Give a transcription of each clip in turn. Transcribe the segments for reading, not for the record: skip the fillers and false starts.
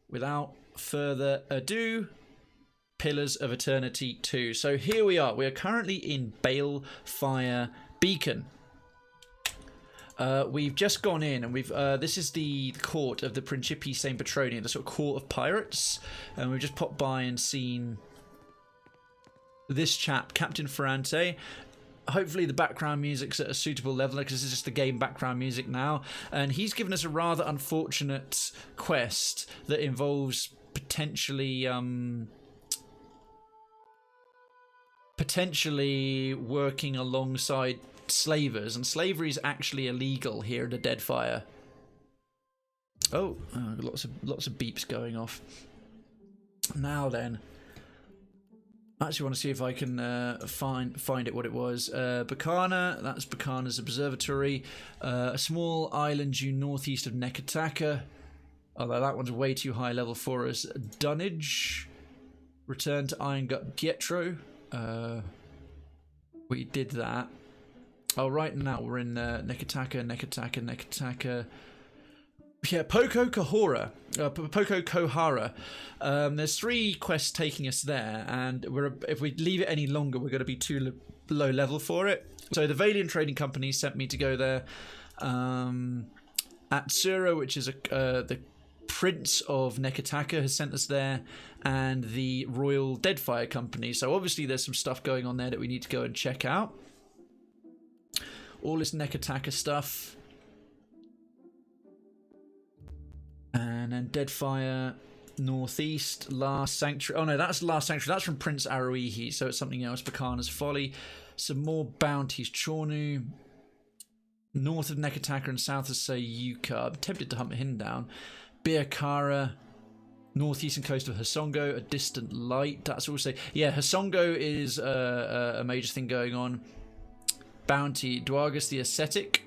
without further ado, Pillars of Eternity 2. So here we are. We are currently in Balefire Beacon. We've just gone in, and we've this is the court of the Principi Court, the sort of court of pirates, and we've just popped by and seen this chap, Captain Ferrante. Hopefully the background music's at a suitable level, because this is just the game background music now, and he's given us a rather unfortunate quest that involves potentially working alongside slavers, and slavery is actually illegal here at the Deadfire. Oh, lots of beeps going off. Now then, I actually want to see if I can find it what it was. Bacana, that's Bacana's observatory. A small island due northeast of Nekataka, although that one's way too high level for us. Dunnage, return to Iron Gut Pietro. We did that. Oh, right now we're in Nekataka. Yeah, Poko Kohara. There's 3 quests taking us there, and if we leave it any longer, we're going to be too low level for it. So the Valiant Trading Company sent me to go there. Atsura, which is the Prince of Nekataka, has sent us there, and the Royal Deadfire Company. So obviously there's some stuff going on there that we need to go and check out. All this Nekataka stuff. And then Deadfire Northeast, Last Sanctuary. Oh no, that's Last Sanctuary. That's from Prince Aruihi, so it's something else. Bacana's Folly. Some more bounties. Chornu. North of Nekataka and south of Sayuka. I'm tempted to hunt him down. Biakara. Northeastern coast of Hasongo. A Distant Light. That's also... Yeah, Hasongo is a major thing going on. Bounty. Duagas the Ascetic.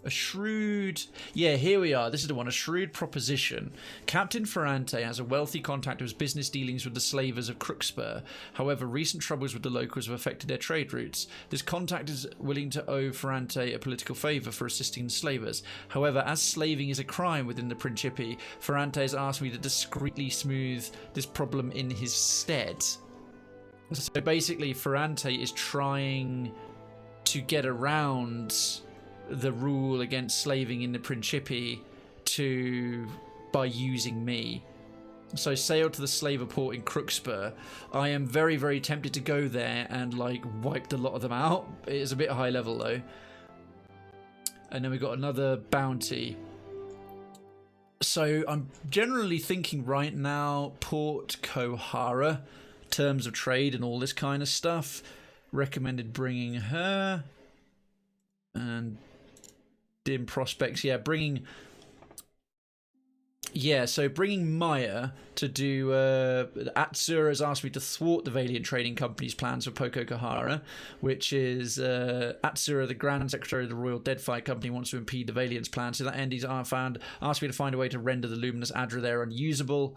A shrewd... Yeah, here we are. This is the one. A shrewd proposition. Captain Ferrante has a wealthy contact of his business dealings with the slavers of Crookspur. However, recent troubles with the locals have affected their trade routes. This contact is willing to owe Ferrante a political favour for assisting the slavers. However, as slaving is a crime within the Principi, Ferrante has asked me to discreetly smooth this problem in his stead. So basically, Ferrante is trying to get around the rule against slaving in the Principi by using me. So sail to the slaver port in Crookspur. I am very, very tempted to go there and like wipe a lot of them out. It is a bit high level though. And then we've got another bounty. So I'm generally thinking right now Port Kohara, terms of trade and all this kind of stuff. Recommended bringing her. And dim prospects, yeah, bringing Maya to do Atsura has asked me to thwart the Valiant Trading Company's plans for Poko Kohara, which is Atsura, the Grand Secretary of the Royal Deadfire Company, wants to impede the Valiant's plans. To that end, he's asked me to find a way to render the luminous Adra there unusable.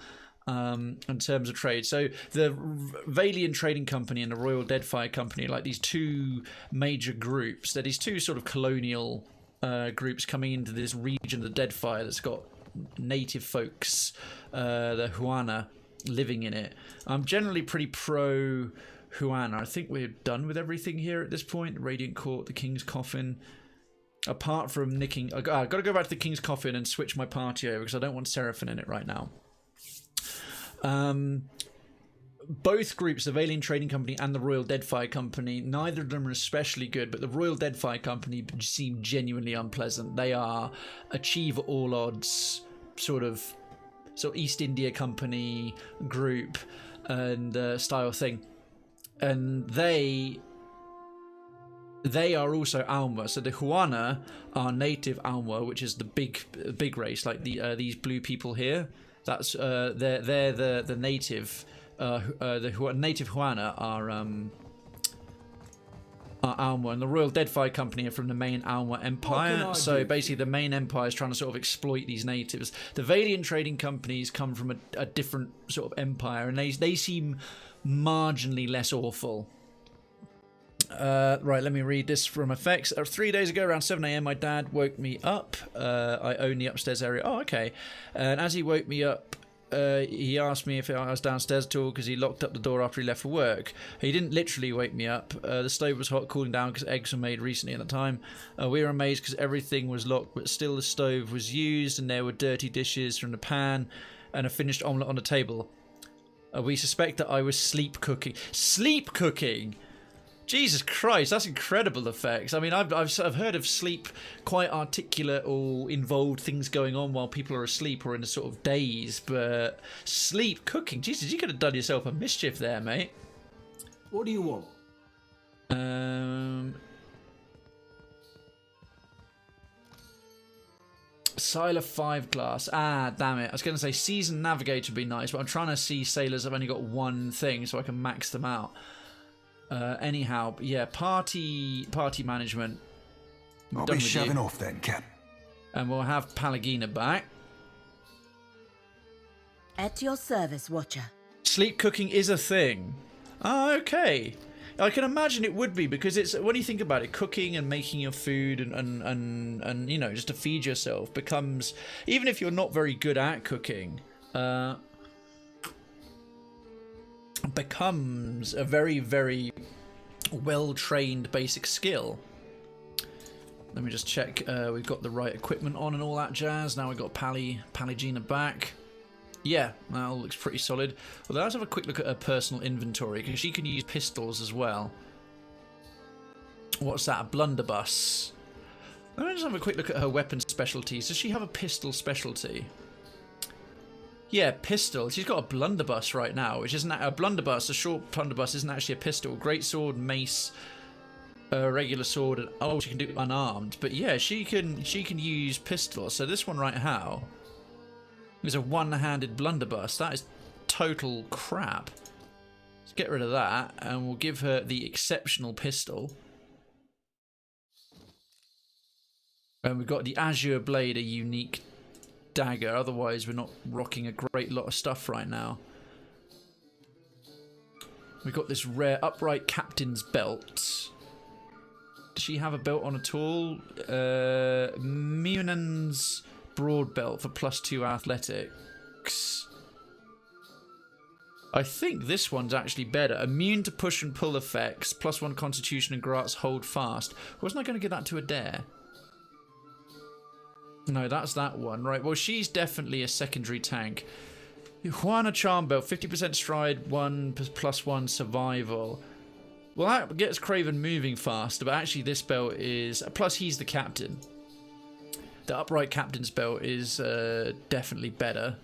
In terms of trade, so the Valiant Trading Company and the Royal Deadfire Company are like these 2 major groups. They're these 2 sort of colonial groups coming into this region of the Deadfire that's got native folks, the Huana, living in it. I'm generally pretty pro Huana. I think we're done with everything here at this point. Radiant Court, the King's Coffin. Apart from nicking, I've got to go back to the King's Coffin and switch my party over because I don't want Seraphim in it right now. Both groups, the Valiant Trading Company and the Royal Deadfire Company, neither of them are especially good, but the Royal Deadfire Company seem genuinely unpleasant. They are achieve all odds, sort of East India Company group and style thing, and they are also Alma. So the Huana are native Alma, which is the big race, like these blue people here. That's they're the native. The native Huana are Alma, and the Royal Deadfire Company are from the main Alma Empire. So basically, the main empire is trying to sort of exploit these natives. The Valiant Trading Companies come from a different sort of empire, and they seem marginally less awful. Right, let me read this from effects. 3 days ago, around 7 a.m, my dad woke me up. I own the upstairs area. Oh, okay. And as he woke me up, he asked me if I was downstairs at all because he locked up the door after he left for work. He didn't literally wake me up. The stove was hot, cooling down because eggs were made recently at the time. We were amazed because everything was locked, but still the stove was used and there were dirty dishes from the pan and a finished omelette on the table. We suspect that I was sleep cooking. Sleep cooking? Jesus Christ, that's incredible effects. I mean, I've heard of sleep quite articulate or involved things going on while people are asleep or in a sort of daze, but sleep cooking, Jesus, you could have done yourself a mischief there, mate. What do you want? Sailor 5 glass. Ah, damn it. I was going to say seasoned navigator would be nice, but I'm trying to see sailors have only got one thing so I can max them out. Anyhow, yeah, party management. I'll be shoving off then, Cap. And we'll have Palagina back. At your service, Watcher. Sleep cooking is a thing. Ah, okay. I can imagine it would be because it's when you think about it, cooking and making your food and you know just to feed yourself becomes, even if you're not very good at cooking, becomes a very, very well-trained basic skill. Let me just check we've got the right equipment on and all that jazz. Now we've got Palagina back. Yeah, that all looks pretty solid. Well, let's have a quick look at her personal inventory because she can use pistols as well. What's that? A blunderbuss. Let me just have a quick look at her weapon specialties. Does she have a pistol specialty? Yeah, pistol. She's got a blunderbuss right now, which isn't a blunderbuss. A short blunderbuss isn't actually a pistol. Great sword, mace, regular sword, and oh, she can do it unarmed. But yeah, she can use pistol. So this one right now is a one-handed blunderbuss. That is total crap. Let's get rid of that, and we'll give her the exceptional pistol. And we've got the Azure Blade, a unique dagger. Otherwise, we're not rocking a great lot of stuff right now. We've got this rare upright captain's belt. Does she have a belt on at all? Munan's broad belt for +2 athletics. I think this one's actually better. Immune to push and pull effects, +1 constitution and grants hold fast. Wasn't I going to give that to Adair? No, that's that one. Right, well, she's definitely a secondary tank. Juana Charm Belt, 50% stride, +1 survival. Well, that gets Krayven moving faster, but actually this belt is... Plus, he's the captain. The upright captain's belt is definitely better.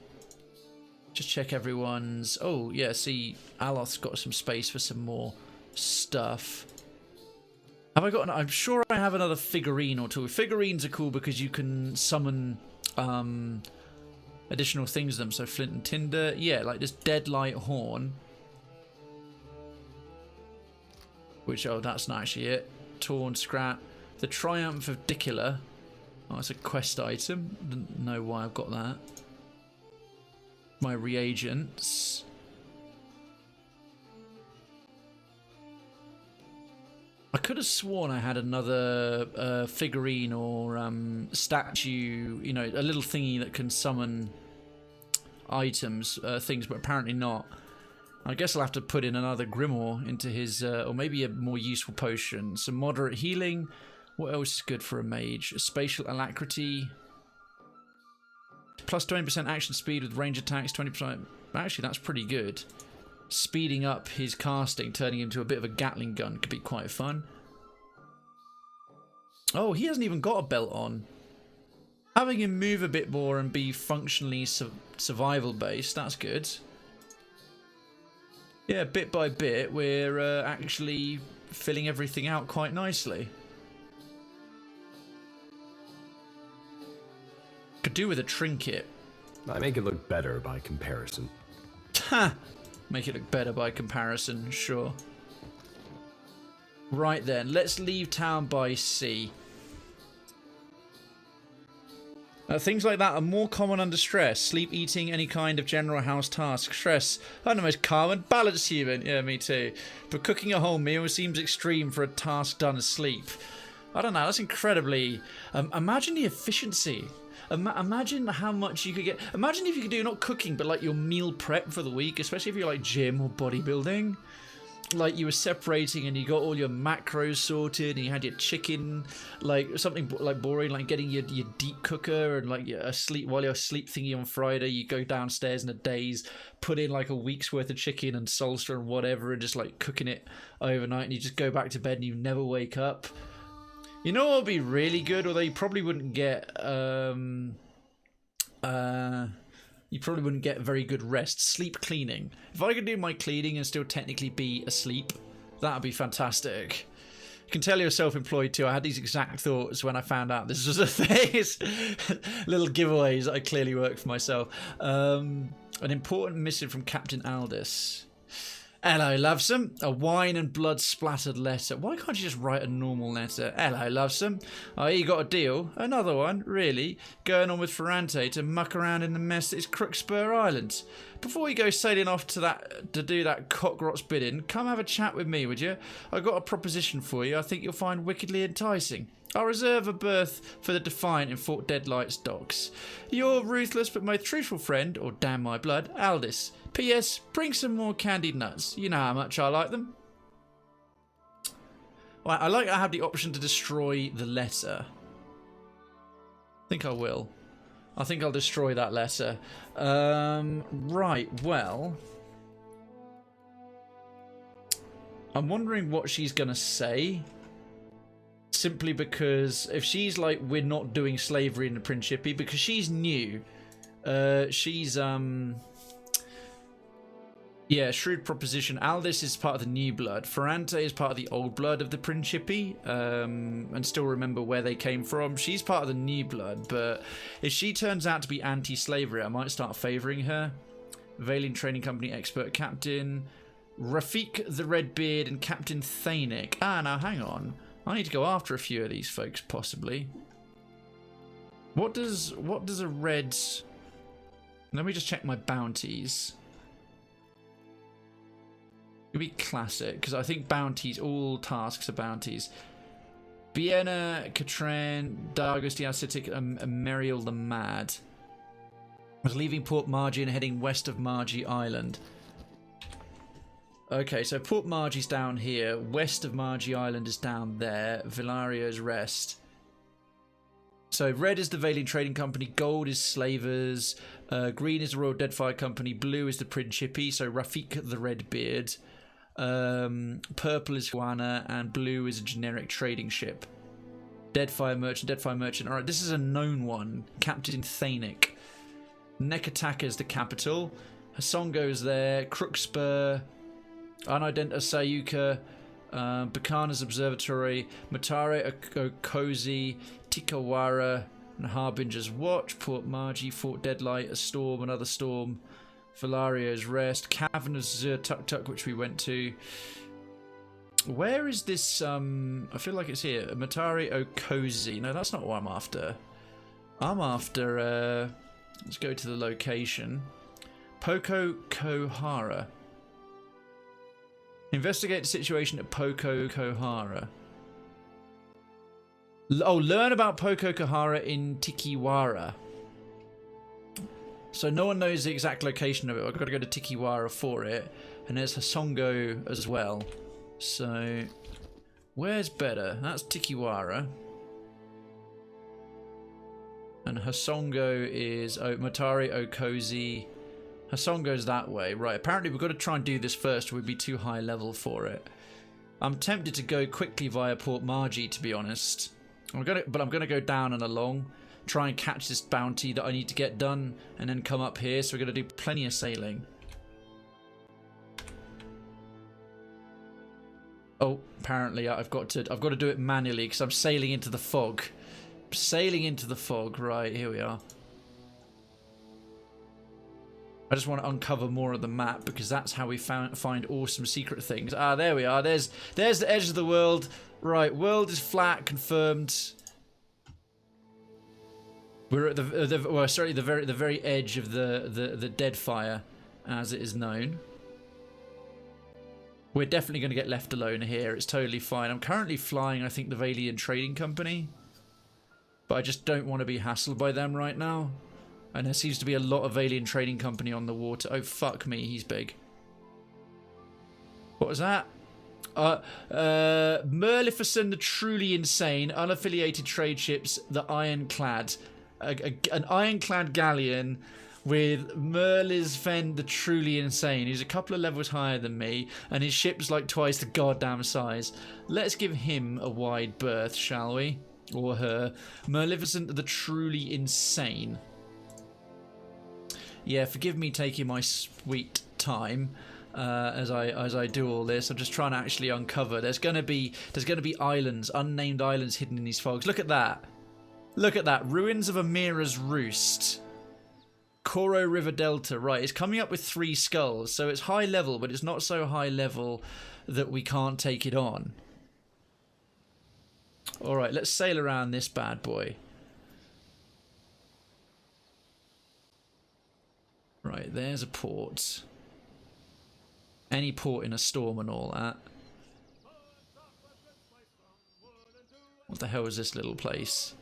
Just check everyone's... Oh, yeah, see, Aloth's got some space for some more stuff. Have I got... I'm sure I have another figurine or two. Figurines are cool because you can summon additional things to them. So flint and tinder. Yeah, like this Deadlight Horn. Which, oh, that's not actually it. Torn Scrap. The Triumph of Dicula. Oh, it's a quest item. Didn't know why I've got that. My reagents. I could have sworn I had another figurine or statue, you know, a little thingy that can summon items, things, but apparently not. I guess I'll have to put in another Grimoire into his, or maybe a more useful potion. Some moderate healing. What else is good for a mage? Spatial alacrity. Plus 20% action speed with range attacks, 20%. Actually, that's pretty good. Speeding up his casting, turning him into a bit of a Gatling gun could be quite fun. Oh, he hasn't even got a belt on. Having him move a bit more and be functionally survival based, that's good. Yeah, bit by bit, we're actually filling everything out quite nicely. Could do with a trinket. I make it look better by comparison. Ha! Make it look better by comparison, sure. Right then, let's leave town by sea. Things like that are more common under stress. Sleep, eating, any kind of general house task. Stress. I'm the most calm and balanced human. Yeah, me too. But cooking a whole meal seems extreme for a task done asleep. I don't know, that's incredibly... imagine the efficiency. Imagine how much you could get. Imagine if you could do not cooking, but like your meal prep for the week, especially if you're like gym or bodybuilding. Like you were separating and you got all your macros sorted and you had your chicken, like something like boring, like getting your deep cooker and like while you're sleep thingy on Friday, you go downstairs in a daze, put in like a week's worth of chicken and salsa and whatever and just like cooking it overnight and you just go back to bed and you never wake up. You know what would be really good, although you probably wouldn't get very good rest. Sleep cleaning. If I could do my cleaning and still technically be asleep, that would be fantastic. You can tell you're self-employed too. I had these exact thoughts when I found out this was a thing. It's little giveaways. I clearly work for myself. An important missive from Captain Aldous. Hello, Lovesome. A wine and blood splattered letter. Why can't you just write a normal letter? Hello, Lovesome. Oh, you got a deal? Another one? Really? Going on with Ferrante to muck around in the mess that is Crookspur Island. Before you go sailing off to do that cockroach bidding, come have a chat with me, would you? I got a proposition for you I think you'll find wickedly enticing. I'll reserve a berth for the Defiant in Fort Deadlight's docks. Your ruthless but most truthful friend, or damn my blood, Aldous. P.S. Bring some more candied nuts. You know how much I like them. Well, I like I have the option to destroy the letter. I think I will. I think I'll destroy that letter. Right, well. I'm wondering what she's going to say. Simply because if she's like, we're not doing slavery in the Principi, because she's new. Yeah, shrewd proposition. Aldous is part of the new blood. Ferrante is part of the old blood of the Principi, and still remember where they came from. She's part of the new blood, but if she turns out to be anti-slavery, I might start favouring her. Valiant Trading Company expert captain. Rafik the Redbeard and Captain Thanik. Ah, now hang on. I need to go after a few of these folks, possibly. What does a red... Let me just check my bounties. It'll be classic, because I think bounties, all tasks are bounties. Biena, Katran, Dargus the Ascetic, and Meriel the Mad. I was leaving Port Margie and heading west of Margie Island. Okay, so Port Margie's down here. West of Margie Island is down there. Villario's Rest. So red is the Valiant Trading Company. Gold is Slavers. Green is the Royal Deadfire Company. Blue is the Principi. So Rafik the Redbeard. Purple is Juana. And blue is a generic trading ship. Deadfire Merchant. Alright, this is a known one. Captain Thanik. Nekataka is the capital. Hasongo is there. Crookspur. Unidenta Sayuka, Bacana's Observatory, Matare Okozi, Tikawara, and Harbinger's Watch, Port Margie, Fort Deadlight, a storm, another storm, Valario's Rest, Cavern of Tuk-Tuk, which we went to. Where is this? I feel like it's here. Matare Okozi. No, that's not what I'm after. I'm after. Let's go to the location. Poko Kohara. Investigate the situation at Poko Kohara. Learn about Poko Kohara in Tikawara. So no one knows the exact location of it. I've got to go to Tikawara for it. And there's Hasongo as well. So, where's better? That's Tikawara. And Hasongo is Matare Okozi. Hasongo's that way. Right, apparently we've got to try and do this first. We'd be too high level for it. I'm tempted to go quickly via Port Margie, to be honest. But I'm gonna go down and along. Try and catch this bounty that I need to get done. And then come up here. So we're going to do plenty of sailing. Oh, apparently I've got to do it manually because I'm sailing into the fog. Sailing into the fog. Right, here we are. I just want to uncover more of the map because that's how we find awesome secret things. Ah, there we are. There's the edge of the world. Right, world is flat, confirmed. We're at the very edge of the Deadfire, as it is known. We're definitely going to get left alone here. It's totally fine. I'm currently flying, I think, the Valiant Trading Company. but I just don't want to be hassled by them right now. And there seems to be a lot of alien trading company on the water. Oh, fuck me, he's big. What was that? Merlificent, the truly insane, unaffiliated trade ships, the Ironclad. An Ironclad galleon with Merlisven, the truly insane. He's a couple of levels higher than me, and his ship's like twice the goddamn size. Let's give him a wide berth, shall we? Or her. Merlificent, the truly insane. Yeah, forgive me taking my sweet time as I do all this. I'm just trying to actually uncover. There's gonna be islands, unnamed islands hidden in these fogs. Look at that. Look at that. Ruins of Amira's Roost. Koro River Delta. Right, it's coming up with 3 skulls, so it's high level, but it's not so high level that we can't take it on. Alright, let's sail around this bad boy. Right, there's a port. Any port in a storm and all that. What the hell is this little place?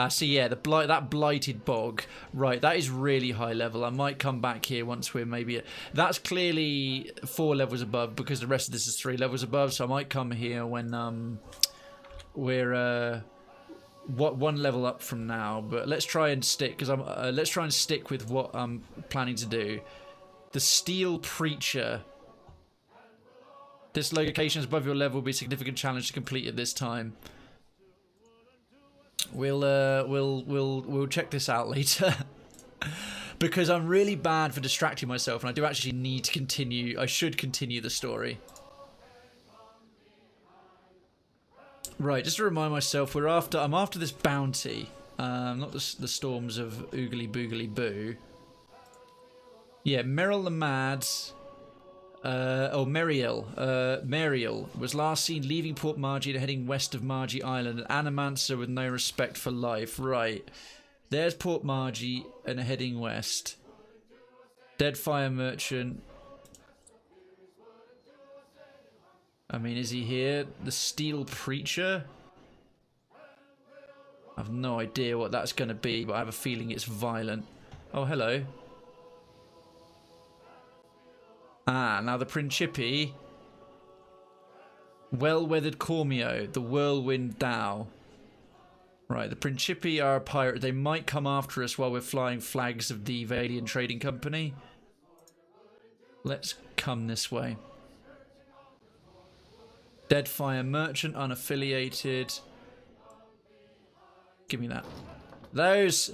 So yeah, that blighted bog. Right, that is really high level. I might come back here once we're maybe... That's clearly 4 levels above because the rest of this is 3 levels above. So I might come here when we're... one level up from now, but let's try and stick let's try and stick with what I'm planning to do. The Steel Preacher. This location is above your level. Will be a significant challenge to complete at this time. We'll check this out later. Because I'm really bad for distracting myself, and I do actually need to continue. I should continue the story. Right, just to remind myself, I'm after this bounty, not the storms of Oogly Boogly Boo. Yeah, Meryl the Mad, Mariel was last seen leaving Port Margie and heading west of Margie Island, an animancer with no respect for life. Right, there's Port Margie and heading west. Deadfire Merchant. I mean, is he here? The Steel Preacher? I have no idea what that's going to be, but I have a feeling it's violent. Oh, hello. Ah, now the Principi. Well-weathered Cormio, the Whirlwind Dhow. Right, the Principi are a pirate. They might come after us while we're flying flags of the Valian Trading Company. Let's come this way. Deadfire Merchant, unaffiliated. Give me that. Those...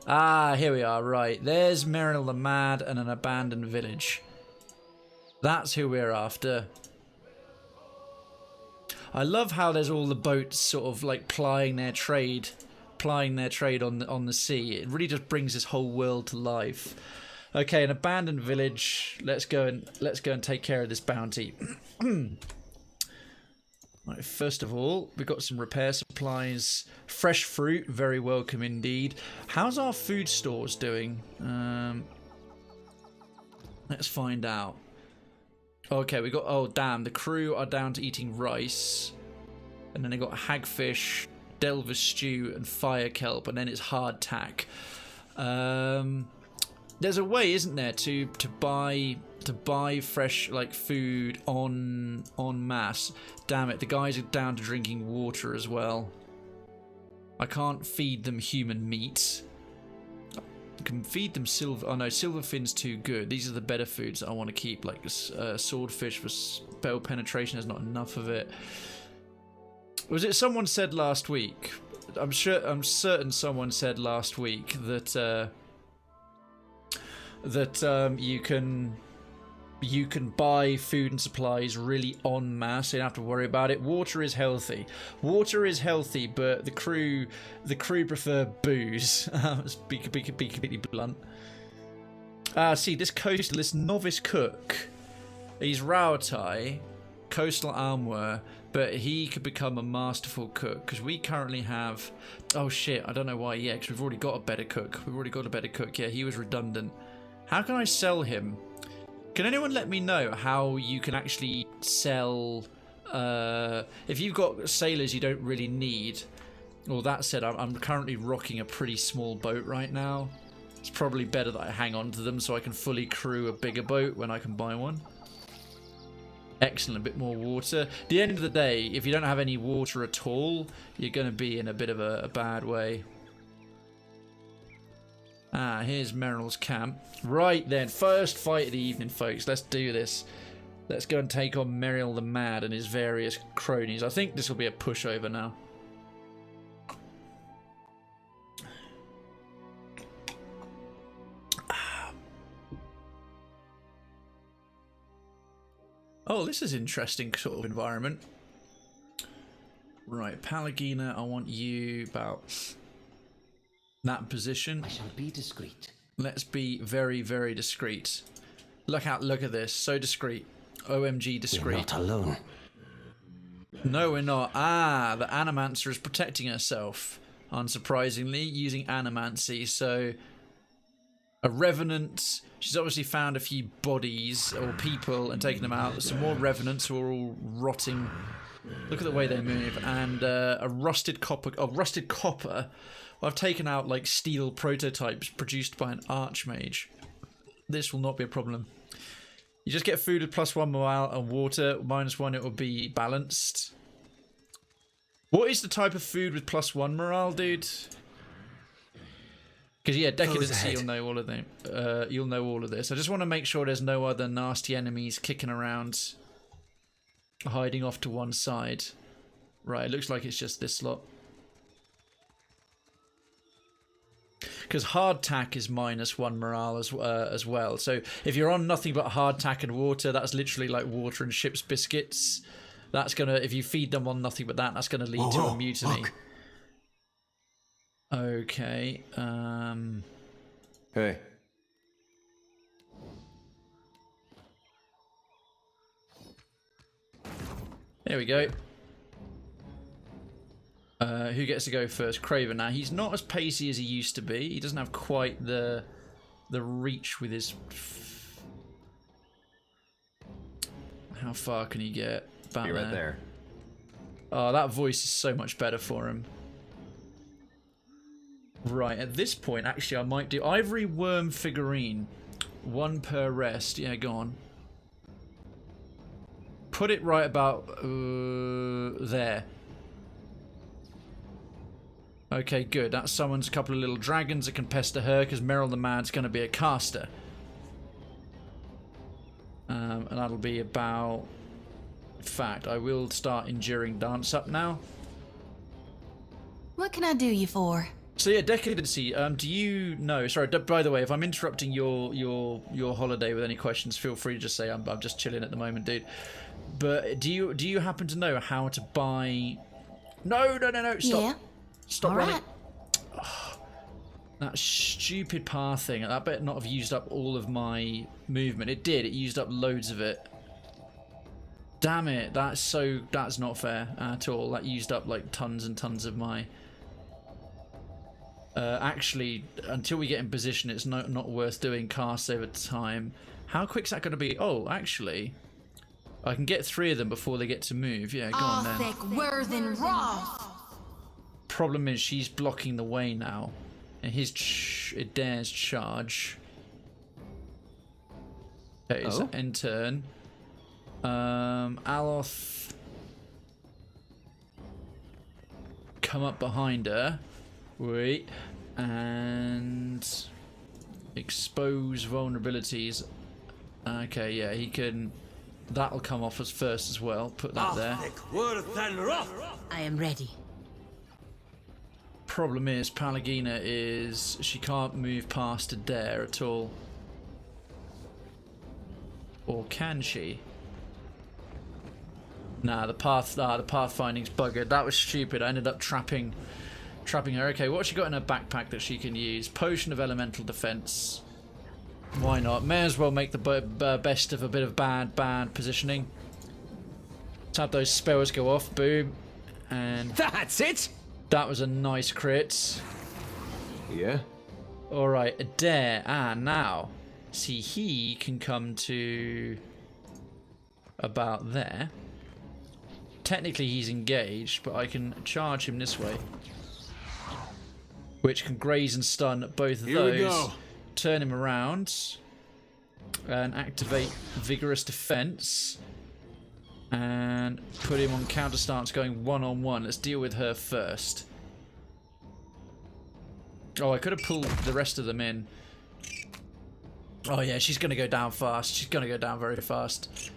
Ah, here we are, right. There's Meryl the Mad and an abandoned village. That's who we're after. I love how there's all the boats sort of like plying their trade on the sea. It really just brings this whole world to life. Okay, an abandoned village. Let's go and take care of this bounty. Right, first of all, we've got some repair supplies. Fresh fruit, very welcome indeed. How's our food stores doing? Let's find out. Okay, we got... Oh, damn. The crew are down to eating rice. And then they got hagfish, delver stew, and fire kelp. And then it's hardtack. There's a way, isn't there, to buy fresh like food en masse. Damn it, the guys are down to drinking water as well. I can't feed them human meat. I can feed them silver. Oh no, silverfin's too good. These are the better foods that I want to keep, like swordfish for spell penetration. There's not enough of it. Was it someone said last week? I'm certain someone said last week that you can buy food and supplies really en masse. You don't have to worry about it. Water is healthy. Water is healthy, but the crew prefer booze. Let's be completely blunt. See, this novice cook. He's Raotai, coastal Almwer, but he could become a masterful cook because we currently have... Oh shit, I don't know why. Yeah, because we've already got a better cook. Yeah, he was redundant. How can I sell him? Can anyone let me know how you can actually sell... if you've got sailors you don't really need, Well, that said, I'm currently rocking a pretty small boat right now. It's probably better that I hang on to them so I can fully crew a bigger boat when I can buy one. Excellent, a bit more water. At the end of the day, if you don't have any water at all, you're going to be in a bit of a bad way. Ah, here's Meryl's camp. Right then, first fight of the evening, folks. Let's do this. Let's go and take on Meryl the Mad and his various cronies. I think this will be a pushover now. Oh, this is interesting sort of environment. Right, Palagina, I want you about that position. I shall be discreet. Let's be very, very discreet. Look at this. So discreet. OMG discreet. We're not alone. No, we're not. Ah, the Animancer is protecting herself. Unsurprisingly, using Animancy. So, a Revenant. She's obviously found a few bodies or people and taken them out. Some more Revenants who are all rotting. Look at the way they move. And a rusted copper. Oh, rusted copper. Well, I've taken out like steel prototypes produced by an Archmage. This will not be a problem. You just get food with +1 morale and water. -1, it will be balanced. What is the type of food with +1 morale, dude? Because yeah, Decadency, you'll know all of them. You'll know all of this. I just want to make sure there's no other nasty enemies kicking around, hiding off to one side. Right, it looks like it's just this lot. Because hardtack is -1 morale as well. So if you're on nothing but hardtack and water, that's literally like water and ship's biscuits. That's gonna, if you feed them on nothing but that, that's gonna lead to a mutiny. Look. Okay. Hey. There we go. Who gets to go first? Krayven. Now, he's not as pacey as he used to be. He doesn't have quite the reach with his... How far can he get? About Be right there. Oh, that voice is so much better for him. Right, at this point, actually, I might do Ivory Worm Figurine. 1 per rest. Yeah, go on. Put it right about there. Okay, good. That summons a couple of little dragons that can pester her, because Meryl the Mad's going to be a caster. And that'll be about... In fact, I will start Enduring Dance up now. What can I do you for? So yeah, Decadency, do you know... Sorry, by the way, if I'm interrupting your holiday with any questions, feel free to just say I'm just chilling at the moment, dude. But do you happen to know how to buy... No, stop. Yeah. Stop All running. right. Oh, that stupid path thing. That better not have used up all of my movement. It did. It used up loads of it. Damn it. That's not fair at all. That used up like tons and tons of my... actually, until we get in position, it's not worth doing casts over time. How quick's that going to be? Oh, actually, I can get 3 of them before they get to move. Yeah, go on then. Thick, Worthen, Roth. Problem is, she's blocking the way now, and his Adair's charge. Okay, so end turn. Aloth, come up behind her. Wait, and expose vulnerabilities. Okay, yeah, he can. That'll come off as first as well. Put that there. I am ready. Problem is, Palagina is she can't move past Adair at all. Or can she? Nah, the pathfinding's buggered. That was stupid. I ended up trapping her. Okay, what's she got in her backpack that she can use? Potion of Elemental Defense. Why not? May as well make the best of a bit of bad positioning. Let's have those spells go off. Boom. And That's it! that was a nice crit. Yeah? Alright, Adair. Ah, now. See, he can come to... about there. Technically he's engaged, but I can charge him this way. which can graze and stun both of those. Turn him around and activate Vigorous Defense and put him on counter stance going one-on-one. Let's deal with her first. Oh, I could have pulled the rest of them in. Oh yeah, she's going to go down fast. She's going to go down very fast.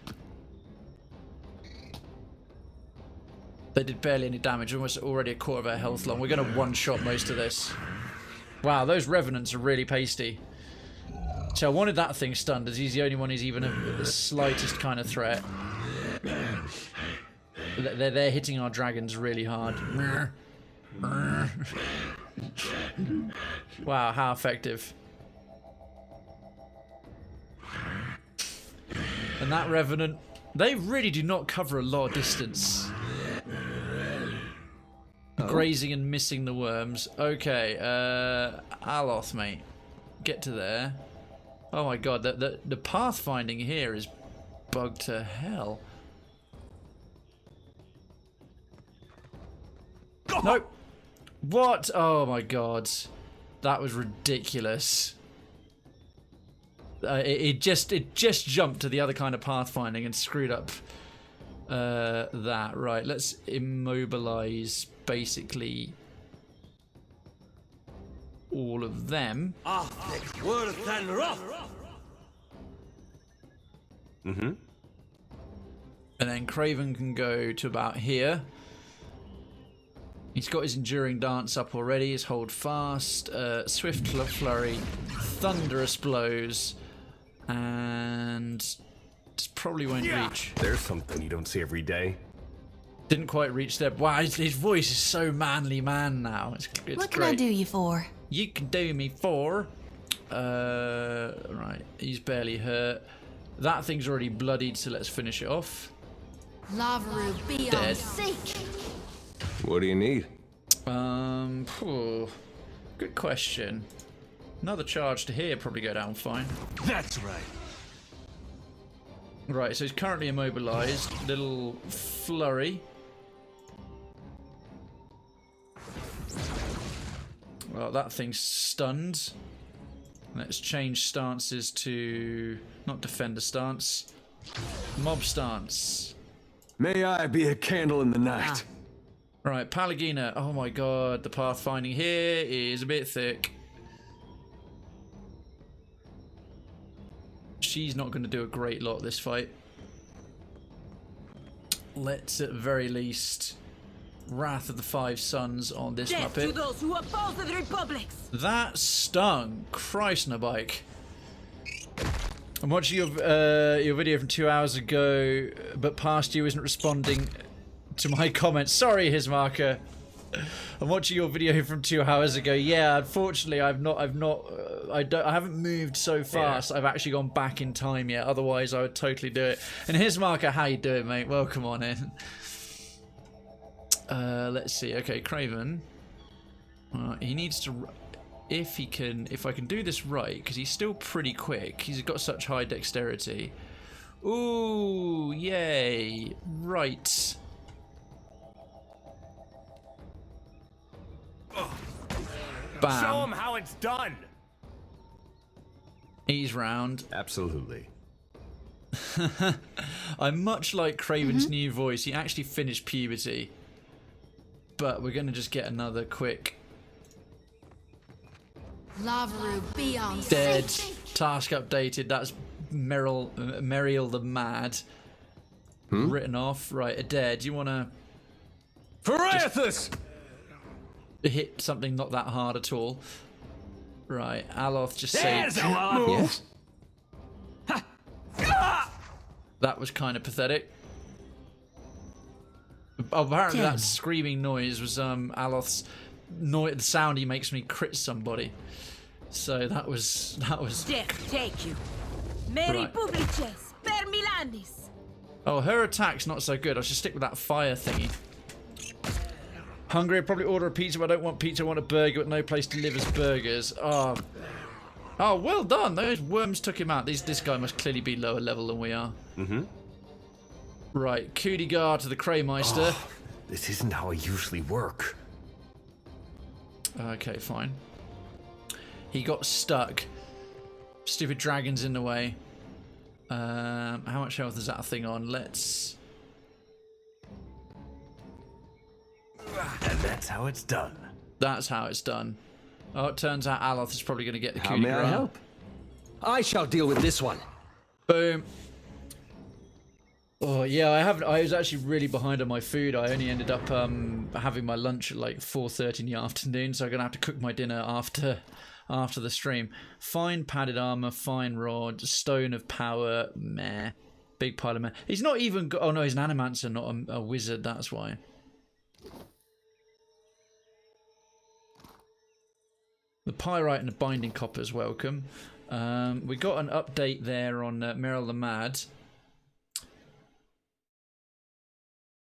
They did barely any damage, almost already a quarter of her health long. We're going to one-shot most of this. Wow, those Revenants are really pasty. So I wanted that thing stunned, as he's the only one who's even the slightest kind of threat. They're hitting our dragons really hard. Wow, how effective. And that Revenant, they really do not cover a lot of distance. Grazing and missing the worms. Okay, Aloth, mate. Get to there. Oh my god, the pathfinding here is bugged to hell. Nope. What? Oh my god. That was ridiculous. It just jumped to the other kind of pathfinding and screwed up that. Right, let's immobilize basically all of them. Worth and rough. And then Krayven can go to about here. He's got his Enduring Dance up already, his Hold Fast, Swift Flurry, Thunderous Blows, and just probably won't reach. There's something you don't see every day. Didn't quite reach there. Wow, his voice is so manly man now. It's what can great. I do you for? You can do me for. Right, he's barely hurt. That thing's already bloodied, so let's finish it off. Lavaru, be on seek. What do you need? Good question. Another charge to here, probably go down fine. That's right. Right, so he's currently immobilized. Little flurry. Well, that thing's stunned. Let's change stances to not defender stance, mob stance. May I be a candle in the night. Right, Palagina. Oh my god, the pathfinding here is a bit thick. She's not going to do a great lot this fight. Let's at the very least Wrath of the Five Suns on this Death Muppet. to those who oppose the Republics. That stung. Christ on a bike. I'm watching your video from 2 hours ago, but past you isn't responding to my comments. Sorry, his marker. I'm watching your video from 2 hours ago. Yeah, unfortunately, I haven't moved so fast. Yeah. I've actually gone back in time yet. Otherwise, I would totally do it. And his marker, how you doing, mate? Welcome on in. Let's see. Okay, Krayven. He needs to. If I can do this right, because he's still pretty quick. He's got such high dexterity. Ooh, yay! Right. Bam. Show him how it's done. He's round. Absolutely. I'm much like Krayven's new voice. He actually finished puberty. But we're going to just get another quick. Lavaru, be on Dead. Task updated. That's Meriel the Mad. Written off. Right, Adair, do you want to... Parathis! Hit something not that hard at all. Right, Aloth just say... Yes. That was kind of pathetic. Oh, apparently that screaming noise was Aloth's the sound he makes me crit somebody. So that was Death take you. Mary Right. Publices, per Milandis. Oh, her attack's not so good. I should stick with that fire thingy. Hungry, I'd probably order a pizza, but I don't want pizza, I want a burger, but no place delivers burgers. Oh, well done. Those worms took him out. This guy must clearly be lower level than we are. Right, coup de garde to the Kraymeister. This isn't how I usually work. Okay, fine. He got stuck. Stupid dragon's in the way. How much health is that thing on? Let's... And that's how it's done. That's how it's done. Oh, it turns out Aloth is probably going to get the How coup de may I grace. help? I shall deal with this one. Boom. Oh yeah, I was actually really behind on my food. I only ended up having my lunch at like 4:30 in the afternoon, so I'm gonna have to cook my dinner after the stream. Fine padded armor, fine rod, stone of power, meh. Big pile of meh. He's not even oh no, he's an animancer, not a wizard, that's why. The pyrite and the binding copper's welcome. We got an update there on Meryl the Mad.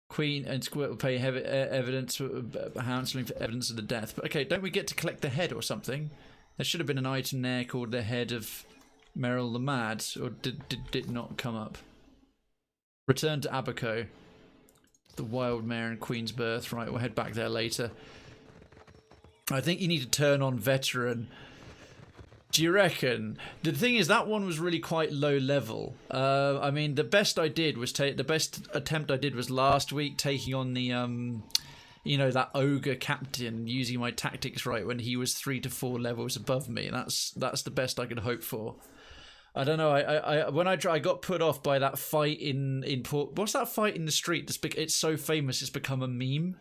Queen and Squirt will pay evidence, counselling for evidence of the death. But okay, don't we get to collect the head or something? There should have been an item there called the head of Meryl the Mad, or did it not come up? Return to Abaco. The wild mare and Queen's birth. Right, we'll head back there later. I think you need to turn on veteran. Do you reckon? The thing is, that one was really quite low level. I mean, the best I did was the best attempt I did was last week, taking on the you know, that ogre captain, using my tactics right when he was 3 to 4 levels above me. That's the best I could hope for. I don't know. When I got put off by that fight in Port. What's that fight in the street? It's so famous. It's become a meme.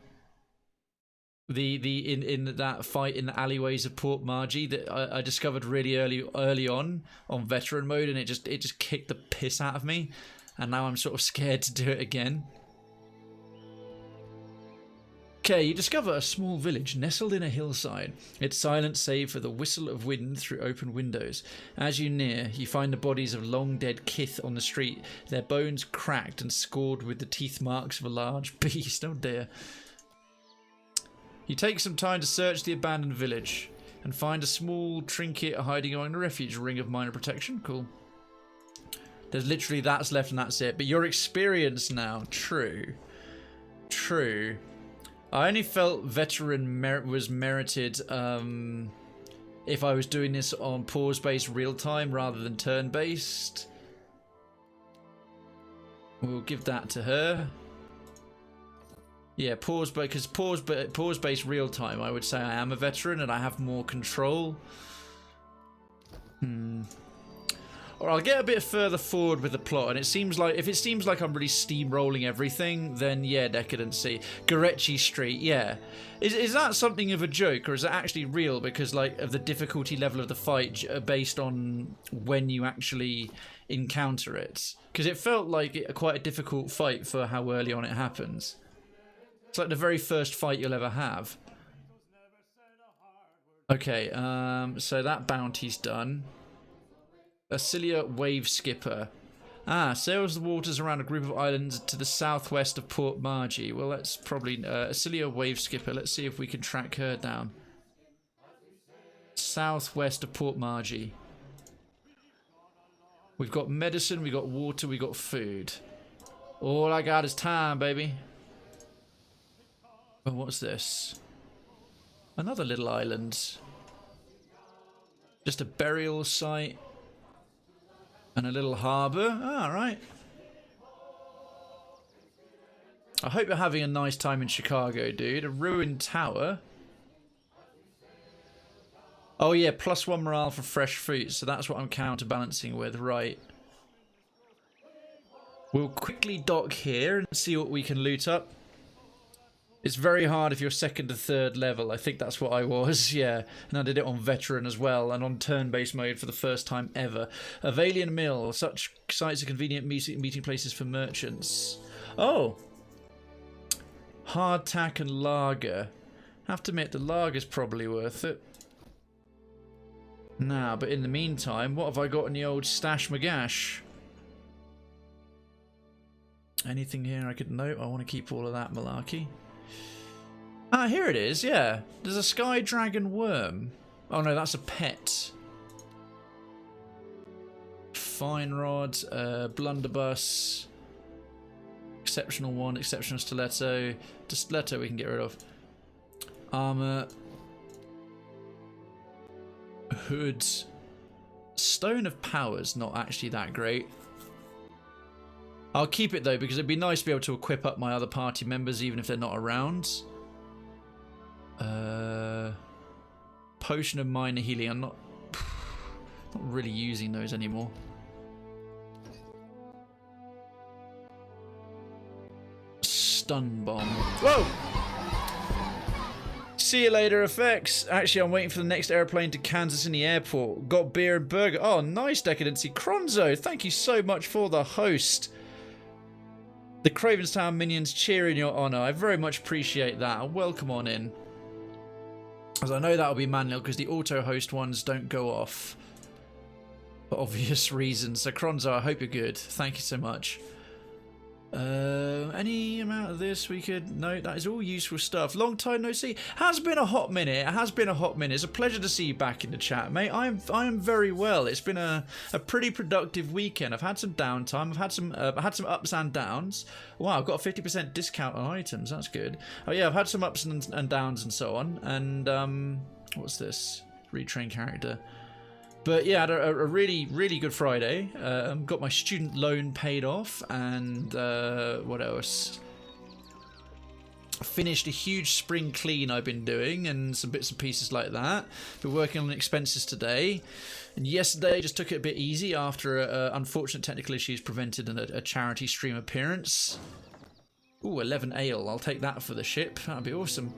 In that fight in the alleyways of Port Margie that I discovered really early on veteran mode, and it just kicked the piss out of me, and now I'm sort of scared to do it again. Okay, you discover a small village nestled in a hillside. It's silent save for the whistle of wind through open windows. As you near, you find the bodies of long dead kith on the street, their bones cracked and scored with the teeth marks of a large beast. Oh dear. You take some time to search the abandoned village and find a small trinket hiding among the refuge. Ring of minor protection. Cool. There's literally that's left and that's it. But your experience now. True. True. I only felt veteran was merited if I was doing this on pause-based real-time rather than turn-based. We'll give that to her. Yeah, pause-based real-time, I would say I am a veteran and I have more control. Or I'll get a bit further forward with the plot, and if it seems like I'm really steamrolling everything, then yeah, decadency. Gorechi Street, yeah. Is that something of a joke, or is it actually real because like of the difficulty level of the fight based on when you actually encounter it? Because it felt like quite a difficult fight for how early on it happens. It's like the very first fight you'll ever have. Okay, so that bounty's done. Acilia Wave Skipper. Sails the waters around a group of islands to the southwest of Port Margie. Well, that's probably Acilia Wave Skipper. Let's see if we can track her down. Southwest of Port Margie. We've got medicine, we've got water, we've got food. All I got is time, baby. Oh, what's this? Another little island. Just a burial site. And a little harbour. Ah, right. I hope you're having a nice time in Chicago, dude. A ruined tower. Oh yeah, +1 morale for fresh fruit. So that's what I'm counterbalancing with. Right. We'll quickly dock here and see what we can loot up. It's very hard if you're 2nd to 3rd level. I think that's what I was, yeah. And I did it on veteran as well, and on turn-based mode for the first time ever. Avalian Mill. Such sites are convenient meeting places for merchants. Oh. Hardtack and lager. Have to admit, the lager's probably worth it. Now, but in the meantime, what have I got in the old stash magash? Anything here I could note? I want to keep all of that malarkey. Ah, here it is, yeah. There's a sky dragon worm. Oh no, that's a pet. Fine rod, blunderbuss. Exceptional one, exceptional stiletto. The stiletto we can get rid of. Armor. Hood. Stone of Power's not actually that great. I'll keep it though, because it'd be nice to be able to equip up my other party members even if they're not around. Potion of Minor Healing. I'm not really using those anymore. Stun Bomb. Whoa! See you later, effects. Actually, I'm waiting for the next airplane to Kansas in the airport. Got beer and burger. Oh, nice, Decadency. Cronzo, thank you so much for the host. The Cravenstown minions cheer in your honour. I very much appreciate that. Welcome on in. As I know that'll be manual because the auto host ones don't go off for obvious reasons. So Cronzo, I hope you're good. Thank you so much. Any amount of this we could... No, that is all useful stuff. Long time no see. Has been a hot minute. It has been a hot minute. It's a pleasure to see you back in the chat, mate. I am very well. It's been a pretty productive weekend. I've had some downtime. I've had some ups and downs. Wow, I've got a 50% discount on items. That's good. Oh yeah, I've had some ups and downs and so on. And what's this? Retrain character. But yeah, I had a really, really good Friday. Got my student loan paid off, and what else? Finished a huge spring clean I've been doing, and some bits and pieces like that. Been working on expenses today. And yesterday just took it a bit easy after unfortunate technical issues prevented a charity stream appearance. Ooh, 11 ale. I'll take that for the ship. That'd be awesome.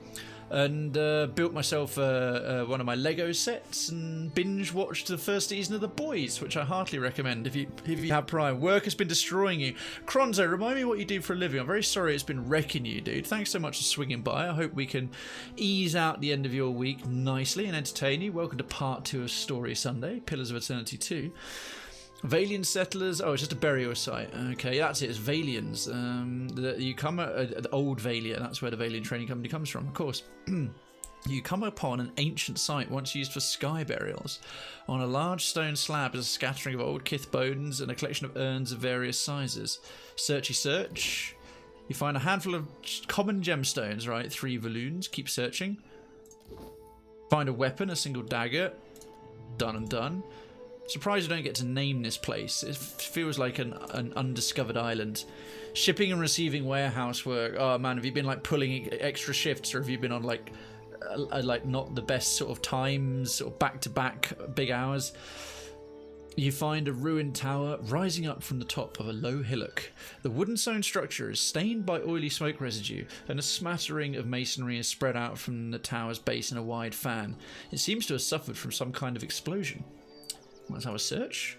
And built myself one of my Lego sets and binge watched the first season of The Boys, which I heartily recommend if you have Prime. Work has been destroying you. Cronzo, remind me what you do for a living. I'm very sorry it's been wrecking you, dude. Thanks so much for swinging by. I hope we can ease out the end of your week nicely and entertain you. Welcome to part 2 of Story Sunday, Pillars of Eternity 2. Valian Settlers. Oh, it's just a burial site. Okay, that's it. It's Valians. You come at Old Valia. That's where the Valian Training Company comes from, of course. You come upon an ancient site once used for sky burials. On a large stone slab is a scattering of old kith bones and a collection of urns of various sizes. Searchy search. You find a handful of common gemstones, right? 3 Valoons. Keep searching. Find a weapon, a single dagger. Done and done. Surprised you don't get to name this place. It feels like an undiscovered island. Shipping and receiving warehouse work. Oh man, have you been like pulling extra shifts, or have you been on like not the best sort of times, or back to back big hours? You find a ruined tower rising up from the top of a low hillock. The wooden stone structure is stained by oily smoke residue, and a smattering of masonry is spread out from the tower's base in a wide fan. It seems to have suffered from some kind of explosion. Let's have a search.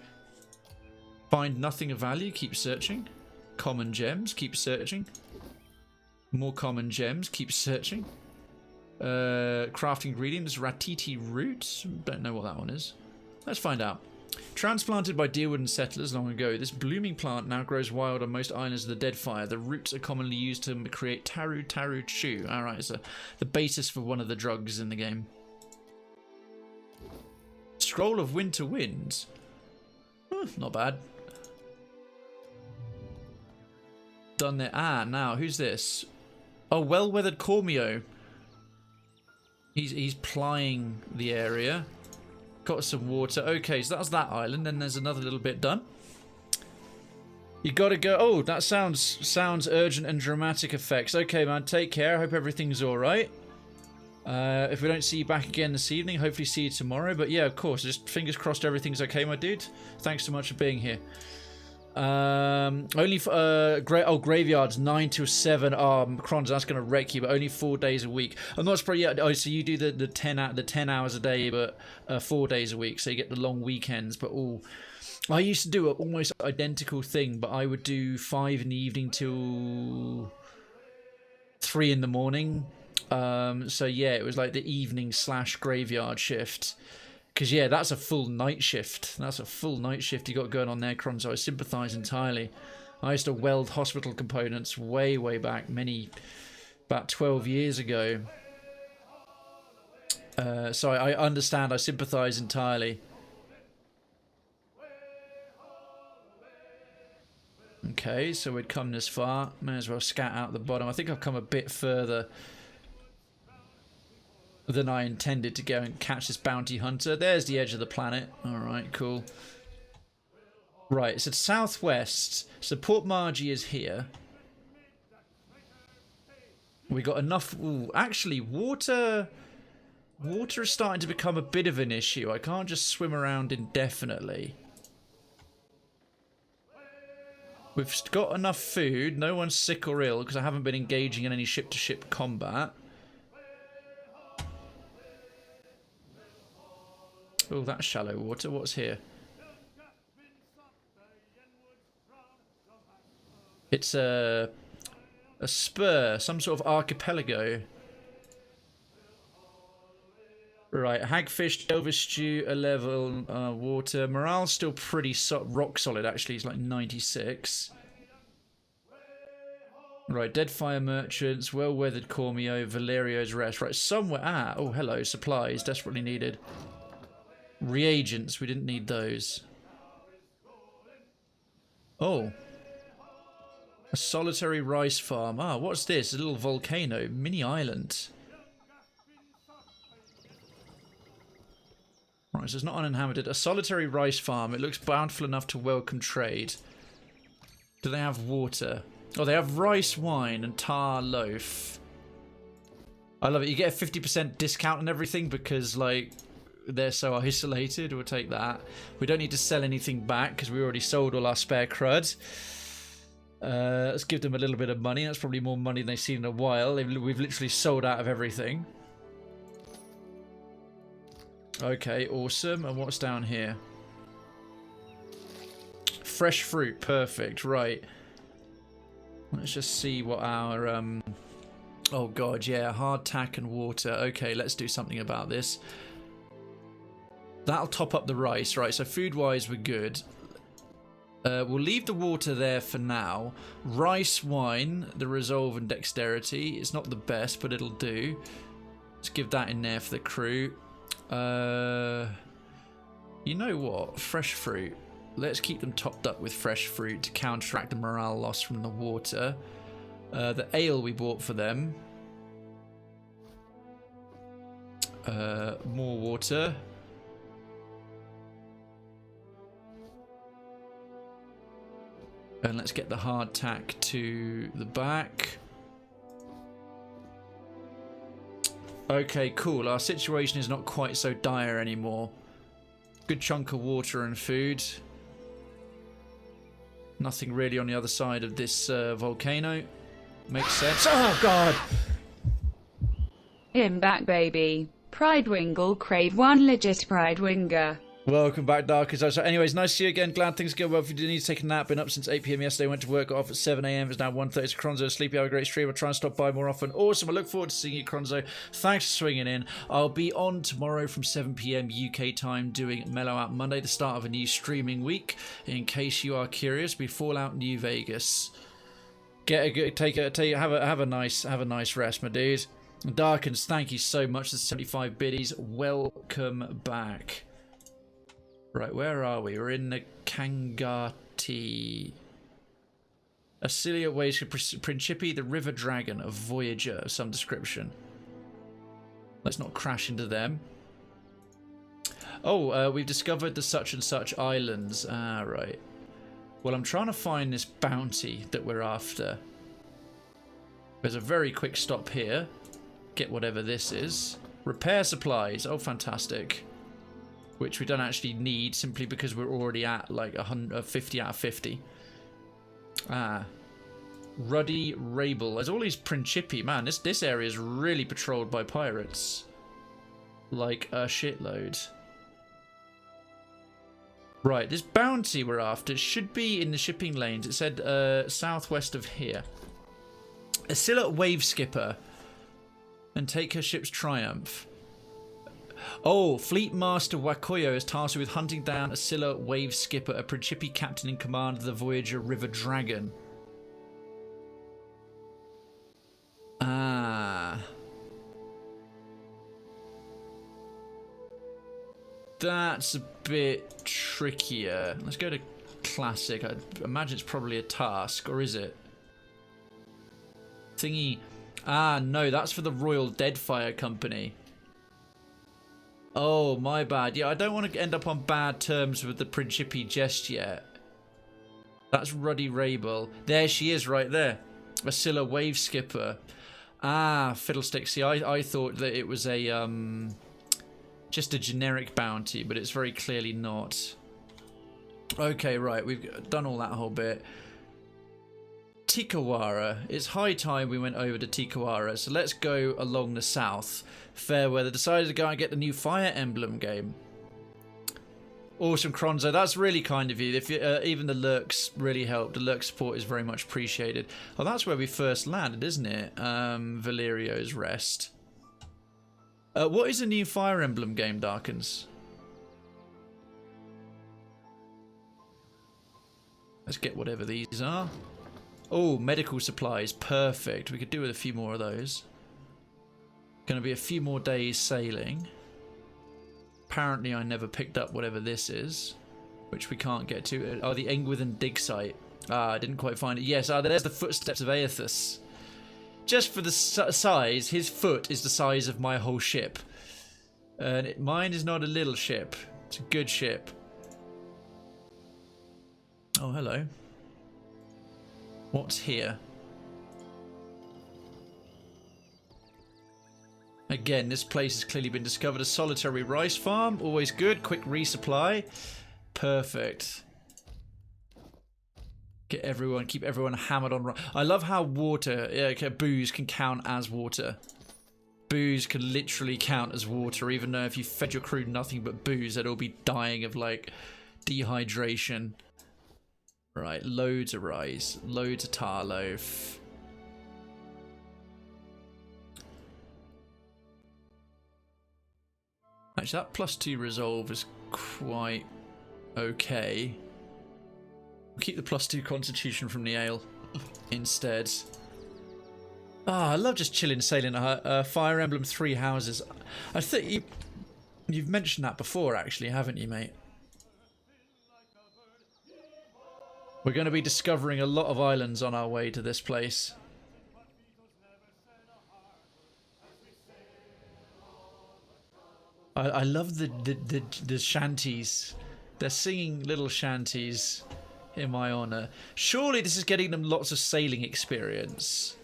Find nothing of value, keep searching. Common gems, keep searching. More common gems, keep searching. Crafting ingredients, ratiti root. Don't know what that one is. Let's find out. Transplanted by Deerwood settlers long ago, this blooming plant now grows wild on most islands of the Deadfire. The roots are commonly used to create taru chu. Alright, so the basis for one of the drugs in the game. Scroll of Winter Winds. Not bad. Done there. Ah, now, who's this? Oh, Well-Weathered Cormio. He's plying the area. Got some water. Okay, so that's that island. Then there's another little bit done. You gotta go. Oh, that sounds urgent and dramatic effects. Okay, man, take care. I hope everything's alright. If we don't see you back again this evening, hopefully see you tomorrow. But yeah, of course, just fingers crossed everything's okay, my dude. Thanks so much for being here. Only for, graveyards 9 to 7. Crons, that's gonna wreck you. But only 4 days a week. I'm not surprised. Yeah. Oh, so you do the 10 hours a day, but 4 days a week. So you get the long weekends. But I used to do an almost identical thing, but I would do 5 in the evening till 3 in the morning. So yeah, it was like the evening / graveyard shift. Because yeah, that's a full night shift. That's a full night shift you got going on there, Cron. So I sympathise entirely. I used to weld hospital components way back, about 12 years ago. So I understand. I sympathise entirely. Okay, so we'd come this far. May as well scat out the bottom. I think I've come a bit further. than I intended to go and catch this bounty hunter. There's the edge of the planet. Alright, cool. Right, so southwest. So Port Margie is here. We got enough... Ooh, actually, water is starting to become a bit of an issue. I can't just swim around indefinitely. We've got enough food. No one's sick or ill because I haven't been engaging in any ship-to-ship combat. Oh, that's shallow water. What's here? It's a spur, some sort of archipelago. Right, hagfish, delver stew, a level, water. Morale's still pretty rock solid, actually. It's like 96. Right, Deadfire merchants, well-weathered Cormio, Valerio's rest. Right, somewhere... Ah, oh, hello, supplies, desperately needed. Reagents, we didn't need those. Oh. A solitary rice farm. Ah, what's this? A little volcano. Mini island. Right, so it's not uninhabited. A solitary rice farm. It looks bountiful enough to welcome trade. Do they have water? Oh, they have rice wine and tar loaf. I love it. You get a 50% discount on everything because, like, they're so isolated. We'll take that. We don't need to sell anything back because we already sold all our spare crud. Let's give them a little bit of money. That's probably more money than they've seen in a while. We've literally sold out of everything. Okay, awesome. And what's down here? Fresh fruit. Perfect. Right. Let's just see what our... Oh, God, yeah. Hardtack and water. Okay, let's do something about this. That'll top up the rice. Right, so food-wise, we're good. We'll leave the water there for now. Rice, wine, the resolve and dexterity. It's not the best, but it'll do. Let's give that in there for the crew. You know what? Fresh fruit. Let's keep them topped up with fresh fruit to counteract the morale loss from the water. The ale we bought for them. More water. And let's get the hardtack to the back. Okay, cool. Our situation is not quite so dire anymore. Good chunk of water and food. Nothing really on the other side of this volcano. Makes sense. Oh, God! Him back, baby. Pride Wingle, crave one legit Pride Winger. Welcome back, Darkers. So anyways, nice to see you again. Glad things go well. If you do need to take a nap, been up since 8 PM yesterday, went to work, got off at 7 AM. It's now 1:30. So Cronzo, sleepy, have a great stream. I'll try and stop by more often. Awesome. I look forward to seeing you, Cronzo. Thanks for swinging in. I'll be on tomorrow from 7 PM UK time doing Mellow Out Monday, the start of a new streaming week. In case you are curious, be Fallout New Vegas. Get a good, have a nice rest, my dude. Darkins, thank you so much. The 75 biddies. Welcome back. Right, where are we? We're in the Kangati. Acilia ways for Principi, the River Dragon, a Voyager of some description. Let's not crash into them. Oh, we've discovered the such and such islands. Ah, right. Well, I'm trying to find this bounty that we're after. There's a very quick stop here. Get whatever this is. Repair supplies. Oh, fantastic. Which we don't actually need simply because we're already at like 50 out of 50. Ah. Ruddy Rabel. There's all these Principi. Man, this area is really patrolled by pirates. Like a shitload. Right, this bounty we're after should be in the shipping lanes. It said southwest of here. Asilla Wave Skipper. And take her ship's triumph. Oh, Fleet Master Wakoyo is tasked with hunting down Asilla Wave Skipper, a Principi captain in command of the Voyager River Dragon. Ah. That's a bit trickier. Let's go to Classic. I imagine it's probably a task, or is it? Thingy. Ah, no, that's for the Royal Deadfire Company. Oh, my bad. Yeah, I don't want to end up on bad terms with the Principi just yet. That's Ruddy Rabel. There she is right there. Asilla Wave Skipper. Ah, fiddlesticks. See, I thought that it was a just a generic bounty, but it's very clearly not. Okay, right. We've done all that whole bit. Tikawara. It's high time we went over to Tikawara, so let's go along the south. Fairweather decided to go and get the new Fire Emblem game. Awesome, Kronzo. That's really kind of you. If you, even the lurks really helped. The lurk support is very much appreciated. Oh, that's where we first landed, isn't it? Valerio's Rest. What is the new Fire Emblem game, Darkens? Let's get whatever these are. Oh, medical supplies. Perfect. We could do with a few more of those. Going to be a few more days sailing. Apparently I never picked up whatever this is, which we can't get to. Oh, the Engwithan dig site. Ah, I didn't quite find it. Yes, there's the footsteps of Aethys. Just for the size, his foot is the size of my whole ship. And mine is not a little ship. It's a good ship. Oh, hello. What's here? Again, this place has clearly been discovered. A solitary rice farm. Always good. Quick resupply. Perfect. Keep everyone hammered on. I love how water, booze can count as water. Booze can literally count as water, even though if you fed your crew nothing but booze, they'd all be dying of, like, dehydration. Right, loads of rice. Loads of tar loaf. Actually, that +2 resolve is quite okay. We'll keep the +2 constitution from the ale instead. Ah, I love just chilling, sailing a Fire Emblem 3 houses. I think you've mentioned that before, actually, haven't you, mate? We're going to be discovering a lot of islands on our way to this place. I love the shanties. They're singing little shanties in my honour. Surely this is getting them lots of sailing experience.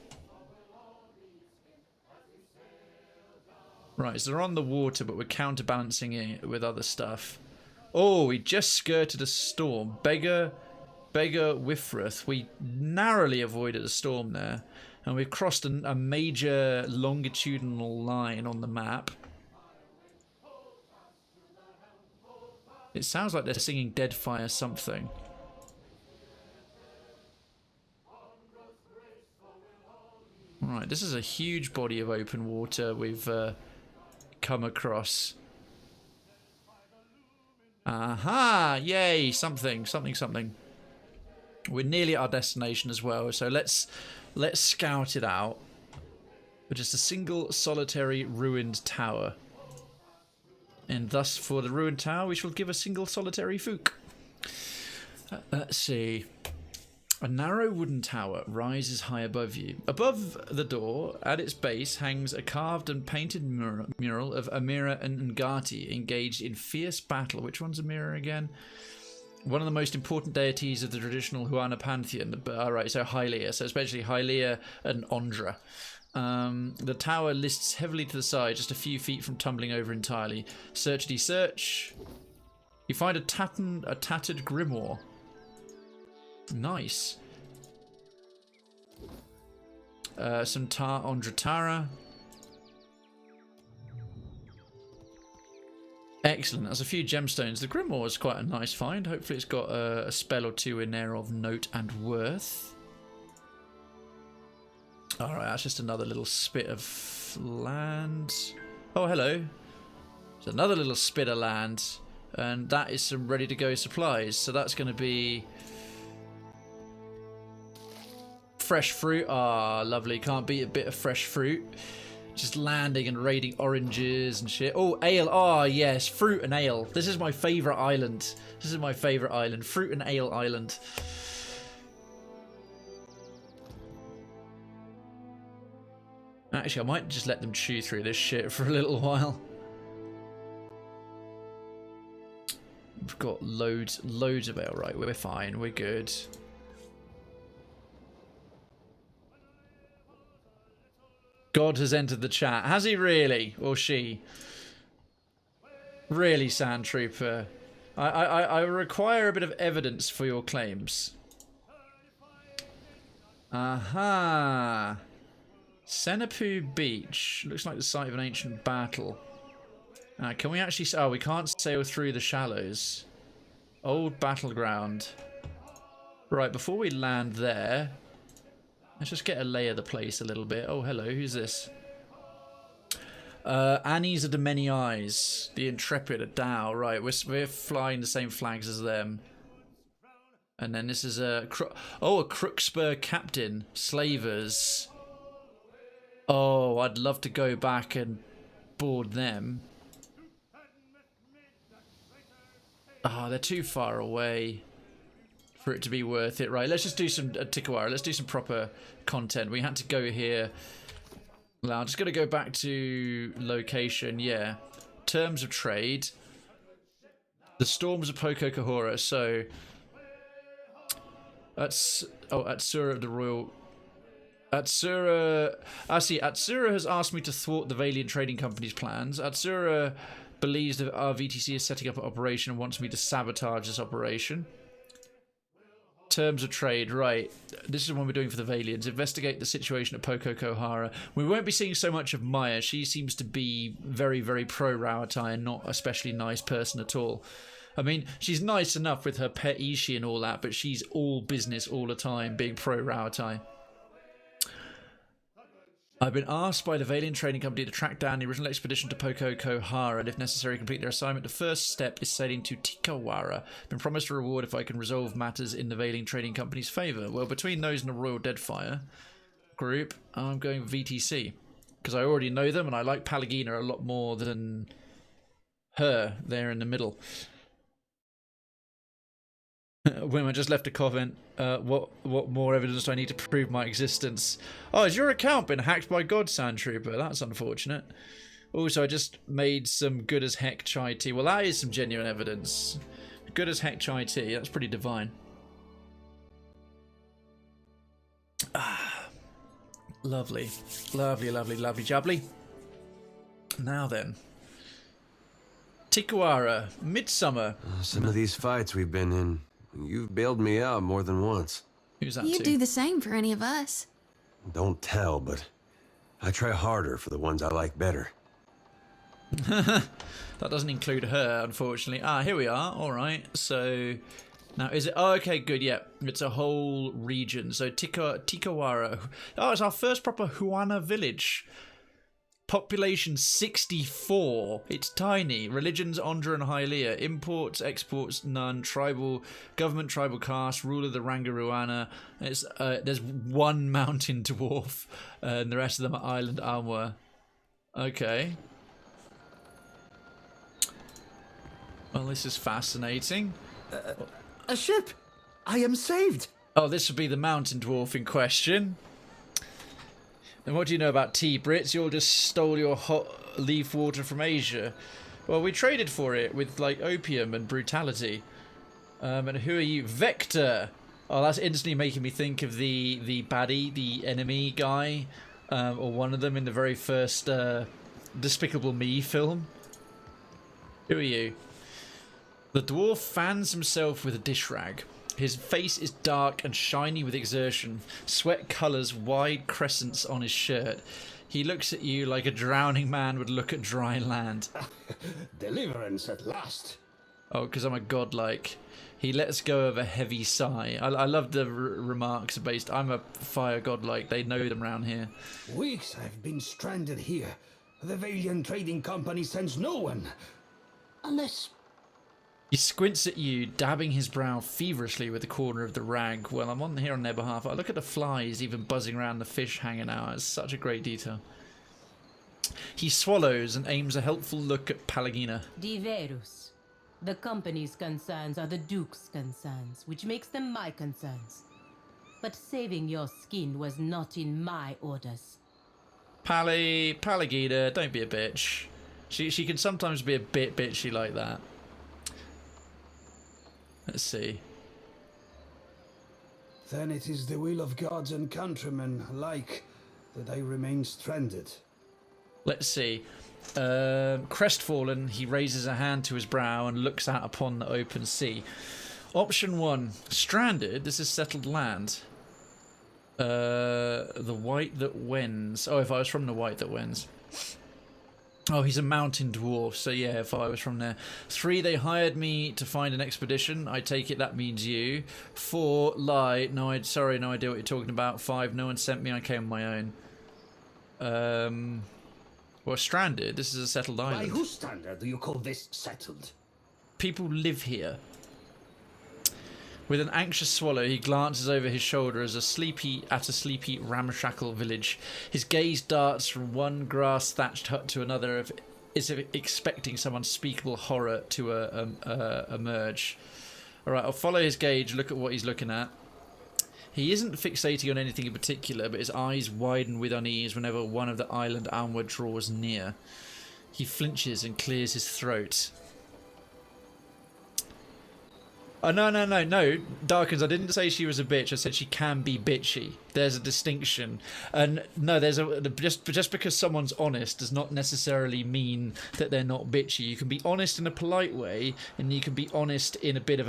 Right, so they're on the water, but we're counterbalancing it with other stuff. Oh, we just skirted a storm. Beggar Wifrith. We narrowly avoided a storm there. And we've crossed a major longitudinal line on the map. It sounds like they're singing Deadfire something. Alright, this is a huge body of open water we've come across. Aha! Yay! Something. We're nearly at our destination as well, so let's scout it out. With just a single solitary ruined tower. And thus, for the ruined tower, we shall give a single solitary fook. Let's see. A narrow wooden tower rises high above you. Above the door, at its base, hangs a carved and painted mural of Amira and Ngati engaged in fierce battle. Which one's Amira again? One of the most important deities of the traditional Huana pantheon. Alright, so Hylia. So especially Hylia and Ondra. The tower lists heavily to the side, just a few feet from tumbling over entirely. Searchity search. You find a tattered grimoire. Nice. Some Ondra Tara. Excellent. There's a few gemstones. The grimoire is quite a nice find. Hopefully it's got a spell or two in there of note and worth. Alright, that's just another little spit of land. Oh, hello. There's another little spit of land. And that is some ready-to-go supplies. So that's going to be fresh fruit. Ah, lovely. Can't beat a bit of fresh fruit. Just landing and raiding oranges and shit. Oh, ale. Oh, yes. Fruit and ale. This is my favourite island. Fruit and ale island. Actually, I might just let them chew through this shit for a little while. got loads of it. Right, we're fine. We're good. God has entered the chat. Has he really? Or she? Really, Sand Trooper? I require a bit of evidence for your claims. Aha. Senapu Beach. Looks like the site of an ancient battle. Can we actually... Oh, we can't sail through the shallows. Old battleground. Right, before we land there... Let's just get a lay of the place a little bit. Oh, hello. Who's this? Annie's of the Many Eyes. The Intrepid, a Dow. Right, we're flying the same flags as them. And then this is a... a Crookspur Captain. Slavers. Oh, I'd love to go back and board them. Oh, they're too far away for it to be worth it. Right, let's just do some Tikawara. Let's do some proper content. We had to go here. Now, I'm just going to go back to location. Yeah. Terms of trade. The Storms of Poko Kohara. So, Atsura of the Royal... Atsura... I see. Atsura has asked me to thwart the Valiant Trading Company's plans. Atsura believes that our VTC is setting up an operation and wants me to sabotage this operation. Terms of trade, right. This is what we're doing for the Valiants. Investigate the situation at Poko Kohara. We won't be seeing so much of Maya. She seems to be very, very pro-Rawatai and not especially nice person at all. I mean, she's nice enough with her pet Ishi and all that, but she's all business all the time, being pro-Rawatai. I've been asked by the Valiant Trading Company to track down the original expedition to Poko Kohara and, if necessary, complete their assignment. The first step is sailing to Tikawara. Been promised a reward if I can resolve matters in the Valiant Trading Company's favour. Well, between those and the Royal Deadfire group, I'm going VTC. Because I already know them and I like Palagina a lot more than her there in the middle. Women just left a comment. What more evidence do I need to prove my existence? Oh, has your account been hacked by God, Sand Trooper? That's unfortunate. Also, I just made some good as heck chai tea. Well, that is some genuine evidence. Good as heck chai tea. That's pretty divine. Ah, lovely. Lovely, lovely, lovely jubbly. Now then. Tikawara, Midsummer. Some of these fights we've been in, you've bailed me out more than once. Who's that You'd to? do the same for any of us. Don't tell, but I try harder for the ones I like better. That doesn't include her, unfortunately. Ah, here we are. All right. So now is it? Oh, okay, good. Yeah, it's a whole region. So Tikawara. Oh, it's our first proper Huana village. Population 64. It's tiny. Religions Ondra and Hylia. Imports, exports none. Tribal government, tribal caste. Rule of the Rangaruana. It's there's one mountain dwarf, and the rest of them are island armor. Okay. Well, this is fascinating. A ship! I am saved! Oh, this would be the mountain dwarf in question. And what do you know about tea, Brits? You all just stole your hot leaf water from Asia. Well, we traded for it with, like, opium and brutality. And who are you? Vector! Oh, that's instantly making me think of the baddie, the enemy guy, or one of them in the very first Despicable Me film. Who are you? The dwarf fans himself with a dish rag. His face is dark and shiny with exertion. Sweat colours wide crescents on his shirt. He looks at you like a drowning man would look at dry land. Deliverance at last. Oh, because I'm a godlike. He lets go of a heavy sigh. I love the remarks based. I'm a fire godlike. They know them round here. Weeks I've been stranded here. The Valiant Trading Company sends no one. Unless... He squints at you, dabbing his brow feverishly with the corner of the rag. Well, I'm on here on their behalf. I look at the flies even buzzing around the fish hanging out. It's such a great detail. He swallows and aims a helpful look at Palagina. Diverus. The company's concerns are the Duke's concerns, which makes them my concerns. But saving your skin was not in my orders. Palagina, don't be a bitch. She can sometimes be a bit bitchy like that. Let's see. Then it is the will of gods and countrymen alike that I remain stranded. Let's see. Crestfallen, he raises a hand to his brow and looks out upon the open sea. Option 1, stranded. This is settled land. The white that wins. Oh, if I was from the white that wins. Oh, he's a mountain dwarf, so yeah, if I was from there. 3, they hired me to find an expedition. I take it that means you. 4, lie. No, sorry, no idea what you're talking about. 5, no one sent me, I came on my own. Well, stranded. This is a settled island. By whose standard do you call this settled? People live here. With an anxious swallow, he glances over his shoulder at a sleepy, ramshackle village. His gaze darts from one grass-thatched hut to another, as if expecting some unspeakable horror to emerge. All right, I'll follow his gaze, look at what he's looking at. He isn't fixating on anything in particular, but his eyes widen with unease whenever one of the island onward draws near. He flinches and clears his throat. Oh, no, Darkins, I didn't say she was a bitch. I said she can be bitchy. There's a distinction. And no, just because someone's honest does not necessarily mean that they're not bitchy. You can be honest in a polite way, and you can be honest in a bit of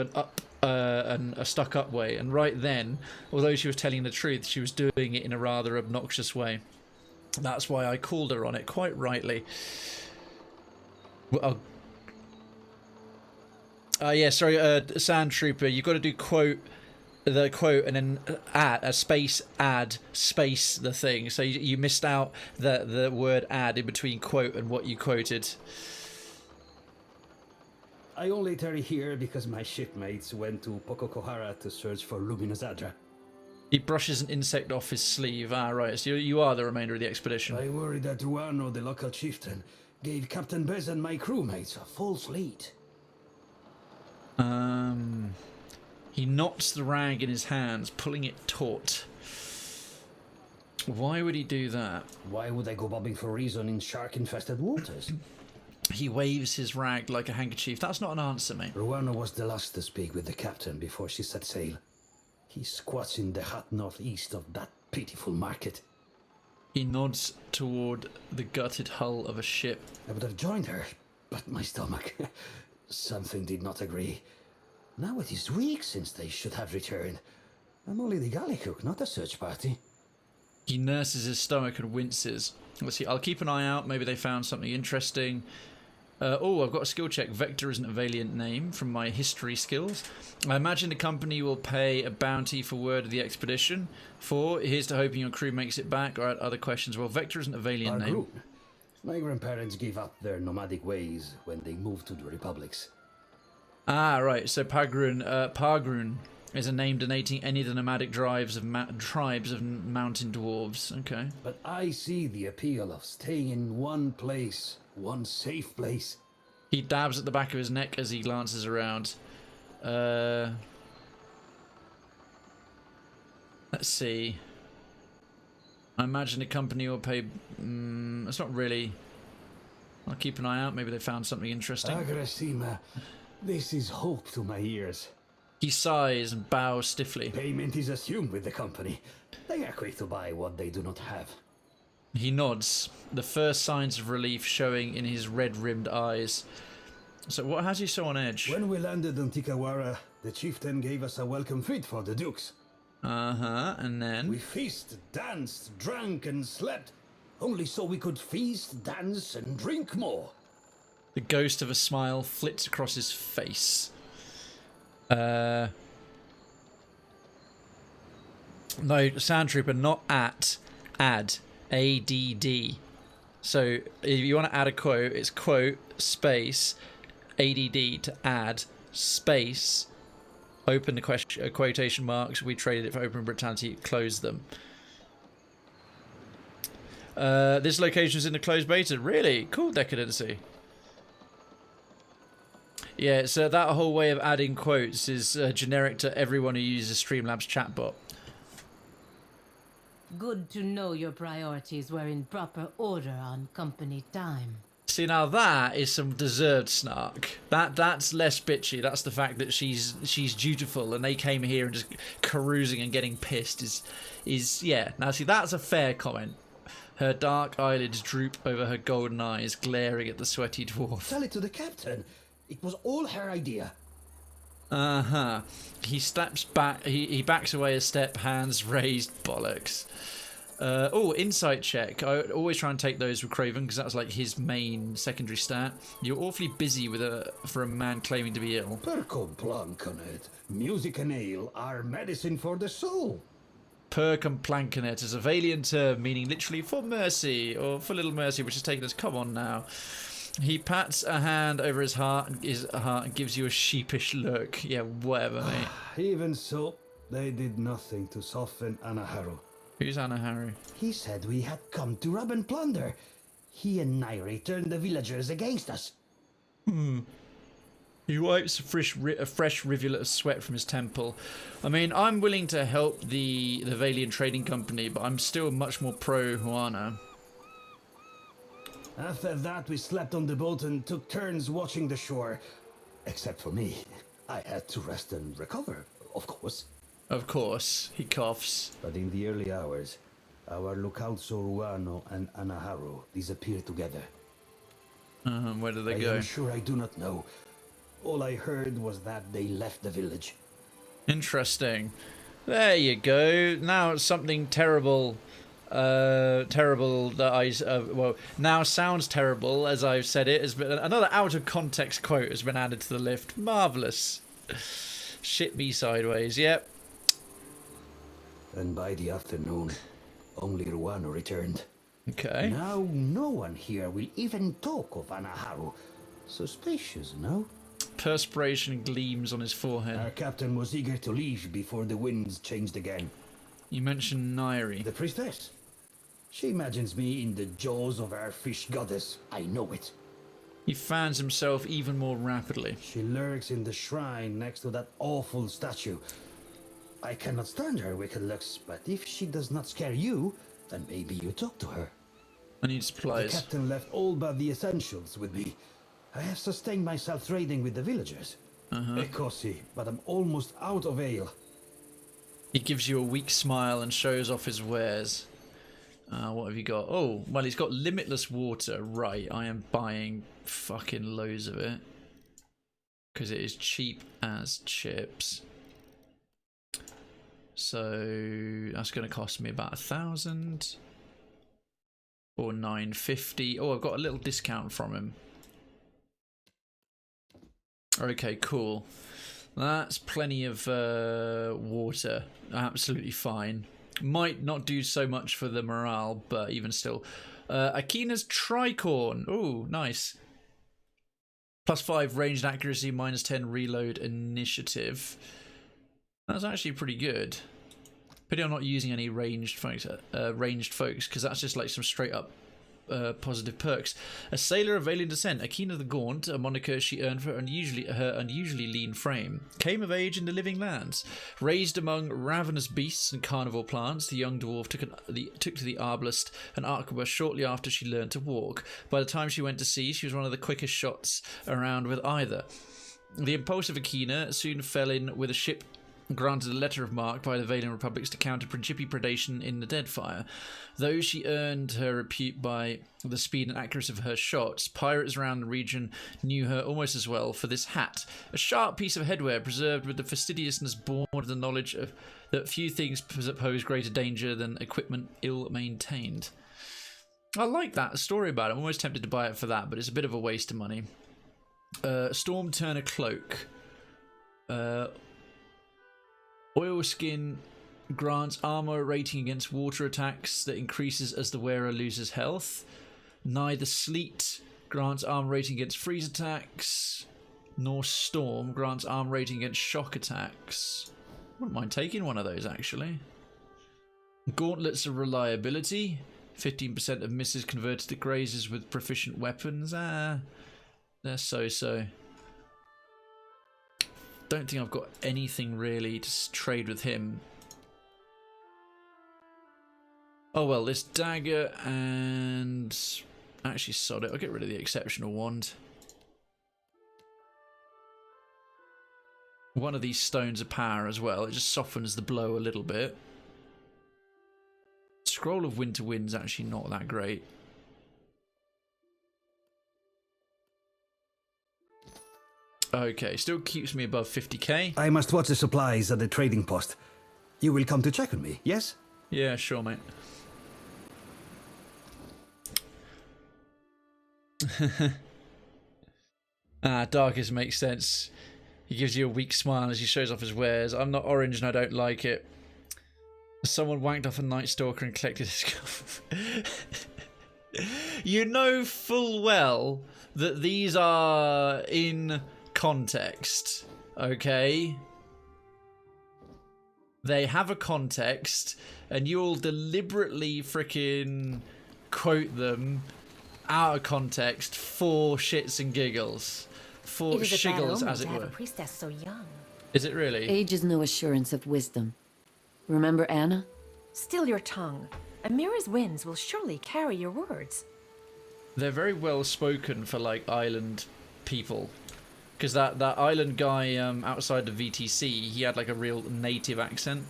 a stuck-up way. And right then, although she was telling the truth, she was doing it in a rather obnoxious way. That's why I called her on it, quite rightly. Well, yeah, sorry, Sand Trooper, you've got to do the quote and then add a space the thing. So you missed out the word add in between quote and what you quoted. I only tarry here because my shipmates went to Poko Kohara to search for Luminous Adra. He brushes an insect off his sleeve. Ah, right, so you are the remainder of the expedition. I worry that Ruano, the local chieftain, gave Captain Bez and my crewmates a false lead. He knots the rag in his hands, pulling it taut. Why would he do that? Why would I go bobbing for reason in shark-infested waters? He waves his rag like a handkerchief. That's not an answer, mate. Ruano was the last to speak with the captain before she set sail. He squats in the hot northeast of that pitiful market. He nods toward the gutted hull of a ship. I would have joined her, but my stomach... something did not agree. Now it is weeks since they should have returned. I'm only the galley cook, not a search party. He nurses his stomach and winces. Let's see, I'll keep an eye out. Maybe they found something interesting. Oh, I've got a skill check. Vector isn't a valiant name from my history skills. I imagine the company will pay a bounty for word of the expedition. 4, here's to hoping your crew makes it back. All right, other questions. Well, Vector isn't a valiant name. Group. My grandparents gave up their nomadic ways when they moved to the republics. Ah, right. So Pargrun is a name denoting any of the nomadic tribes of mountain dwarves. Okay. But I see the appeal of staying in one place, one safe place. He dabs at the back of his neck as he glances around. Let's see. I imagine the company will pay... it's not really... I'll keep an eye out. Maybe they found something interesting. Agrasima, this is hope to my ears. He sighs and bows stiffly. Payment is assumed with the company. They are quick to buy what they do not have. He nods, the first signs of relief showing in his red-rimmed eyes. So what has you so on edge? When we landed on Tikawara, the chieftain gave us a welcome feast for the dukes. Uh-huh, and then? We feasted, danced, drank, and slept. Only so we could feast, dance, and drink more. The ghost of a smile flits across his face. No, Sand Trooper, not at, add. ADD. So if you want to add a quote, it's quote, space, ADD to add, space, open the quotation marks. We traded it for open brutality, close them. This location is in the closed beta. Really? Cool, Decadency. Yeah, so that whole way of adding quotes is generic to everyone who uses Streamlabs chatbot. Good to know your priorities were in proper order on company time. See, now that is some deserved snark. That's less bitchy. That's the fact that she's dutiful, and they came here and just carousing and getting pissed is yeah. Now see, that's a fair comment. Her dark eyelids droop over her golden eyes, glaring at the sweaty dwarf. Tell it to the captain. It was all her idea. Uh-huh. He steps back. He backs away a step, hands raised. Bollocks. Insight check. I always try and take those with Krayven because that's like his main secondary stat. You're awfully busy for a man claiming to be ill. Poko Kohara. Music and ale are medicine for the soul. Perk and Plankanet is a Valiant term meaning literally for mercy or for little mercy, which is taken as come on now. He pats a hand over his heart and gives you a sheepish look. Yeah, whatever, mate. Even so, they did nothing to soften Anaharu. Who's Anaharu? He said we had come to rob and plunder. He and Nairi turned the villagers against us. He wipes a fresh rivulet of sweat from his temple. I mean, I'm willing to help the Valiant Trading Company, but I'm still much more pro Huana. After that, we slept on the boat and took turns watching the shore. Except for me. I had to rest and recover, of course. Of course, he coughs. But in the early hours, our lookout Soruano and Anaharu disappeared together. Where did they go? I am sure I do not know. All I heard was that they left the village. Interesting. There you go. Now something terrible. Terrible that now sounds terrible as I've said it. Has been another out of context quote has been added to the lift. Marvelous. Shit me sideways. Yep. And by the afternoon, only Ruano returned. Okay. Now no one here will even talk of Anaharu. Suspicious, no? Perspiration gleams on his forehead. Our captain was eager to leave before the winds changed again. You mentioned Nairi. The priestess. She imagines me in the jaws of our fish goddess. I know it. He fans himself even more rapidly. She lurks in the shrine next to that awful statue. I cannot stand her wicked looks, but if she does not scare you, then maybe you talk to her. I need supplies. The captain left all but the essentials with me. I have sustained myself trading with the villagers. Ekosi, but I'm almost out of ale. He gives you a weak smile and shows off his wares. What have you got? Oh, well, he's got limitless water. Right, I am buying fucking loads of it. Because it is cheap as chips. So that's going to cost me about 1,000. Or 950. Oh, I've got a little discount from him. Okay, cool. That's plenty of water. Absolutely fine. Might not do so much for the morale, but even still. Akina's Tricorn. Oh, nice. +5 ranged accuracy, -10 reload initiative. That's actually pretty good. Pity I'm not using any ranged folks, because that's just like some straight up positive perks. A sailor of alien descent, Akina the Gaunt, a moniker she earned for her unusually lean frame, came of age in the living lands. Raised among ravenous beasts and carnivore plants, the young dwarf took to the arbalest and arquebus shortly after she learned to walk. By the time she went to sea, she was one of the quickest shots around with either. The impulsive Akina soon fell in with a ship granted a letter of marque by the Valiant Republics to counter Principi predation in the Deadfire. Though she earned her repute by the speed and accuracy of her shots, pirates around the region knew her almost as well for this hat, a sharp piece of headwear preserved with the fastidiousness born of the knowledge of that few things pose greater danger than equipment ill-maintained. I like that story about it. I'm almost tempted to buy it for that, but it's a bit of a waste of money. Storm Turner Cloak. Oilskin grants armor rating against water attacks that increases as the wearer loses health. Neither Sleet grants armor rating against freeze attacks, nor Storm grants armor rating against shock attacks. Wouldn't mind taking one of those, actually. Gauntlets of reliability. 15% of misses converted to grazers with proficient weapons. They're so-so. Don't think I've got anything really to trade with him. Oh well, this dagger and Actually, sod it. I'll get rid of the exceptional wand. One of these stones of power as well. It just softens the blow a little bit. Scroll of Winter Wind's actually not that great. Okay, still keeps me above 50k. I must watch the supplies at the trading post. You will come to check on me, yes? Yeah, sure, mate. Darkest makes sense. He gives you a weak smile as he shows off his wares. I'm not orange and I don't like it. Someone wanked off a Night Stalker and collected his cuff. You know full well that these are in context, okay? They have a context, and you'll deliberately freaking quote them out of context for shits and giggles. For shiggles, as it were. A priestess so young. Is it really? Age is no assurance of wisdom. Remember Anna? Still your tongue. Amira's winds will surely carry your words. They're very well spoken for like island people, because that island guy outside the VTC, he had like a real native accent.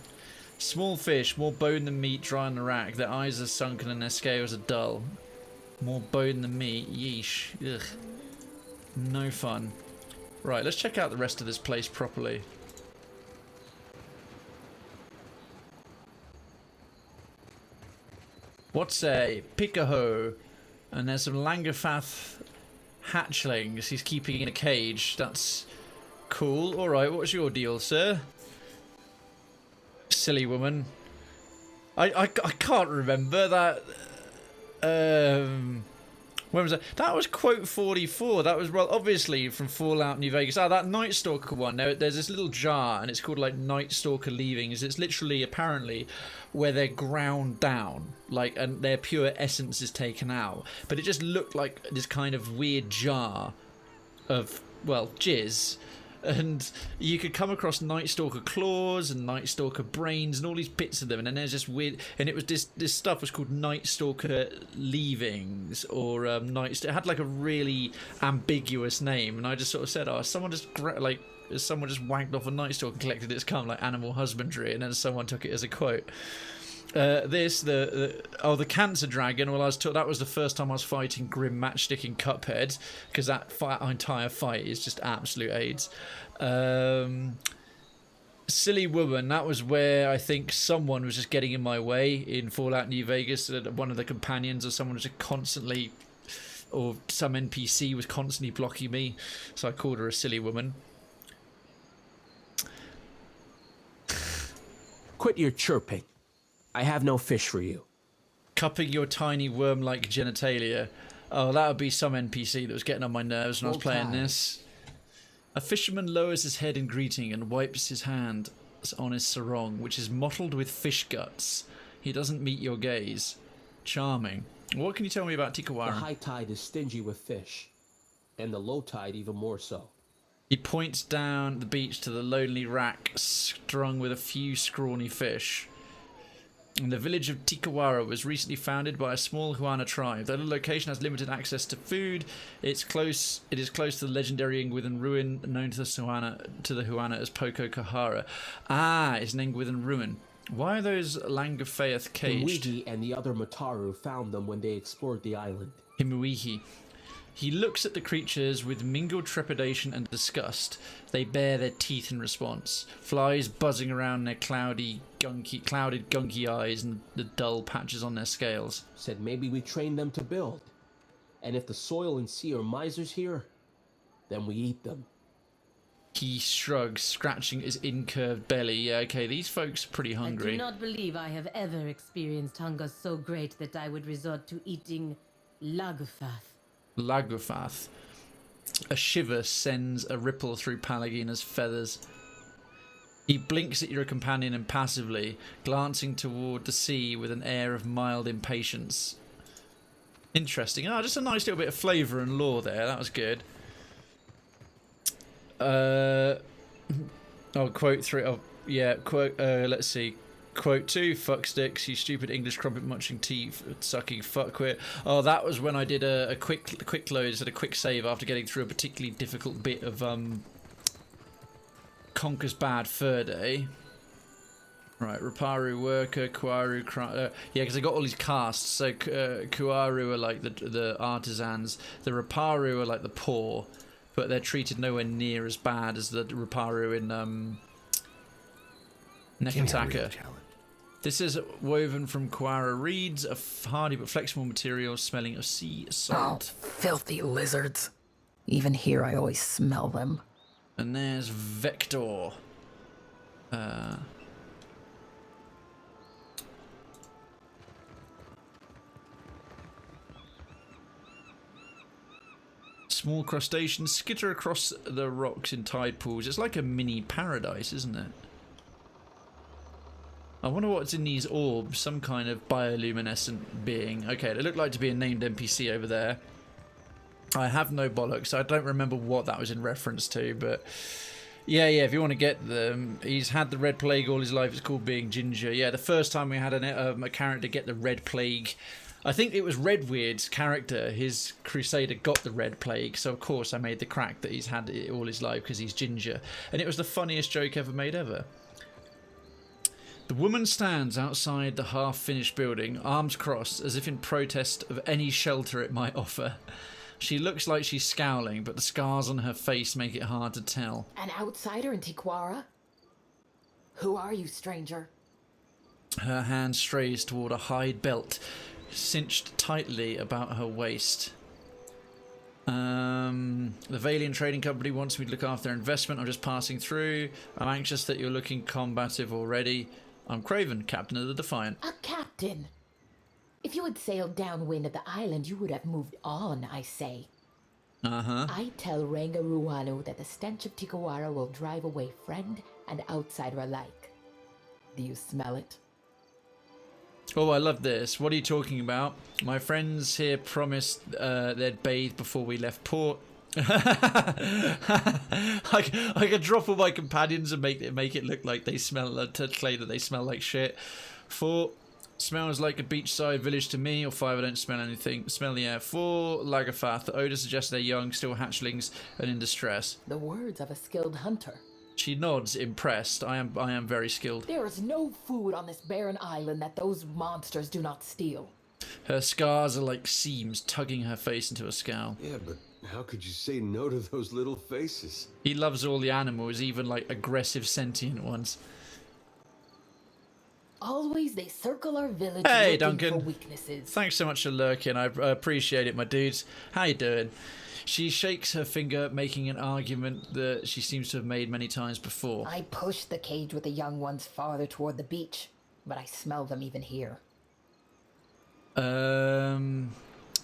Small fish, more bone than meat, dry on the rack. Their eyes are sunken and their scales are dull. More bone than meat. Yeesh. Ugh. No fun. Right, let's check out the rest of this place properly. What's a Pikaho? And there's some Langerfath hatchlings he's keeping in a cage. That's cool. Alright, what's your deal, sir? Silly woman. I can't remember that. When was that? That was quote 44. That was, well, obviously from Fallout New Vegas. That Night Stalker one. There's this little jar, and it's called like Night Stalker Leavings. It's literally, apparently, where they're ground down, like, and their pure essence is taken out. But it just looked like this kind of weird jar of, well, jizz. And you could come across Night Stalker claws and Night Stalker brains and all these bits of them, and then there's this weird, and it was this stuff was called Night Stalker Leavings, or it had like a really ambiguous name, and I just sort of said, oh, someone just wanked off a Night Stalker and collected its cum, like Animal Husbandry, and then someone took it as a quote. The Cancer Dragon. Well, that was the first time I was fighting Grim Matchstick in Cuphead, because that entire fight is just absolute AIDS. Silly Woman. That was where I think someone was just getting in my way in Fallout New Vegas. One of the companions or someone was just constantly, or some NPC was constantly blocking me, so I called her a silly woman. Quit your chirping. I have no fish for you. Cupping your tiny worm-like genitalia. Oh, that would be some NPC that was getting on my nerves when I was playing this. A fisherman lowers his head in greeting and wipes his hand on his sarong, which is mottled with fish guts. He doesn't meet your gaze. Charming. What can you tell me about Tikawara? The high tide is stingy with fish, and the low tide even more so. He points down the beach to the lonely rack strung with a few scrawny fish. And the village of Tikawara was recently founded by a small Huana tribe. Though the location has limited access to food, it is close to the legendary Ingwithan ruin known to the Huana as Poko Kohara. Ah, it's an Ingwithan ruin. Why are those Langafeath caged? Himuihi and the other Mataru found them when they explored the island. Himuihi. He looks at the creatures with mingled trepidation and disgust. They bare their teeth in response. Flies buzzing around their clouded, gunky eyes and the dull patches on their scales. Said maybe we train them to build. And if the soil and sea are misers here, then we eat them. He shrugs, scratching his incurved belly. Yeah, okay, these folks are pretty hungry. I do not believe I have ever experienced hunger so great that I would resort to eating Lagufath. Lagufath. A shiver sends a ripple through Palagina's feathers. He blinks at your companion impassively, glancing toward the sea with an air of mild impatience. Interesting. Oh, just a nice little bit of flavour and lore there. That was good. I'll quote through. Oh, yeah, quote. Let's see. Quote 2, fuck sticks, you stupid English crumpet munching teeth sucking fuckwit. Oh, that was when I did a quick load, a quick save after getting through a particularly difficult bit of Conker's Bad Fur Day. Right, Raparu worker, Kuaru, yeah, because I got all these castes. So Kuaru are like the artisans, the Raparu are like the poor, but they're treated nowhere near as bad as the Raparu in Nekataka. This is woven from Kuara reeds, a hardy but flexible material smelling of sea salt. Oh, filthy lizards. Even here I always smell them. And there's Vector. Small crustaceans skitter across the rocks in tide pools. It's like a mini paradise, isn't it? I wonder what's in these orbs. Some kind of bioluminescent being. Okay, they look like to be a named NPC over there. I have no bollocks. I don't remember what that was in reference to, but yeah, if you want to get them, he's had the Red Plague all his life. It's called being ginger. Yeah, the first time we had a character get the Red Plague, I think it was Redweir's character, his Crusader, got the Red Plague, so of course I made the crack that he's had it all his life because he's ginger. And it was the funniest joke ever made ever. The woman stands outside the half-finished building, arms crossed, as if in protest of any shelter it might offer. She looks like she's scowling, but the scars on her face make it hard to tell. An outsider in Tikawara? Who are you, stranger? Her hand strays toward a hide belt, cinched tightly about her waist. The Valiant Trading Company wants me to look after their investment. I'm just passing through. I'm anxious that you're looking combative already. I'm Krayven, captain of the Defiant. A captain? If you had sailed downwind of the island, you would have moved on, I say. Uh-huh. I tell Renga Ruano that the stench of Tikawara will drive away friend and outsider alike. Do you smell it? Oh, I love this. What are you talking about? My friends here promised they'd bathe before we left port. I could drop all my companions and make it look like they smell, to claim that they smell like shit. 4, smells like a beachside village to me. Or 5, I don't smell anything. Smell the air. 4, Lagafath. The odour suggests they're young, still hatchlings, and in distress. The words of a skilled hunter. She nods, impressed. I am very skilled. There is no food on this barren island that those monsters do not steal. Her scars are like seams tugging her face into a scowl. Yeah, but how could you say no to those little faces? He loves all the animals, even like aggressive sentient ones. Always they circle our village hey, looking Duncan. for weaknesses. Thanks so much for lurking. I appreciate it, my dudes. How you doing? She shakes her finger, making an argument that she seems to have made many times before. I push the cage with the young ones farther toward the beach, but I smell them even here. Do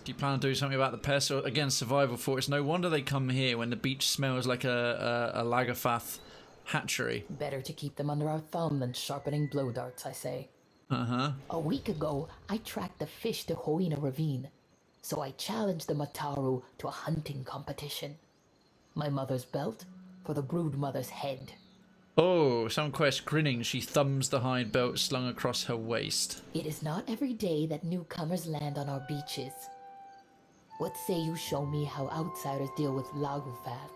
you plan on doing something about the pests? Or, again, survival for it's no wonder they come here when the beach smells like a Lagafath hatchery. Better to keep them under our thumb than sharpening blow darts, I say. Uh-huh. A week ago, I tracked the fish to Hoina Ravine, so I challenged the Mataru to a hunting competition. My mother's belt for the brood mother's head. Oh, Sunquest grinning, she thumbs the hide belt slung across her waist. It is not every day that newcomers land on our beaches. What say you show me how outsiders deal with Lagufath?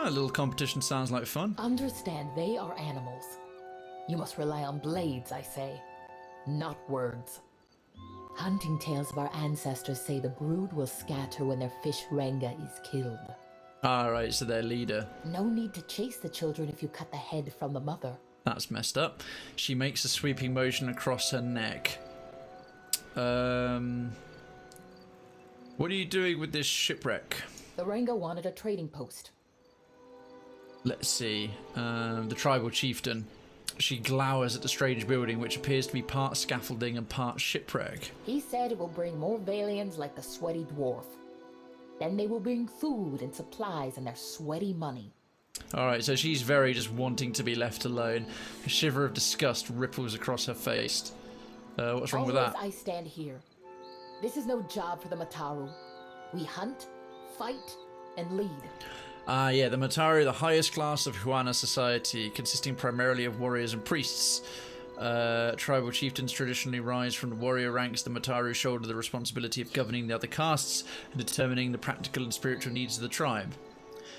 A little competition sounds like fun. Understand, they are animals. You must rely on blades, I say, not words. Hunting tales of our ancestors say the brood will scatter when their fish Renga is killed. Alright, so their leader. No need to chase the children if you cut the head from the mother. That's messed up. She makes a sweeping motion across her neck. What are you doing with this shipwreck? The Renga wanted a trading post. Let's see. The tribal chieftain. She glowers at the strange building, which appears to be part scaffolding and part shipwreck. He said it will bring more Valians like the sweaty dwarf. Then they will bring food and supplies and their sweaty money. Alright, so she's very just wanting to be left alone. A shiver of disgust ripples across her face. What's wrong with that? I stand here. This is no job for the Mataru. We hunt, fight, and lead. Yeah, the Mataru, the highest class of Huana society, consisting primarily of warriors and priests. Tribal chieftains traditionally rise from the warrior ranks. The Mataru shoulder the responsibility of governing the other castes and determining the practical and spiritual needs of the tribe.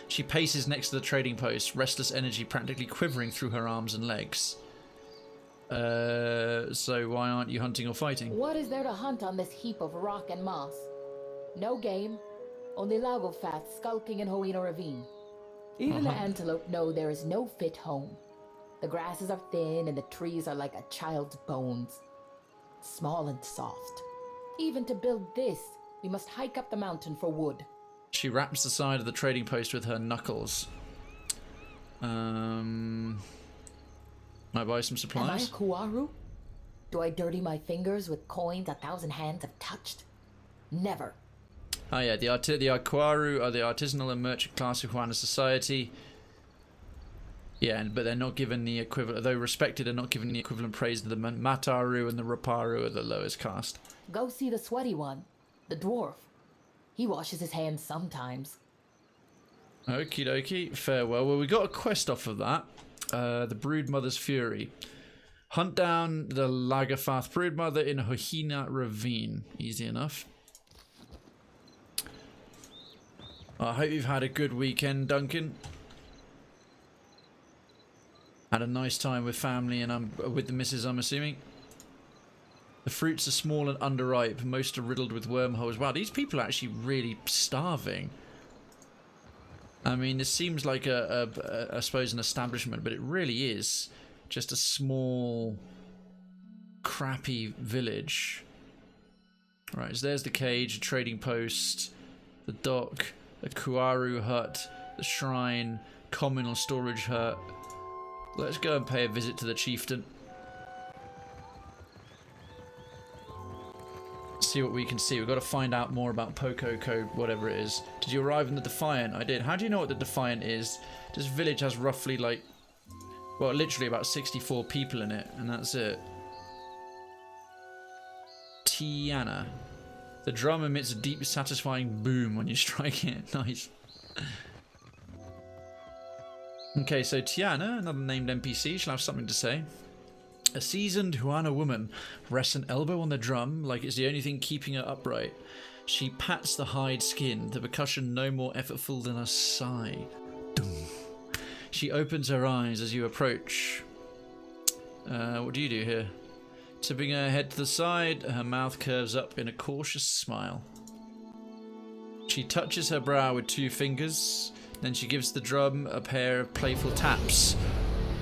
She paces next to the trading post, restless energy practically quivering through her arms and legs. So why aren't you hunting or fighting? What is there to hunt on this heap of rock and moss? No game, only lagofats skulking in Hoina Ravine. Even the antelope know there is no fit home. The grasses are thin and the trees are like a child's bones. Small and soft. Even to build this, we must hike up the mountain for wood. She raps the side of the trading post with her knuckles. Might I buy some supplies? Am I a Kuaru? Do I dirty my fingers with coins 1,000 hands have touched? Never. Oh yeah, the Akwaru are the artisanal and merchant class of Huana society. Yeah, but they're not given the equivalent, though respected, are not given the equivalent praise to the Mataru and the Raparu are the lowest caste. Go see the sweaty one, the dwarf. He washes his hands sometimes. Okie dokie, farewell. Well, we got a quest off of that. The Broodmother's Fury. Hunt down the Lagafath Broodmother in Hoina Ravine. Easy enough. I hope you've had a good weekend, Duncan. Had a nice time with family and with the missus, I'm assuming. The fruits are small and underripe. Most are riddled with wormholes. Wow, these people are actually really starving. I mean, this seems like I suppose an establishment, but it really is just a small, crappy village. Right, so there's the cage, a trading post, the dock, a Kuaru hut, the shrine, communal storage hut. Let's go and pay a visit to the chieftain. See what we can see. We've got to find out more about Poko Kohara, whatever it is. Did you arrive in the Defiant? I did. How do you know what the Defiant is? This village has roughly like, well, literally about 64 people in it, and that's it. Tiana. The drum emits a deep, satisfying boom when you strike it. Nice. Okay, so Tiana, another named NPC, she'll have something to say. A seasoned Huana woman rests an elbow on the drum like it's the only thing keeping her upright. She pats the hide skin, the percussion no more effortful than a sigh. Dum. She opens her eyes as you approach. What do you do here? Tipping her head to the side, her mouth curves up in a cautious smile. She touches her brow with 2 fingers. Then she gives the drum a pair of playful taps.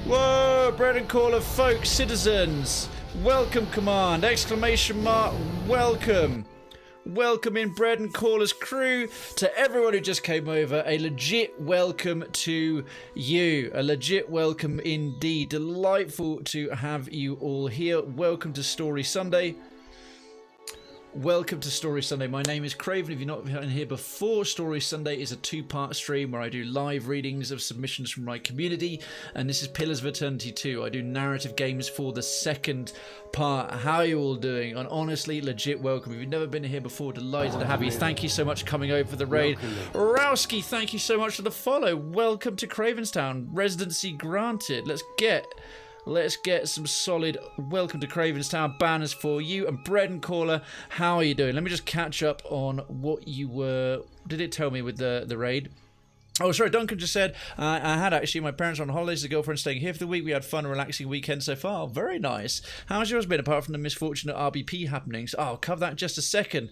Whoa, bread and caller folk, citizens! Welcome, command! Exclamation mark, welcome! Welcome in Bread and Caller's crew. To everyone who just came over, a legit welcome to you. A legit welcome indeed. Delightful to have you all here. Welcome to Story Sunday. Welcome to Story Sunday. My name is Krayven. If you've not been here before, Story Sunday is a 2-part stream where I do live readings of submissions from my community, and this is Pillars of Eternity 2. I do narrative games for the second part. How are you all doing? And honestly, legit welcome. If you've never been here before, delighted to have you. Thank you so much for coming over for the raid. Rowski, thank you so much for the follow. Welcome to Cravenstown. Residency granted. Let's get some solid welcome to Cravenstown banners for you. And Bread and Caller, how are you doing? Let me just catch up on what you were... Did it tell me with the raid? Oh, sorry, Duncan just said, I had actually my parents on holidays, the girlfriend staying here for the week. We had fun, relaxing weekend so far. Very nice. How's yours been, apart from the misfortunate RBP happenings? Oh, I'll cover that in just a second.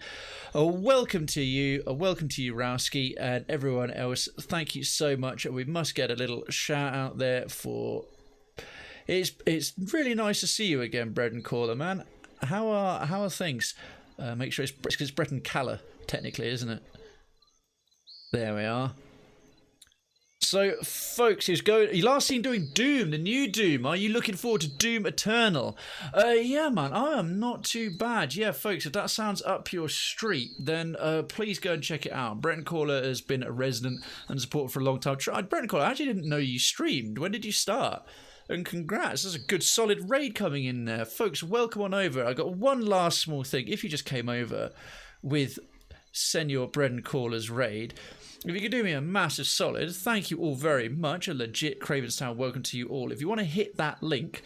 Welcome to you, Rowski, and everyone else. Thank you so much. We must get a little shout out there for... It's really nice to see you again, Bread and Caller, man. How are things? Make sure it's Brett and Caller, technically, isn't it? There we are. So, folks, you last seen doing Doom, the new Doom. Are you looking forward to Doom Eternal? Yeah, man, I am not too bad. Yeah, folks, if that sounds up your street, then please go and check it out. Brett and Caller has been a resident and supporter for a long time. Brett and Caller, I actually didn't know you streamed. When did you start? And congrats, there's a good solid raid coming in there. Folks, welcome on over. I got one last small thing. If you just came over with Senor Bredencaller raid. If you could do me a massive solid, thank you all very much. A legit Krayven's Town welcome to you all. If you want to hit that link,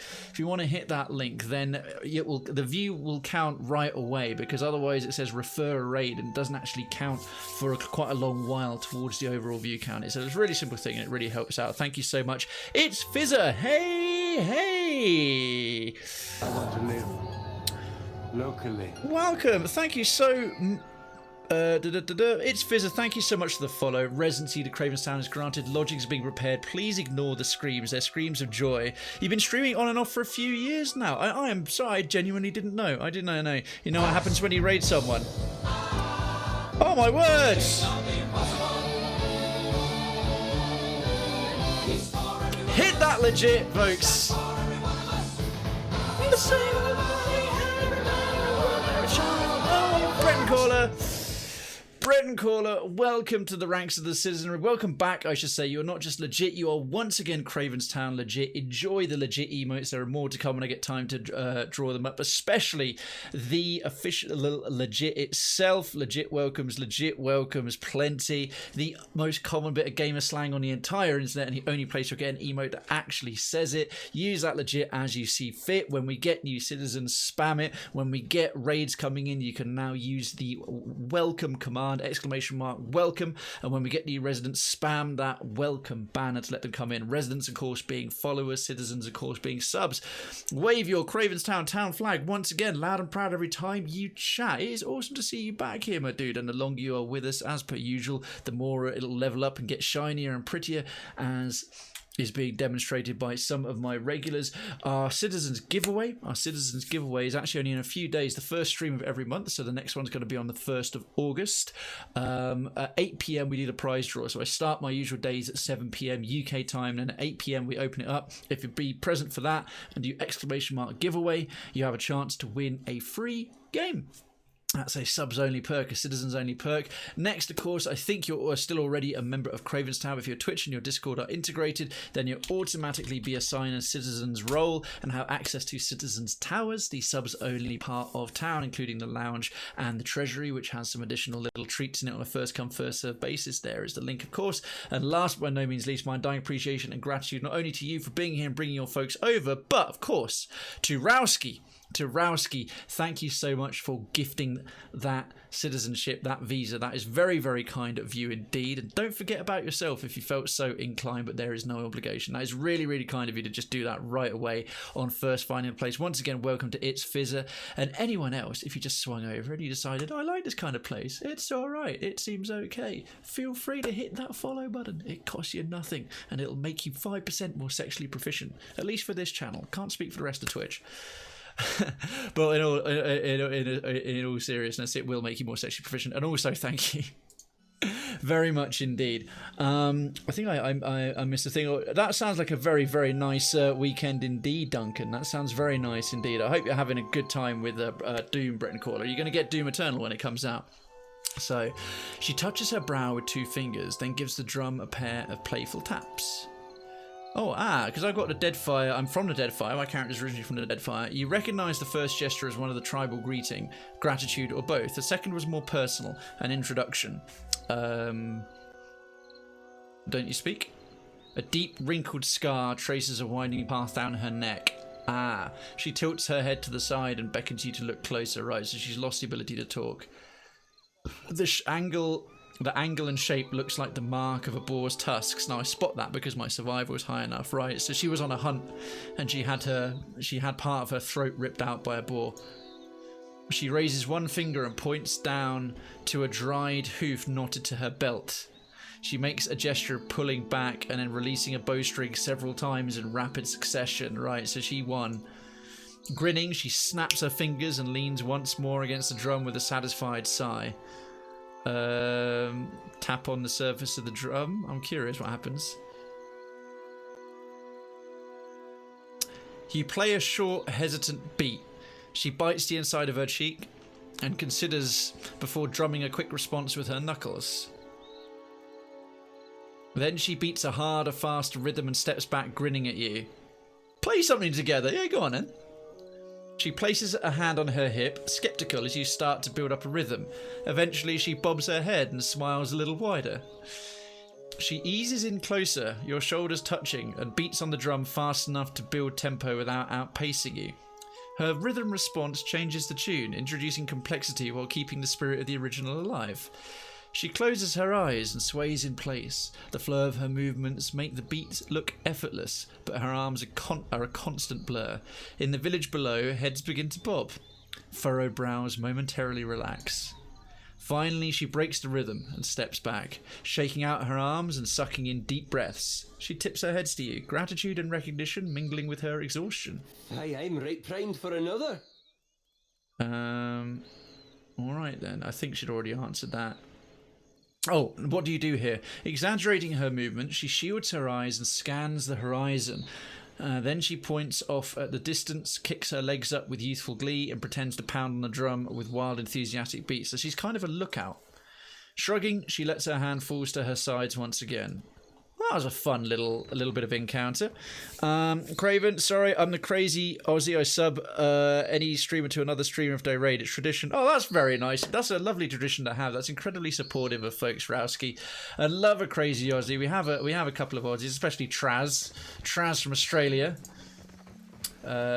then the view will count right away, because otherwise it says refer a raid and doesn't actually count for quite a long while towards the overall view count. So it's a really simple thing and it really helps out. Thank you so much. It's Fizzer. Hey. I want to live locally. Welcome. Thank you so It's Fizzer, thank you so much for the follow. Residency to Krayven's Town is granted. Logic is being prepared. Please ignore the screams. They're screams of joy. You've been streaming on and off for a few years now. I am sorry, I genuinely didn't know. I didn't know. You know what happens when you raid someone? Oh my words! Hit that legit, folks! Bredencaller, welcome to the ranks of the citizenry. Welcome back, I should say. You are not just legit, you are once again Krayven's Town legit. Enjoy the legit emotes. There are more to come when I get time to draw them up, especially the official legit itself. Legit welcomes plenty. The most common bit of gamer slang on the entire internet, and the only place you'll get an emote that actually says it. Use that legit as you see fit. When we get new citizens, spam it. When we get raids coming in, you can now use the welcome command, exclamation mark welcome, and when we get new residents, spam that welcome banner to let them come in. Residents, of course, being followers, citizens, of course, being subs. Wave your Krayven's Town flag once again, loud and proud every time you chat. It is awesome to see you back here, my dude, and the longer you are with us, as per usual, the more it'll level up and get shinier and prettier, as is being demonstrated by some of my regulars. Our citizens giveaway is actually only in a few days, the first stream of every month, so the next one's going to be on the 1st of August. At 8 p.m. we did a prize draw, so I start my usual days at 7 p.m. UK time, and at 8 p.m. we open it up. If you be present for that and do exclamation mark giveaway, you have a chance to win a free game. That's a subs only perk, a citizens only perk. Next, of course, I think you're still already a member of Krayven's Town. If your Twitch and your Discord are integrated, then you'll automatically be assigned a citizens role and have access to citizens towers, the subs only part of town, including the lounge and the treasury, which has some additional little treats in it on a first come first serve basis. There is the link, of course. And last but by no means least, my undying appreciation and gratitude not only to you for being here and bringing your folks over, but of course to Rowski. Thank you so much for gifting that citizenship, that visa. That is very, very kind of you indeed. And don't forget about yourself if you felt so inclined, but there is no obligation. That is really, really kind of you to just do that right away on first finding a place. Once again, welcome to It's Fizzer. And anyone else, if you just swung over and you decided, I like this kind of place, it's all right, it seems okay, feel free to hit that follow button. It costs you nothing, and it'll make you 5% more sexually proficient, at least for this channel. Can't speak for the rest of Twitch. But in all seriousness, it will make you more sexually proficient. And also, thank you very much indeed. I think I missed a thing. That sounds like a very, very nice weekend indeed, Duncan. That sounds very nice indeed. I hope you're having a good time with Doom, Bredencaller. Are you going to get Doom Eternal when it comes out? So, she touches her brow with 2 fingers, then gives the drum a pair of playful taps. Oh, because I've got the Deadfire. I'm from the Deadfire. My character's originally from the Deadfire. You recognise the first gesture as one of the tribal greeting, gratitude, or both. The second was more personal, an introduction. Don't you speak? A deep, wrinkled scar traces a winding path down her neck. She tilts her head to the side and beckons you to look closer, right? So she's lost the ability to talk. The angle and shape looks like the mark of a boar's tusks. Now I spot that because my survival was high enough, right? So she was on a hunt and she had part of her throat ripped out by a boar. She raises one finger and points down to a dried hoof knotted to her belt. She makes a gesture of pulling back and then releasing a bowstring several times in rapid succession, right? So she won. Grinning, she snaps her fingers and leans once more against the drum with a satisfied sigh. Tap on the surface of the drum. I'm curious what happens. You play a short, hesitant beat. She bites the inside of her cheek and considers before drumming a quick response with her knuckles. Then she beats a harder, faster rhythm and steps back, grinning at you. Play something together. Yeah, go on then. She places a hand on her hip, skeptical as you start to build up a rhythm. Eventually, she bobs her head and smiles a little wider. She eases in closer, your shoulders touching, and beats on the drum fast enough to build tempo without outpacing you. Her rhythm response changes the tune, introducing complexity while keeping the spirit of the original alive. She closes her eyes and sways in place. The flow of her movements make the beat look effortless, but her arms are a constant blur. In the village below, heads begin to bob. Furrowed brows momentarily relax. Finally, she breaks the rhythm and steps back, shaking out her arms and sucking in deep breaths. She tips her head to you, gratitude and recognition mingling with her exhaustion. I'm right primed for another. Alright then, I think she'd already answered that. Oh, what do you do here? Exaggerating her movement, she shields her eyes and scans the horizon. Then she points off at the distance, kicks her legs up with youthful glee, and pretends to pound on the drum with wild, enthusiastic beats. So she's kind of a lookout. Shrugging, she lets her hand fall to her sides once again. That was a fun little bit of encounter. Krayven, sorry, I'm the crazy Aussie. I sub any streamer to another streamer if they raid. It's tradition. Oh, that's very nice. That's a lovely tradition to have. That's incredibly supportive of folks, Rowski. I love a crazy Aussie. We have a couple of Aussies, especially Traz from Australia.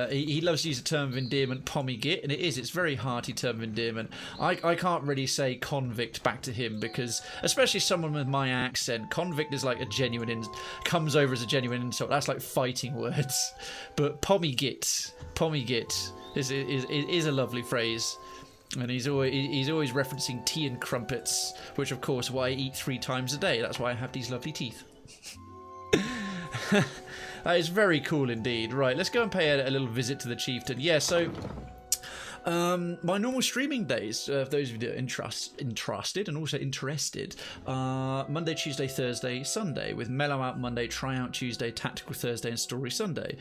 He loves to use the term of endearment, pommy git, and it's a very hearty term of endearment. I can't really say convict back to him because, especially someone with my accent, convict is like comes over as a genuine insult. That's like fighting words. But pommy git is a lovely phrase. And he's always referencing tea and crumpets, which of course why I eat 3 times a day. That's why I have these lovely teeth. That is very cool indeed. Right, let's go and pay a little visit to the chieftain. Yeah, so my normal streaming days, for those of you that are interested and also interested, Monday, Tuesday, Thursday, Sunday, with Mellow Out Monday, Try Out Tuesday, Tactical Thursday, and Story Sunday.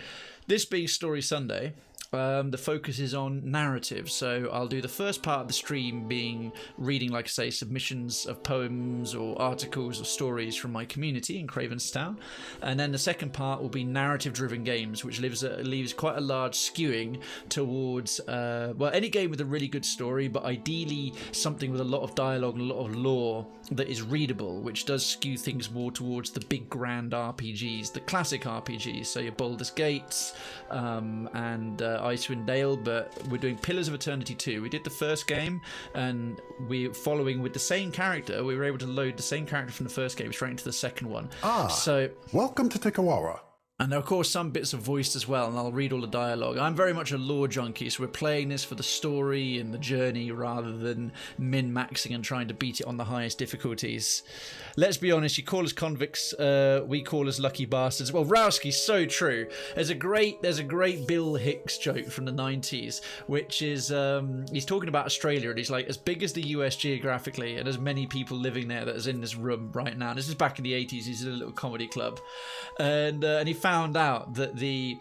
This being Story Sunday, the focus is on narrative, so I'll do the first part of the stream being reading, like I say, submissions of poems or articles or stories from my community in Cravenstown, and then the second part will be narrative-driven games, which leaves quite a large skewing towards any game with a really good story, but ideally something with a lot of dialogue and a lot of lore that is readable, which does skew things more towards the big grand RPGs, the classic RPGs, so your Baldur's Gates and Icewind Dale, but we're doing Pillars of Eternity 2. We did the first game, and we're following with the same character. We were able to load the same character from the first game straight into the second one. So welcome to Tikawara. And there are, of course, some bits of voiced as well, and I'll read all the dialogue. I'm very much a lore junkie, so we're playing this for the story and the journey rather than min-maxing and trying to beat it on the highest difficulties. Let's be honest, you call us convicts, we call us lucky bastards. Well, Rowski's so true. There's a great Bill Hicks joke from the 90s, which is, he's talking about Australia, and he's like, as big as the US geographically, and as many people living there that is in this room right now. And this is back in the 80s, he's in a little comedy club. And he found out that the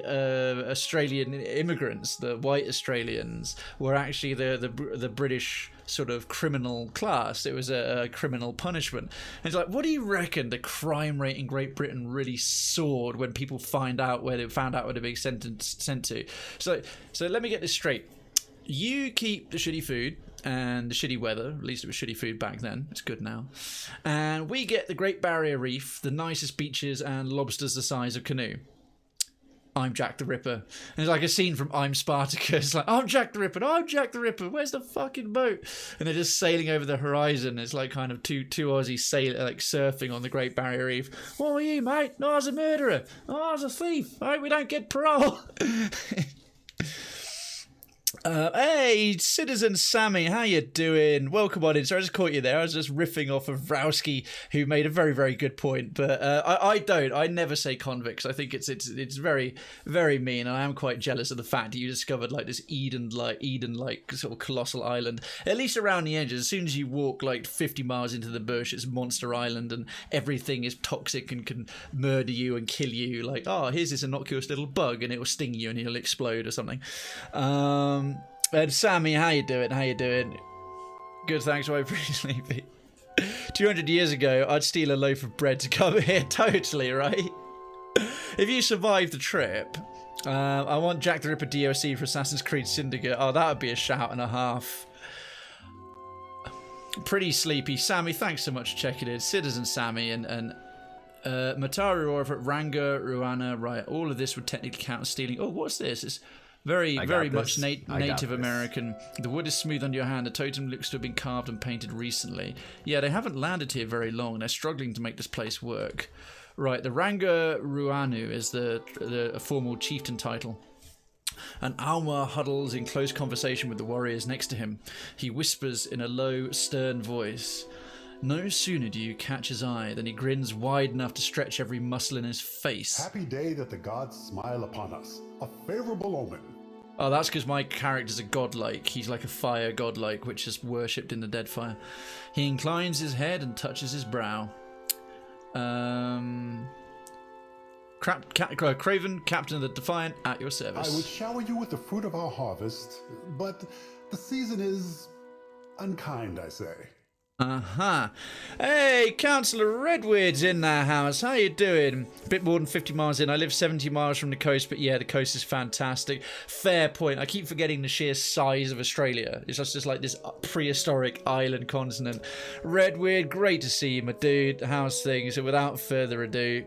Australian immigrants, the white Australians, were actually the British sort of criminal class. It was a criminal punishment. And it's like, what do you reckon the crime rate in Great Britain really soared when people found out where they're being sent to? So let me get this straight. You keep the shitty food and the shitty weather, at least it was shitty food back then, it's good now, and we get the Great Barrier Reef, the nicest beaches, and lobsters the size of canoe. I'm Jack the Ripper. And it's like a scene from I'm Spartacus, like, I'm Jack the Ripper, I'm Jack the Ripper, where's the fucking boat? And they're just sailing over the horizon. It's like kind of two Aussies like surfing on the Great Barrier Reef. What were you, mate? No, I was a murderer. Oh, I was a thief. All right, we don't get parole. Hey, Citizen Sammy, how you doing? Welcome on in. Sorry, I just caught you there. I was just riffing off of Rowski, who made a very, very good point. But I never say convicts. I think it's very, very mean. And I am quite jealous of the fact that you discovered like this Eden-like sort of colossal island. At least around the edges, as soon as you walk like 50 miles into the bush, it's Monster Island, and everything is toxic and can murder you and kill you. Like, oh, here's this innocuous little bug, and it will sting you and you'll explode or something. And Sammy, how you doing? Good, thanks, I appreciate it. 200 years ago, I'd steal a loaf of bread to come here, totally, right? If you survive the trip, I want Jack the Ripper DLC for Assassin's Creed Syndicate. Oh, that would be a shout and a half. Pretty sleepy. Sammy, thanks so much for checking in. Citizen Sammy and Mataru over at Ranga, Ruana. Right, all of this would technically count as stealing. Oh, what's this? It's very much Native American. The wood is smooth under your hand. The totem looks to have been carved and painted recently. Yeah, they haven't landed here very long. They're struggling to make this place work. Right, the Ranga Ruanu is the formal chieftain title. And Alma huddles in close conversation with the warriors next to him. He whispers in a low, stern voice. No sooner do you catch his eye than he grins wide enough to stretch every muscle in his face. Happy day that the gods smile upon us. A favorable omen. Oh, that's because my character's a godlike. He's like a fire godlike, which is worshipped in the Deadfire. He inclines his head and touches his brow. Krayven, Captain of the Defiant, at your service. I would shower you with the fruit of our harvest, but the season is unkind, I say. Uh-huh. Hey, Councillor Redwood's in the house. How you doing? A bit more than 50 miles in. I live 70 miles from the coast, but yeah, the coast is fantastic. Fair point. I keep forgetting the sheer size of Australia. It's just like this prehistoric island continent. Redwood, great to see you, my dude. How's things? So without further ado,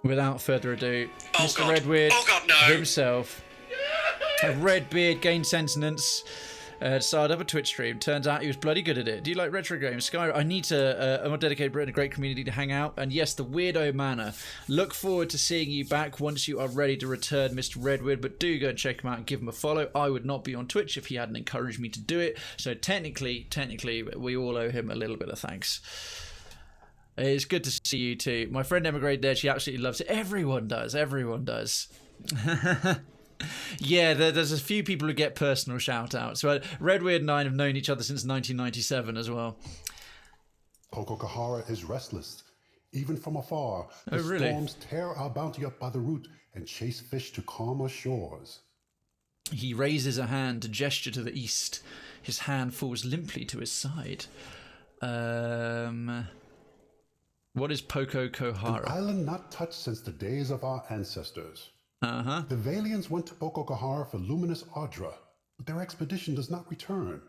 Mr. Redwood himself, a red beard, gained sentience, started up a Twitch stream. Turns out he was bloody good at it. Do you like retro games? Sky, I need to, I'm a dedicated Brit and a great community to hang out. And yes, the Weirdo Manor. Look forward to seeing you back once you are ready to return, Mr. Redwood. But do go and check him out and give him a follow. I would not be on Twitch if he hadn't encouraged me to do it. So technically, we all owe him a little bit of thanks. It's good to see you too. My friend emigrated there. She absolutely loves it. Everyone does. Yeah, there's a few people who get personal shout-outs. But Redwood and I have known each other since 1997 as well. Poko Kohara is restless. Even from afar, the really? storms tear our bounty up by the root and chase fish to calmer shores. He raises a hand to gesture to the east. His hand falls limply to his side. What is Poko Kohara? An island not touched since the days of our ancestors. Uh-huh. The Valians went to Poko Kohara for luminous Ardra, but their expedition does not return.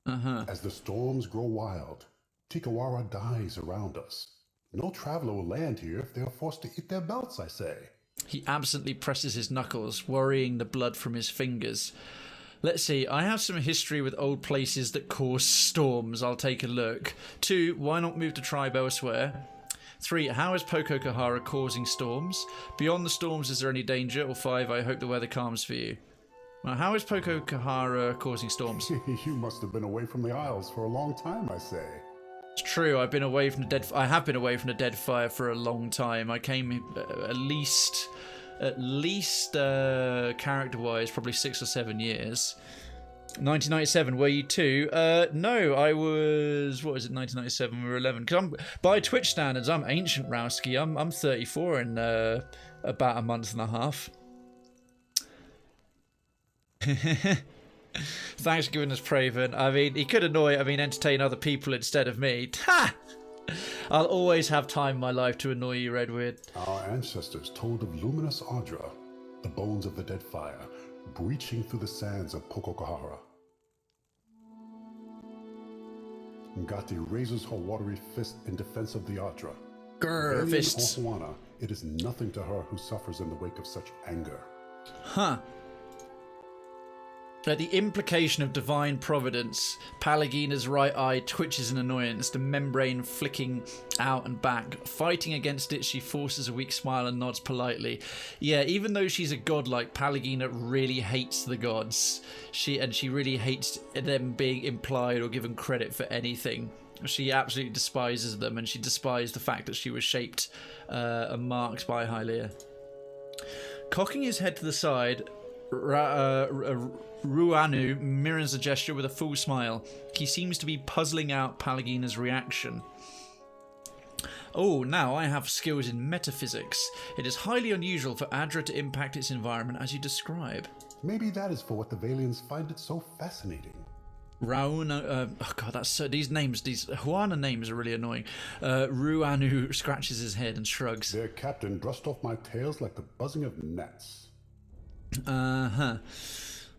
Uh-huh. As the storms grow wild, Tikawara dies around us. No traveler will land here if they are forced to eat their belts, I say. He absently presses his knuckles, worrying the blood from his fingers. Let's see, I have some history with old places that cause storms. I'll take a look. 2, why not move to tribe elsewhere? 3, how is Poko Kohara causing storms? Beyond the storms, is there any danger? Or 5, I hope the weather calms for you. Well, how is Poko Kohara causing storms? You must have been away from the Isles for a long time, I say. It's true, I have been away from the Deadfire for a long time. I came at least character-wise, probably 6 or 7 years. 1997, were you too? No, I was, 1997, we were 11. Because by Twitch standards, I'm ancient, Rowski. I'm 34 in about a month and a half. Thanks for giving us Krayven. I mean, he could entertain other people instead of me. Ha! I'll always have time in my life to annoy you, Redwood. Our ancestors told of luminous Ardra, the bones of the Deadfire, breaching through the sands of Poko Kohara. Ngati raises her watery fist in defense of the Ardra. Grrr, fists. Juana, it is nothing to her who suffers in the wake of such anger. Huh. At the implication of divine providence, Palagina's right eye twitches in annoyance, the membrane flicking out and back. Fighting against it, she forces a weak smile and nods politely. Yeah, even though she's a godlike, Palagina really hates the gods. She really hates them being implied or given credit for anything. She absolutely despises them, and she despised the fact that she was shaped and marked by Hylia. Cocking his head to the side, Ruanu mirrors the gesture with a full smile. He seems to be puzzling out Palagina's reaction. Oh, now I have skills in metaphysics. It is highly unusual for Adra to impact its environment as you describe. Maybe that is for what the Valians find it so fascinating. Rauna, oh god, that's so. These Huana names are really annoying. Ruanu scratches his head and shrugs. Their captain brushed off my tails like the buzzing of gnats.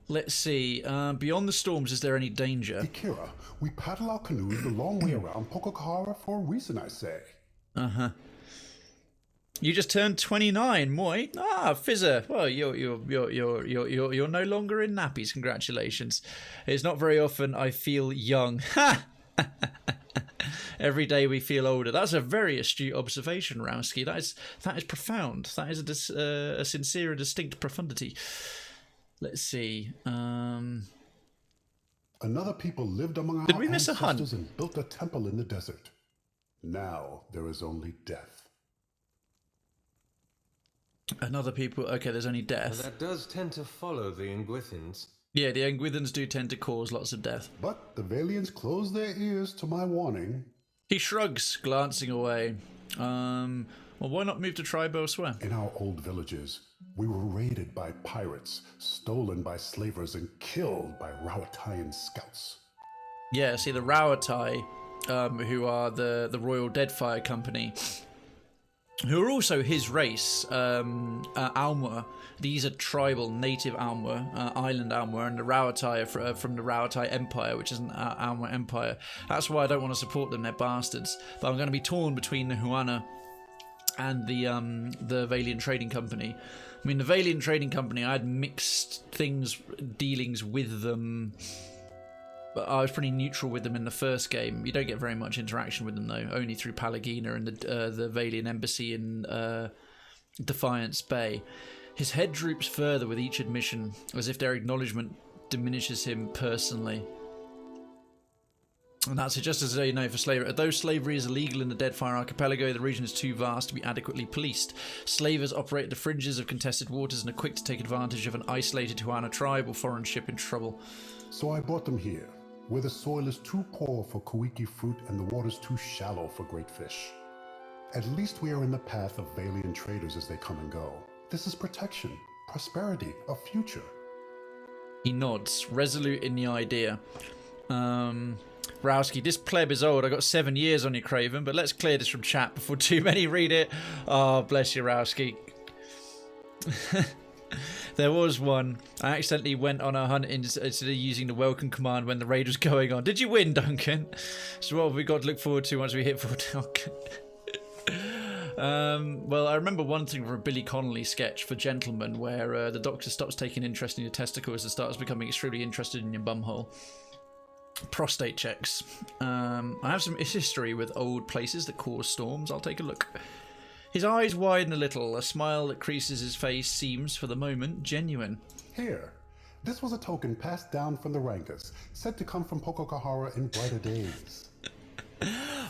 Let's see. Beyond the storms, is there any danger? Ikira, we paddle our canoes the long way around Poko Kohara for a reason, I say. You just turned 29, Moy. Fizzer. Well, you're no longer in nappies. Congratulations. It's not very often I feel young. Every day we feel older. That's a very astute observation, Rowski. That is profound. That is a sincere and distinct profundity. Let's see. Another people lived among our ancestors and built a temple in the desert. Now there is only death. Another people. Okay, there's only death. Well, that does tend to follow the Engwithans. Yeah, the Engwithans do tend to cause lots of death. But the Valians close their ears to my warning. He shrugs, glancing away. Well, why not move to tribe elsewhere? In our old villages, we were raided by pirates, stolen by slavers, and killed by Rawatayan scouts. Yeah, see, the Rawatai, who are the Royal Deadfire Company, who are also his race, Almur. These are tribal, native Almur, island Almur, and the Rawatai are from the Rawatai Empire, which is an Almur Empire. That's why I don't want to support them, they're bastards. But I'm going to be torn between the Huana and the Valiant Trading Company. I mean, the Valiant Trading Company, I had mixed dealings with them. But I was pretty neutral with them in the first game. You don't get very much interaction with them, though, only through Palagina and the Valiant Embassy in Defiance Bay. His head droops further with each admission, as if their acknowledgement diminishes him personally. And that's it, just as you know, for slavery. Though slavery is illegal in the Deadfire Archipelago, the region is too vast to be adequately policed. Slavers operate at the fringes of contested waters and are quick to take advantage of an isolated Huana tribe or foreign ship in trouble. So I brought them here, where the soil is too poor for Kuiki fruit and the water's too shallow for great fish. At least we are in the path of Valiant traders as they come and go. This is protection, prosperity, a future. He nods, resolute in the idea. Rowski, this pleb is old. I got 7 years on you, Krayven, but let's clear this from chat before too many read it. Oh, bless you, Rowski. There was one. I accidentally went on a hunt instead of using the welcome command when the raid was going on. Did you win, Duncan? So what have we got to look forward to once we hit 4 well, I remember one thing from a Billy Connolly sketch for Gentlemen where the doctor stops taking interest in your testicles and starts becoming extremely interested in your bumhole. Prostate checks. I have some history with old places that cause storms. I'll take a look. His eyes widen a little. A smile that creases his face seems, for the moment, genuine. Here. This was a token passed down from the Rangas, said to come from Poko Kohara in brighter days.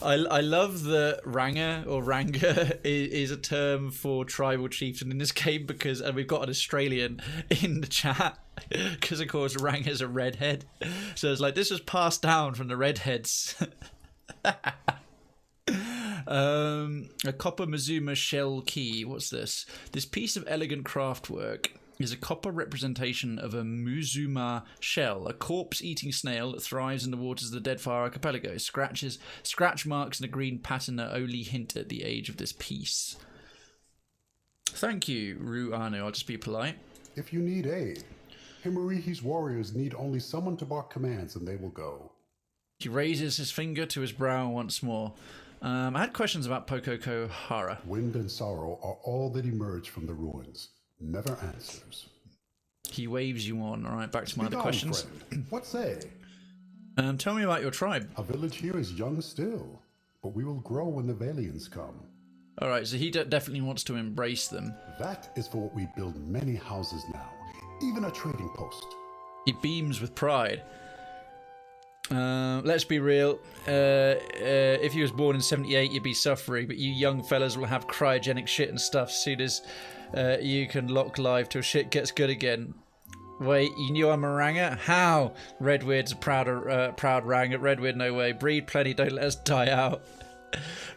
I love that Ranga or Ranga is a term for tribal chieftain in this game because we've got an Australian in the chat because of course Ranga's a redhead, so it's like this was passed down from the redheads. A copper Mizuma shell key. What's this? This piece of elegant craftwork is a copper representation of a Muzuma shell, a corpse-eating snail that thrives in the waters of the Deadfire Archipelago. Scratch marks and a green patina only hint at the age of this piece. Thank you, Ruanu. I'll just be polite. If you need aid, Himarihi's warriors need only someone to bark commands and they will go. He raises his finger to his brow once more. I had questions about Poko Kohara. Wind and sorrow are all that emerge from the ruins. Never answers. He waves you on. All right, back to my other questions. Friend. What say? Tell me about your tribe. Our village here is young still, but we will grow when the Valians come. All right, so he definitely wants to embrace them. That is for what we build many houses now, even a trading post. He beams with pride. Let's be real. If he was born in 78, you'd be suffering, but you young fellas will have cryogenic shit and stuff soon as you can lock live till shit gets good again. Wait, you knew I'm a Ranger? How? Redward's a proud Ranger. Redward, no way. Breed plenty, don't let us die out.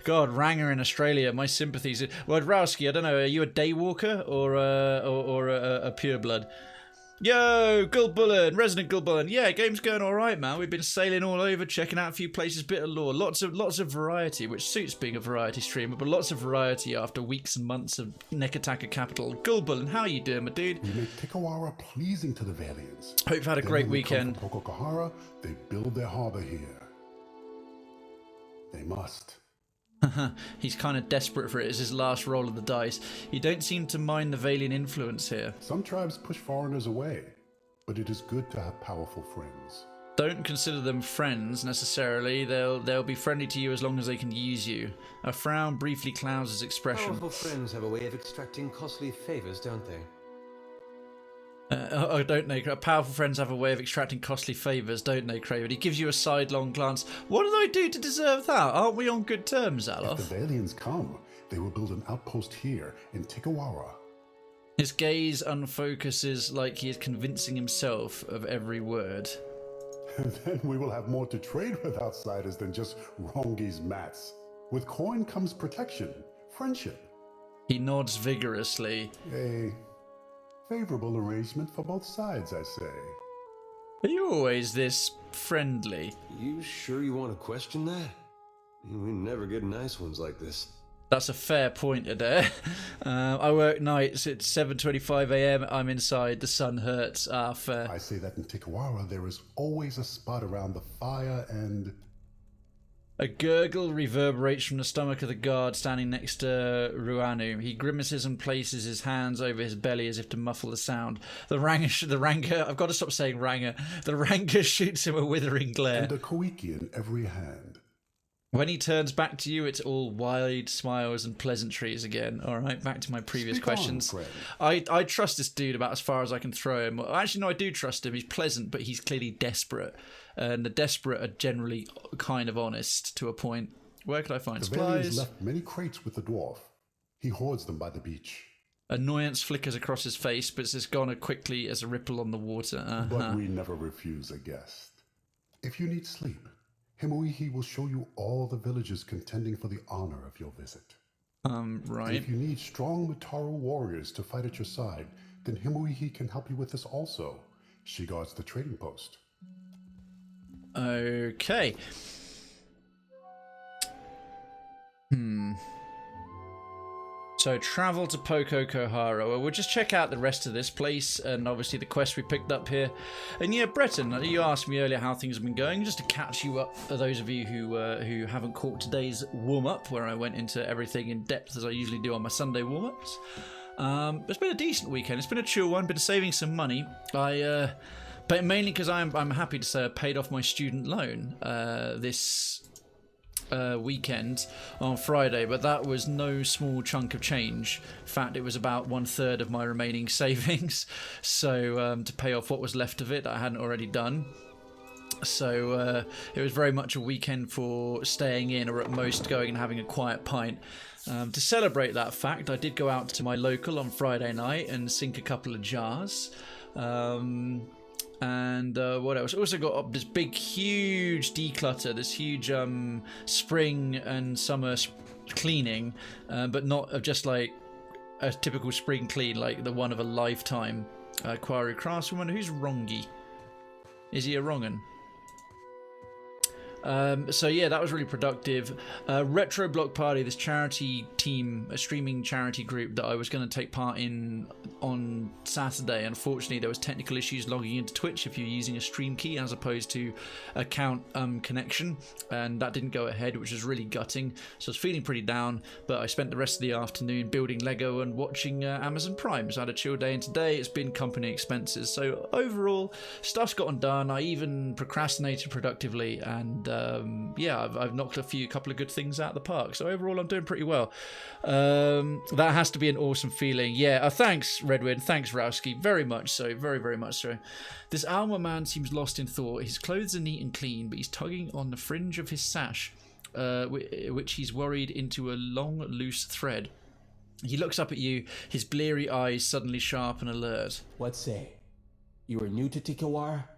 God, Ranger in Australia, my sympathies. Well, Rowski, I don't know, are you a daywalker or a pureblood? Yo, Gulbullen, Resident Gulbullen. Yeah, game's going all right, man. We've been sailing all over, checking out a few places, bit of lore, lots of variety, which suits being a variety streamer, but lots of variety after weeks and months of Nekataka capital. Gulbullen, how are you doing, my dude? We make Tikawara pleasing to the Valians. Hope you've had a great weekend. Poko Kohara, they build their harbor here. They must. He's kind of desperate for it. It's his last roll of the dice. You don't seem to mind the Valian influence here. Some tribes push foreigners away, but it is good to have powerful friends. Don't consider them friends necessarily. They'll be friendly to you as long as they can use you. A frown briefly clouds his expression. Powerful friends have a way of extracting costly favors, don't they? Don't they? Powerful friends have a way of extracting costly favours, don't they, Krayven? He gives you a sidelong glance. What did I do to deserve that? Aren't we on good terms, Aloth? If the Valians come, they will build an outpost here in Tikawara. His gaze unfocuses like he is convincing himself of every word. And then we will have more to trade with outsiders than just Rongi's mats. With coin comes protection, friendship. He nods vigorously. A favorable arrangement for both sides, I say. Are you always this friendly? You sure you want to question that? We never get nice ones like this. That's a fair point, Adair. I work nights. It's 7:25 a.m. I'm inside. The sun hurts. Fair. I say that in Tikawara there is always a spot around the fire and... A gurgle reverberates from the stomach of the guard standing next to Ruanu. He grimaces and places his hands over his belly as if to muffle the sound. The Ranger, I've got to stop saying Ranger. The Ranger shoots him a withering glare. And a Koiki in every hand. When he turns back to you, it's all wide smiles and pleasantries again. All right, back to my previous questions. I trust this dude about as far as I can throw him. Actually, no, I do trust him. He's pleasant, but he's clearly desperate. And the desperate are generally kind of honest to a point. Where could I find supplies? The Valians left many crates with the dwarf. He hoards them by the beach. Annoyance flickers across his face, but it's gone as quickly as a ripple on the water. But we never refuse a guest. If you need sleep, Himuihi will show you all the villages contending for the honor of your visit. Right. And if you need strong Mataru warriors to fight at your side, then Himuihi can help you with this also. She guards the trading post. Okay. So travel to Poko Kohara. Well, we'll just check out the rest of this place and obviously the quest we picked up here. And yeah, Breton, you asked me earlier how things have been going. Just to catch you up, for those of you who haven't caught today's warm-up, where I went into everything in depth as I usually do on my Sunday warm-ups. It's been a decent weekend. It's been a chill one, been saving some money. But mainly because I'm happy to say I paid off my student loan this weekend on Friday, but that was no small chunk of change. In fact, it was about 1/3 of my remaining savings, so to pay off what was left of it that I hadn't already done. So it was very much a weekend for staying in, or at most going and having a quiet pint. To celebrate that fact, I did go out to my local on Friday night and sink a couple of jars. And what else? Also got this big, huge declutter, this huge spring and summer cleaning, but not of just like a typical spring clean, like the one of a lifetime. Quarry Craftswoman, who's Rongi? Is he a Rongan? So yeah, that was really productive. Retro Block Party, this charity team, a streaming charity group that I was going to take part in on Saturday. Unfortunately, there was technical issues logging into Twitch if you're using a stream key as opposed to account connection, and that didn't go ahead, which was really gutting. So I was feeling pretty down, but I spent the rest of the afternoon building Lego and watching Amazon Prime. So I had a chill day, and today it's been company expenses. So overall, stuff's gotten done. I even procrastinated productively, and yeah, I've knocked a couple of good things out of the park. So overall, I'm doing pretty well. That has to be an awesome feeling. Yeah, thanks, Redwin. Thanks, Rowski. Very much so. Very, very much so. This Alma man seems lost in thought. His clothes are neat and clean, but he's tugging on the fringe of his sash, which he's worried into a long, loose thread. He looks up at you, his bleary eyes suddenly sharp and alert. What say? You are new to Tikawara?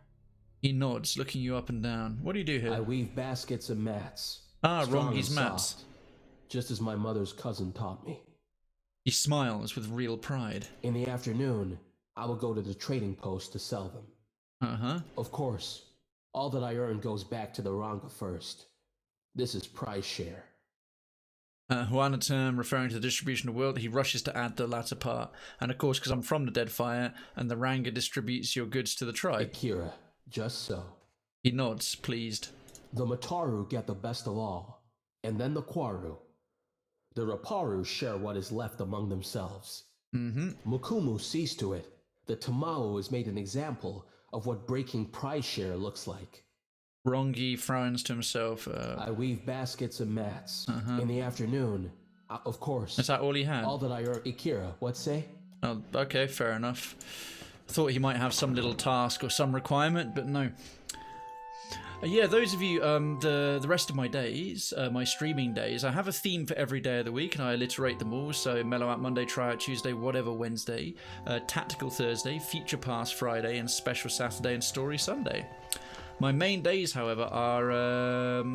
He nods, looking you up and down. What do you do here? I weave baskets and mats. Rongi's mats. Soft, just as my mother's cousin taught me. He smiles with real pride. In the afternoon, I will go to the trading post to sell them. Uh-huh. Of course, all that I earn goes back to the Ranga first. This is price share. Juana term referring to the distribution of wealth, he rushes to add the latter part. And of course, because I'm from the Deadfire, and the Ranga distributes your goods to the tribe. Akira, just so. He nods, pleased. The Mataru get the best of all, and then the Kwaru. The Raparu share what is left among themselves. Mukumu sees to it that Tamao is made an example of what breaking prize share looks like. Rongi frowns to himself. I weave baskets and mats. In the afternoon, of course. Is that all he had? All that I earn. Akira, what say? Oh, okay, fair enough. Thought he might have some little task or some requirement, but no. Yeah, those of you, the rest of my days, my streaming days, I have a theme for every day of the week, and I alliterate them all. So Mellow Out Monday, Try Out Tuesday, Whatever Wednesday, Tactical Thursday, Future Pass Friday, and Special Saturday and Story Sunday. My main days, however, are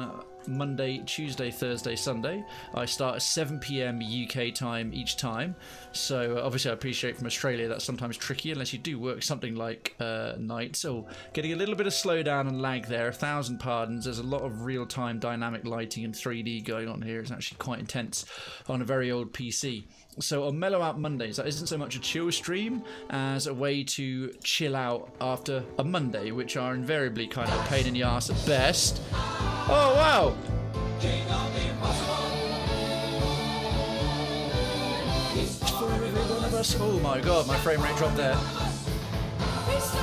Monday, Tuesday, Thursday, Sunday. I start at 7 PM UK time each time. So obviously I appreciate from Australia that's sometimes tricky unless you do work something like nights. So getting a little bit of slowdown and lag there, 1,000 pardons. There's a lot of real-time dynamic lighting and 3D going on here. It's actually quite intense on a very old PC. So on Mellow Out Mondays, that isn't so much a chill stream as a way to chill out after a Monday, which are invariably kind of a pain in the ass at best. Oh, wow! For every one of us. Oh my god, my frame rate dropped there.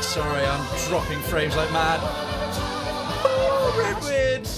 Sorry, I'm dropping frames like mad. Oh, Redwood!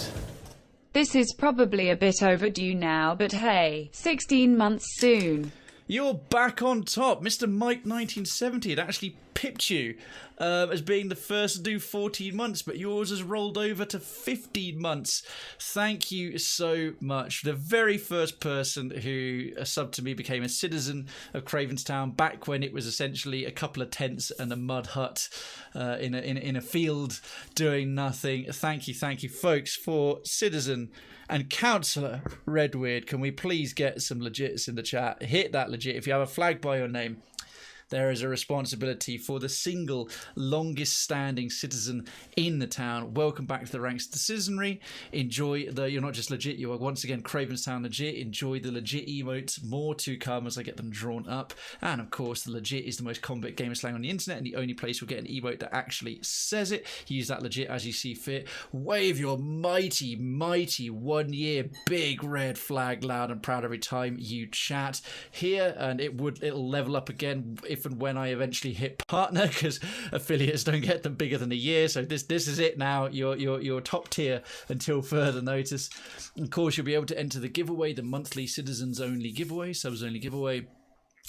This is probably a bit overdue now, but hey, 16 months soon. You're back on top. Mr. Mike 1970 had actually pipped you as being the first to do 14 months, but yours has rolled over to 15 months. Thank you so much. The very first person who subbed to me became a citizen of Cravenstown back when it was essentially a couple of tents and a mud hut in a field doing nothing. Thank you, folks, for citizen and Councillor Redweird. Can we please get some legits in the chat? Hit that legit. If you have a flag by your name, there is a responsibility for the single longest standing citizen in the town. Welcome back to the ranks of the citizenry. Enjoy you're not just legit, you are once again Cravenstown legit. Enjoy the legit emotes. More to come as I get them drawn up. And of course, the legit is the most combat gamer slang on the internet and the only place you'll get an emote that actually says it. Use that legit as you see fit. Wave your mighty, mighty 1 year big red flag loud and proud every time you chat here, and it'll level up again if and when I eventually hit partner, because affiliates don't get them bigger than a year. So this is it now. You're top tier until further notice. Of course, you'll be able to enter the giveaway, the monthly citizens only giveaway, subs only giveaway.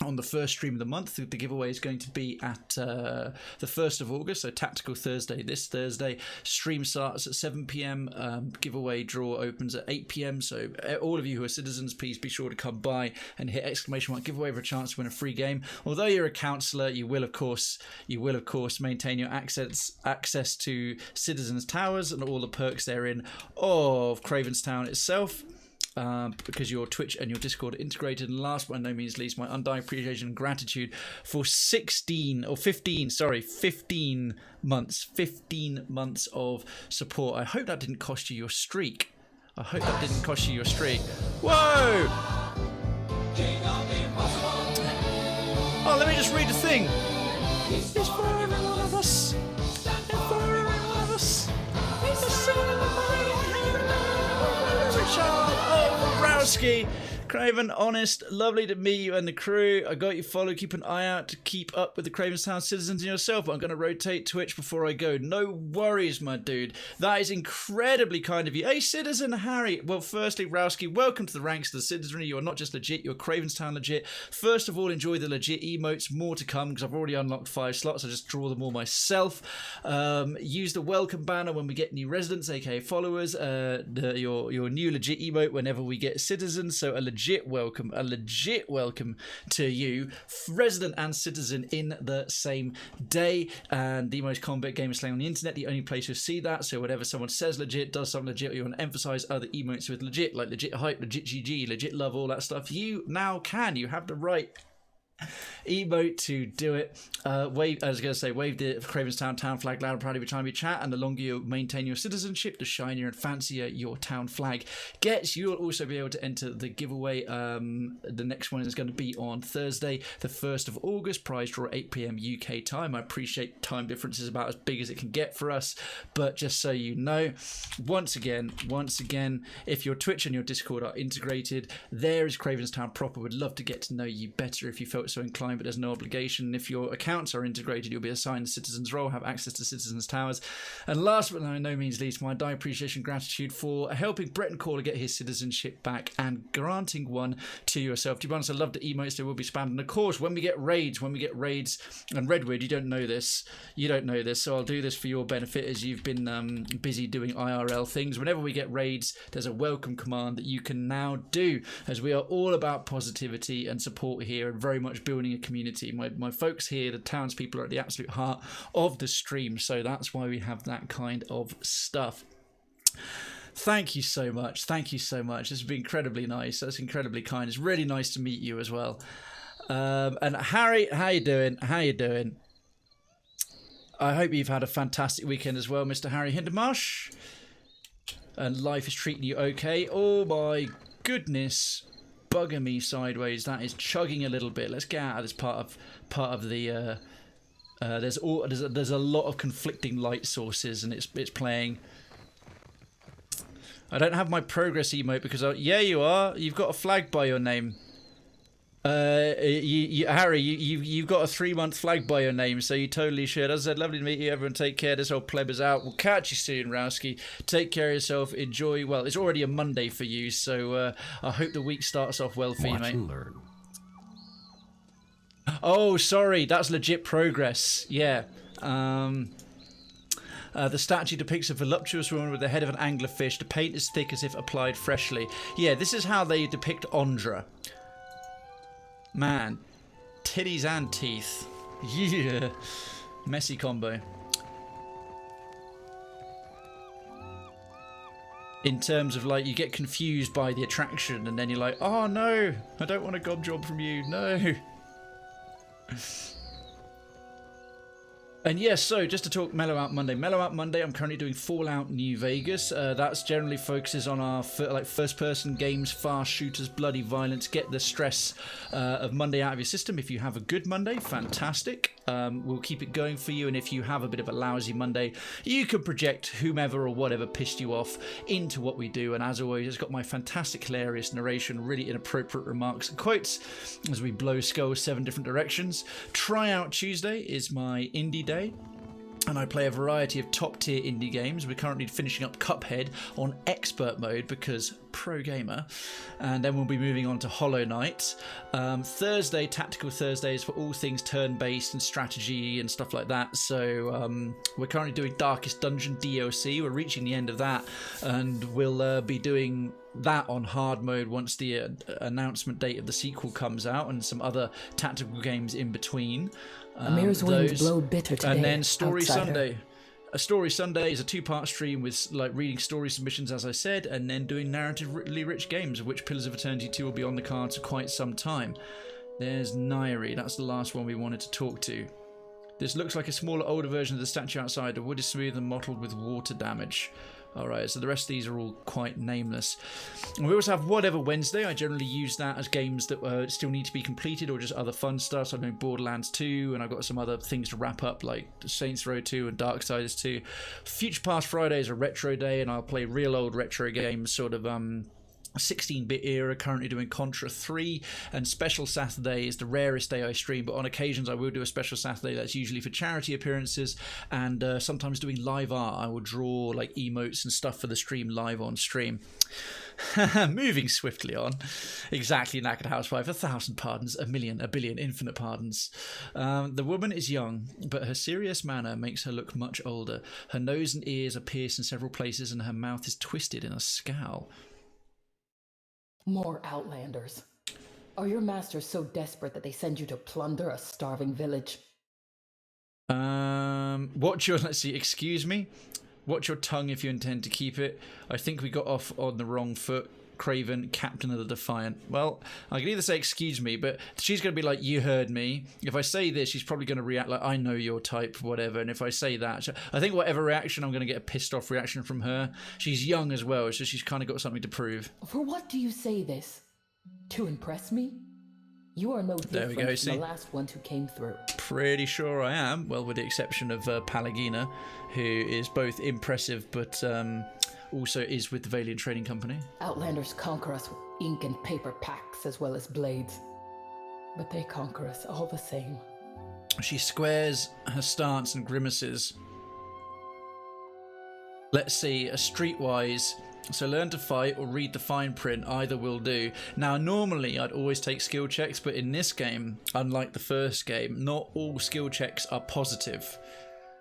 On the first stream of the month, the giveaway is going to be at the 1st of August, so Tactical Thursday, this Thursday. Stream starts at 7 PM. Giveaway draw opens at 8 PM. So all of you who are citizens, please be sure to come by and hit ! giveaway for a chance to win a free game. Although you're a councillor, you will of course maintain your access to Citizens Towers and all the perks therein of Cravenstown itself. Because your Twitch and your Discord are integrated. And last but by no means least, my undying appreciation and gratitude for 15 months of support. I hope that didn't cost you your streak. Whoa! Oh, let me just read the thing. It's for every one of us. Rowski, Krayven, honest, lovely to meet you and the crew. I got you followed. Keep an eye out to keep up with the Cravenstown citizens and yourself. But I'm going to rotate Twitch before I go. No worries, my dude. That is incredibly kind of you. Hey, Citizen Harry. Well, firstly, Rowski, welcome to the ranks of the citizenry. You are not just legit, you're Cravenstown legit. First of all, enjoy the legit emotes. More to come because I've already unlocked 5 slots. I just draw them all myself. Use the welcome banner when we get new residents, aka followers. Your new legit emote whenever we get citizens. So a legit welcome to you, resident and citizen, in the same day. And the most combat gamer slang on the internet, the only place you'll see that. So whenever someone says legit, does something legit, or you want to emphasize other emotes with legit, like legit hype, legit GG, legit love, all that stuff, you now can. You have the right emote to do it. Wave, I was going to say, wave the Krayven's town flag loud and proud every time you chat, and the longer you maintain your citizenship, the shinier and fancier your town flag gets. You'll also be able to enter the giveaway. The next one is going to be on Thursday, the 1st of August. Prize draw 8 p.m. UK time. I appreciate time difference is about as big as it can get for us, but just so you know, once again, if your Twitch and your Discord are integrated, there is Krayven's Town proper. Would love to get to know you better if you felt so inclined, but there's no obligation. If your accounts are integrated, you'll be assigned a citizen's role, have access to citizens' towers. And last but by no means least, my dire appreciation and gratitude for helping Breton Caller get his citizenship back and granting one to yourself. To be honest, I love the emotes, they will be spammed. And of course, when we get raids, and Redwood, you don't know this, so I'll do this for your benefit as you've been busy doing IRL things. Whenever we get raids, there's a welcome command that you can now do, as we are all about positivity and support here, and very much building a community. My folks here, the townspeople, are at the absolute heart of the stream, so that's why we have that kind of stuff. Thank you so much. This has been incredibly nice. That's incredibly kind. It's really nice to meet you as well. And Harry, how you doing? I hope you've had a fantastic weekend as well, Mr. Harry Hindermarsh. And life is treating you okay. Oh my goodness, bugger me sideways. That is chugging a little bit. Let's get out of this part of the. There's a lot of conflicting light sources, and it's playing. I don't have my progress emote because yeah, you are. You've got a flag by your name. Harry, you've got a 3-month flag by your name, so you totally should. As I said, lovely to meet you. Everyone take care. This old pleb is out. We'll catch you soon, Rowski. Take care of yourself. Enjoy. Well, it's already a Monday for you, so I hope the week starts off well for you, mate. Learn. Oh, sorry. That's legit progress. Yeah. The statue depicts a voluptuous woman with the head of an anglerfish. The paint is thick as if applied freshly. Yeah, this is how they depict Ondra. Man, titties and teeth. Yeah, messy combo. In terms of, like, you get confused by the attraction and then you're like, oh no, I don't want a gob job from you, no. And yes, so just to talk Mellow Out Monday. Mellow Out Monday, I'm currently doing Fallout New Vegas. That's generally focuses on our first-person games, fast shooters, bloody violence. Get the stress of Monday out of your system. If you have a good Monday, fantastic. We'll keep it going for you. And if you have a bit of a lousy Monday, you can project whomever or whatever pissed you off into what we do. And as always, it's got my fantastic, hilarious narration, really inappropriate remarks and quotes as we blow skulls 7 different directions. Tryout Tuesday is my indie day, and I play a variety of top tier indie games. We're currently finishing up Cuphead on expert mode because pro gamer, and then we'll be moving on to Hollow Knight. Thursday, Tactical Thursdays, for all things turn-based and strategy and stuff like that. So we're currently doing Darkest Dungeon DLC. We're reaching the end of that, and we'll be doing that on hard mode once the announcement date of the sequel comes out, and some other tactical games in between. Amir's winds blow bitter today. And then Story outsider. Sunday. A Story Sunday is a 2-part stream with, like, reading story submissions, as I said, and then doing narratively rich games, of which Pillars of Eternity 2 will be on the cards for quite some time. There's Nairi. That's the last one we wanted to talk to. This looks like a smaller, older version of the statue outside. The wood is smooth and mottled with water damage. Alright, so the rest of these are all quite nameless. And we also have Whatever Wednesday. I generally use that as games that still need to be completed, or just other fun stuff. So I'm doing Borderlands 2, and I've got some other things to wrap up, like Saints Row 2 and Darksiders 2. Future Past Friday is a retro day, and I'll play real old retro games, sort of 16-bit era, currently doing Contra 3, and Special Saturday is the rarest day I stream, but on occasions I will do a Special Saturday that's usually for charity appearances, and sometimes doing live art. I will draw like emotes and stuff for the stream live on stream. Moving swiftly on. Exactly, Knackered Housewife. 1,000 pardons, a million, a billion, infinite pardons. The woman is young, but her serious manner makes her look much older. Her nose and ears are pierced in several places, and her mouth is twisted in a scowl. More Outlanders. Are your masters so desperate that they send you to plunder a starving village? Let's see, excuse me? Watch your tongue if you intend to keep it. I think we got off on the wrong foot. Krayven, captain of the Defiant. Well, I can either say excuse me, but she's going to be like, you heard me. If I say this, she's probably going to react like, I know your type, whatever. And if I say that, I think whatever reaction, I'm going to get a pissed off reaction from her. She's young as well, so she's kind of got something to prove. For what do you say this? To impress me? You are no different from the last ones who came through. Pretty sure I am. Well, with the exception of Palagina, who is both impressive, but also is with the Valiant Trading Company. Outlanders conquer us with ink and paper packs as well as blades. But they conquer us all the same. She squares her stance and grimaces. Let's see, a streetwise. So learn to fight or read the fine print, either will do. Now, normally I'd always take skill checks, but in this game, unlike the first game, not all skill checks are positive.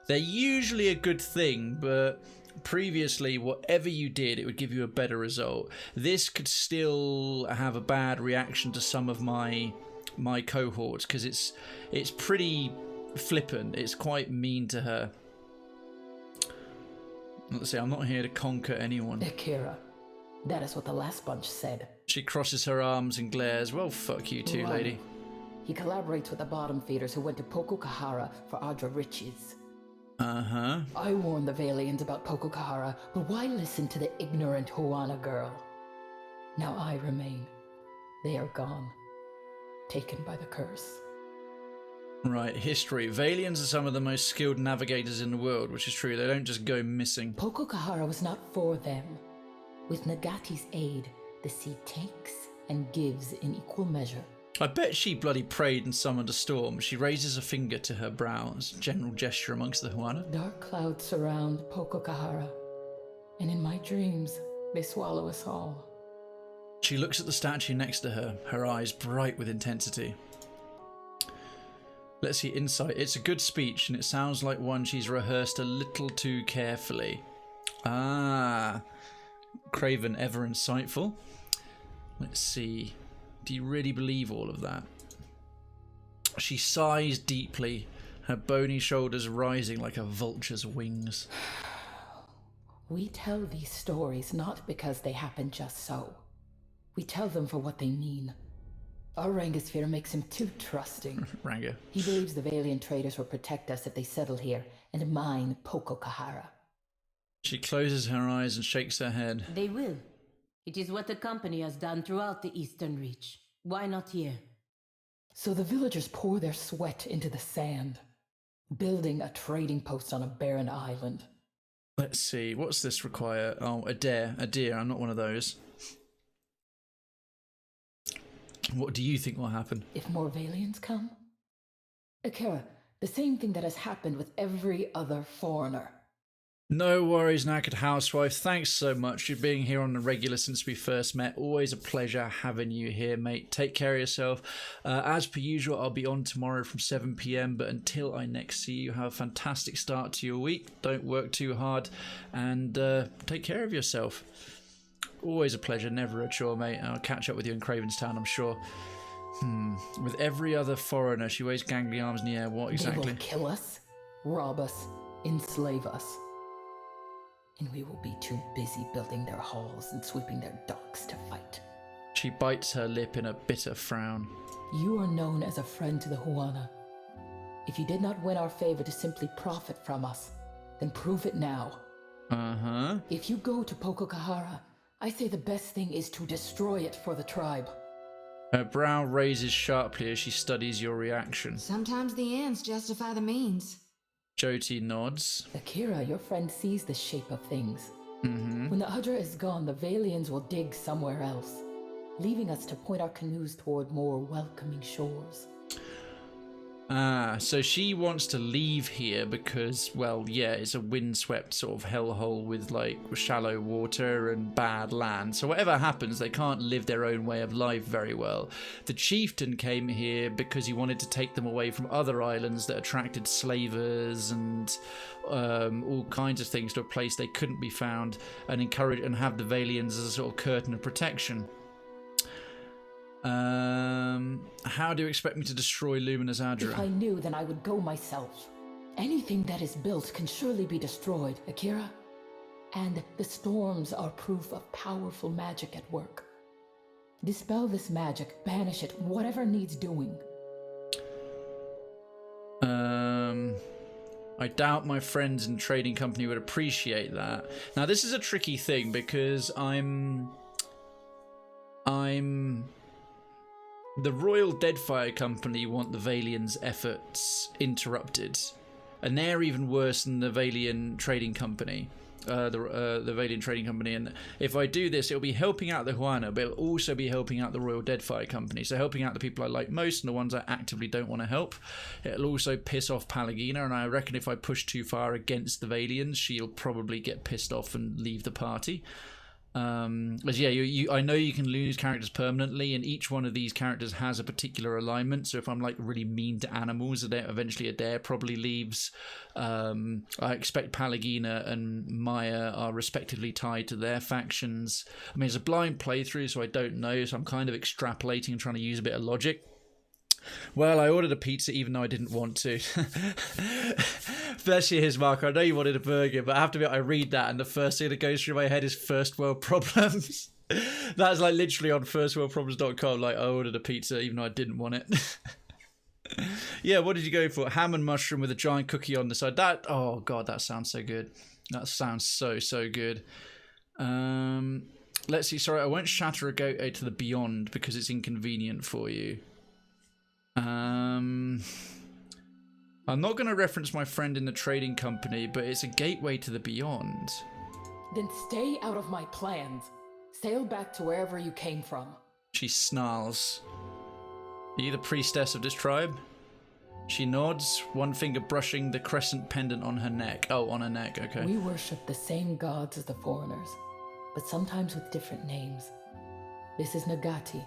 They're usually a good thing, but previously, whatever you did, it would give you a better result. This could still have a bad reaction to some of my cohorts, because it's pretty flippant. It's quite mean to her. Let's see, I'm not here to conquer anyone. Akira, that is what the last bunch said. She crosses her arms and glares. Well, fuck you too, lady. He collaborates with the bottom feeders who went to Poko Kohara for Adra riches. Uh-huh. I warned the Valians about Poko Kohara, but why listen to the ignorant Huana girl? Now I remain. They are gone. Taken by the curse. Right, history. Valians are some of the most skilled navigators in the world, which is true. They don't just go missing. Poko Kohara was not for them. With Nagati's aid, the sea takes and gives in equal measure. I bet she bloody prayed and summoned a storm. She raises a finger to her brow as a general gesture amongst the Huana. Dark clouds surround Poko Kohara, and in my dreams, they swallow us all. She looks at the statue next to her, her eyes bright with intensity. Let's see, insight. It's a good speech, and it sounds like one she's rehearsed a little too carefully. Ah, Krayven, ever insightful. Let's see. Do you really believe all of that? She sighs deeply, her bony shoulders rising like a vulture's wings. We tell these stories not because they happen just so. We tell them for what they mean. Our Rangosphere makes him too trusting. Rango. He believes the Valiant traders will protect us if they settle here and mine Poko Kohara. She closes her eyes and shakes her head. They will. It is what the company has done throughout the Eastern Reach. Why not here? So the villagers pour their sweat into the sand, building a trading post on a barren island. Let's see, what's this require? Oh, a deer. I'm not one of those. What do you think will happen? If more Valians come? Akira, the same thing that has happened with every other foreigner. No worries, Naked Housewife. Thanks so much for being here on the regular since we first met. Always a pleasure having you here, mate. Take care of yourself. As per usual, I'll be on tomorrow from 7 PM, but until I next see you, have a fantastic start to your week. Don't work too hard, and take care of yourself. Always a pleasure, never a chore, mate. I'll catch up with you in Cravenstown, I'm sure. With every other foreigner, she waves gangly arms in the air. What exactly? They will kill us, rob us, enslave us. And we will be too busy building their halls and sweeping their docks to fight. She bites her lip in a bitter frown. You are known as a friend to the Huana. If you did not win our favor to simply profit from us, then prove it now. Uh-huh. If you go to Poko Kohara, I say the best thing is to destroy it for the tribe. Her brow raises sharply as she studies your reaction. Sometimes the ends justify the means. Jyoti nods. Akira, your friend sees the shape of things. Mm-hmm. When the Adra is gone, the Valians will dig somewhere else, leaving us to point our canoes toward more welcoming shores. Ah, so she wants to leave here because, well, yeah, it's a windswept sort of hellhole with, like, shallow water and bad land. So whatever happens, they can't live their own way of life very well. The chieftain came here because he wanted to take them away from other islands that attracted slavers and all kinds of things to a place they couldn't be found, and encourage and have the Valians as a sort of curtain of protection. How do you expect me to destroy Luminous Adra? If I knew, then I would go myself. Anything that is built can surely be destroyed, Akira. And the storms are proof of powerful magic at work. Dispel this magic, banish it, whatever needs doing. I doubt my friends in the trading company would appreciate that. Now, this is a tricky thing because I'm the Royal Deadfire Company want the Valian's efforts interrupted, and they're even worse than the Valian Trading Company. The Valiant Trading Company, and if I do this, it'll be helping out the Huano, but it'll also be helping out the Royal Deadfire Company, so helping out the people I like most and the ones I actively don't want to help. It'll also piss off Pallegina, and I reckon if I push too far against the Valians, she'll probably get pissed off and leave the party. But yeah, I know you can lose characters permanently, and each one of these characters has a particular alignment. So if I'm like really mean to animals, eventually Adair probably leaves. I expect Pallegina and Maya are respectively tied to their factions. I mean, it's a blind playthrough, so I don't know. So I'm kind of extrapolating and trying to use a bit of logic. Well, I ordered a pizza even though I didn't want to. Bless you, his Mark. I know you wanted a burger, but I have to admit, I read that and the first thing that goes through my head is first world problems. That's like literally on firstworldproblems.com. Like, I ordered a pizza even though I didn't want it. Yeah, what did you go for? Ham and mushroom with a giant cookie on the side. Oh god, that sounds so good. That sounds so good. Let's see. Sorry, I won't shatter a goat to the beyond because it's inconvenient for you. I'm not going to reference my friend in the trading company, but it's a gateway to the beyond. Then stay out of my plans. Sail back to wherever you came from. She snarls. Are you the priestess of this tribe? She nods, one finger brushing the crescent pendant on her neck. Oh, on her neck, okay. We worship the same gods as the foreigners, but sometimes with different names. This is Nagati,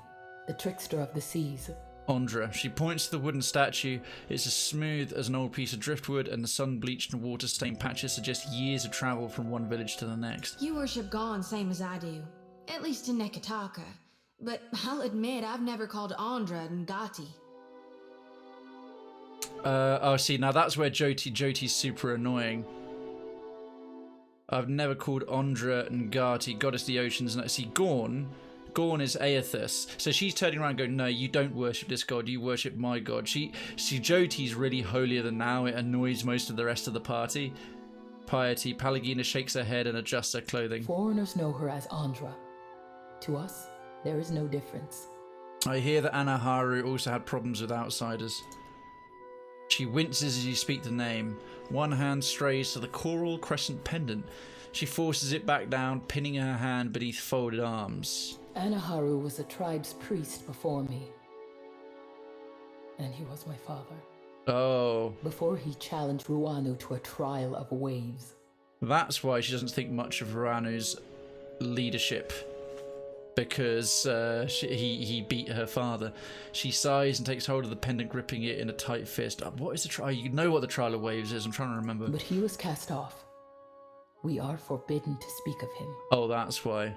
the trickster of the seas. Ondra. She points to the wooden statue. It's as smooth as an old piece of driftwood, and the sun-bleached and water-stained patches suggest years of travel from one village to the next. You worship Gon same as I do, at least in Nekataka. But I'll admit I've never called Ondra Ngati. Oh, see, now that's where Joti's super annoying. I've never called Ondra Ngati, goddess of the oceans. See, Gorn is Aethys, so she's turning around going, no, you don't worship this god, you worship my god. See, Joti's really holier than thou. It annoys most of the rest of the party. Piety. Pallegina shakes her head and adjusts her clothing. Foreigners know her as Ondra. To us, there is no difference. I hear that Anaharu also had problems with outsiders. She winces as you speak the name. One hand strays to the coral crescent pendant. She forces it back down, pinning her hand beneath folded arms. Anaharu was the tribe's priest before me. And he was my father. Oh. Before he challenged Ruanu to a trial of waves. That's why she doesn't think much of Ruanu's leadership. Because he beat her father. She sighs and takes hold of the pendant, gripping it in a tight fist. What is the trial? You know what the trial of waves is. I'm trying to remember. But he was cast off. We are forbidden to speak of him. Oh, that's why.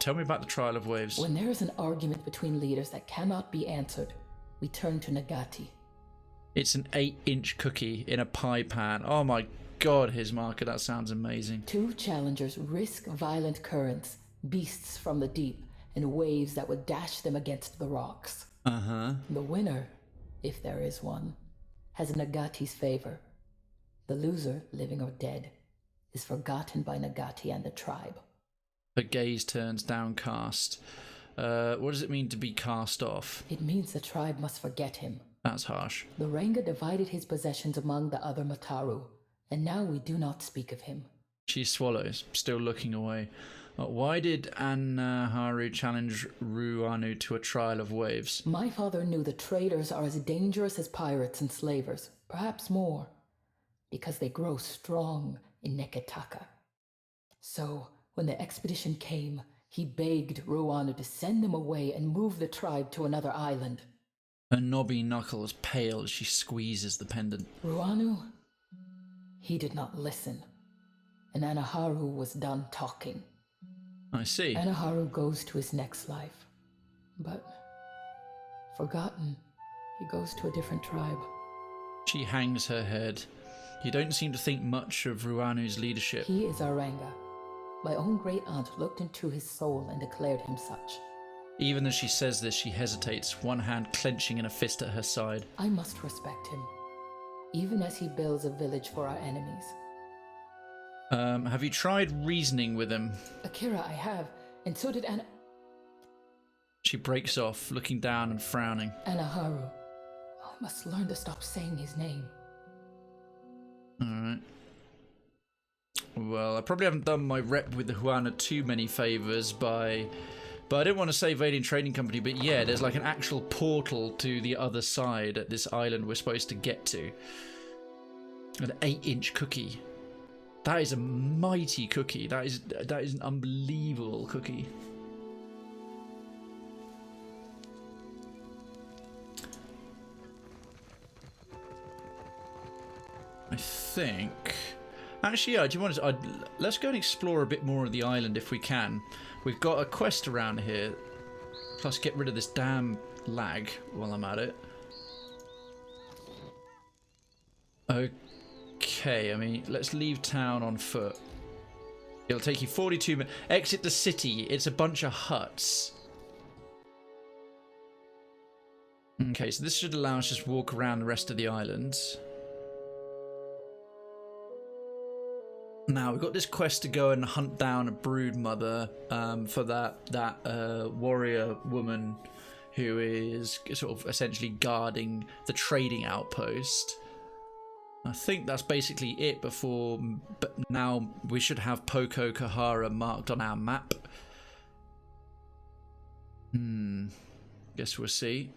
Tell me about the trial of waves. When there is an argument between leaders that cannot be answered, we turn to Nagati. It's an 8-inch cookie in a pie pan. Oh my god, his marker, that sounds amazing. Two challengers risk violent currents, beasts from the deep, and waves that would dash them against the rocks. Uh-huh. The winner, if there is one, has Nagati's favor. The loser, living or dead, is forgotten by Nagati and the tribe. Her gaze turns downcast. What does it mean to be cast off? It means the tribe must forget him. That's harsh. The Ranga divided his possessions among the other Mataru, and now we do not speak of him. She swallows, still looking away. Why did Anaharu challenge Ruanu to a trial of waves? My father knew the traders are as dangerous as pirates and slavers, perhaps more, because they grow strong in Nekataka. So, when the expedition came, he begged Ruanu to send them away and move the tribe to another island. Her knobby knuckles pale as she squeezes the pendant. Ruanu, he did not listen, and Anaharu was done talking. I see. Anaharu goes to his next life, but forgotten, he goes to a different tribe. She hangs her head. You don't seem to think much of Ruanu's leadership. He is our Ranga. My own great-aunt looked into his soul and declared him such. Even as she says this, she hesitates, one hand clenching in a fist at her side. I must respect him, even as he builds a village for our enemies. Have you tried reasoning with him? Akira, I have, and so did She breaks off, looking down and frowning. Anaharu. I must learn to stop saying his name. Alright. Well, I probably haven't done my rep with the Huana too many favours but I didn't want to say Valiant Trading Company, but yeah, there's like an actual portal to the other side at this island we're supposed to get to. An 8-inch cookie. That is a mighty cookie. That is an unbelievable cookie. I think... Actually, yeah, do you want to... let's go and explore a bit more of the island if we can. We've got a quest around here. Plus get rid of this damn lag while I'm at it. Okay, I mean, let's leave town on foot. It'll take you 42 minutes. Exit the city. It's a bunch of huts. Okay, so this should allow us to just walk around the rest of the island. Now, we've got this quest to go and hunt down a brood mother for that warrior woman who is sort of essentially guarding the trading outpost. I think that's basically it but now we should have Poko Kohara marked on our map. Guess we'll see.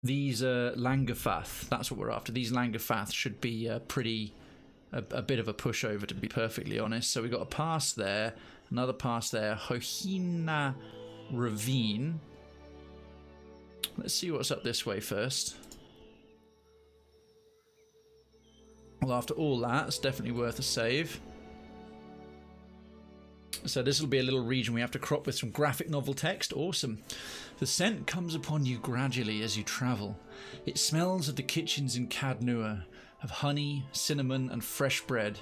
These Langafath, that's what we're after. These Langafath should be a bit of a pushover, to be perfectly honest. So we've got a pass there, another pass there, Hohina Ravine. Let's see what's up this way first. Well, after all that, it's definitely worth a save. So this will be a little region we have to crop with some graphic novel text. Awesome. The scent comes upon you gradually as you travel. It smells of the kitchens in Cadnua, of honey, cinnamon and fresh bread,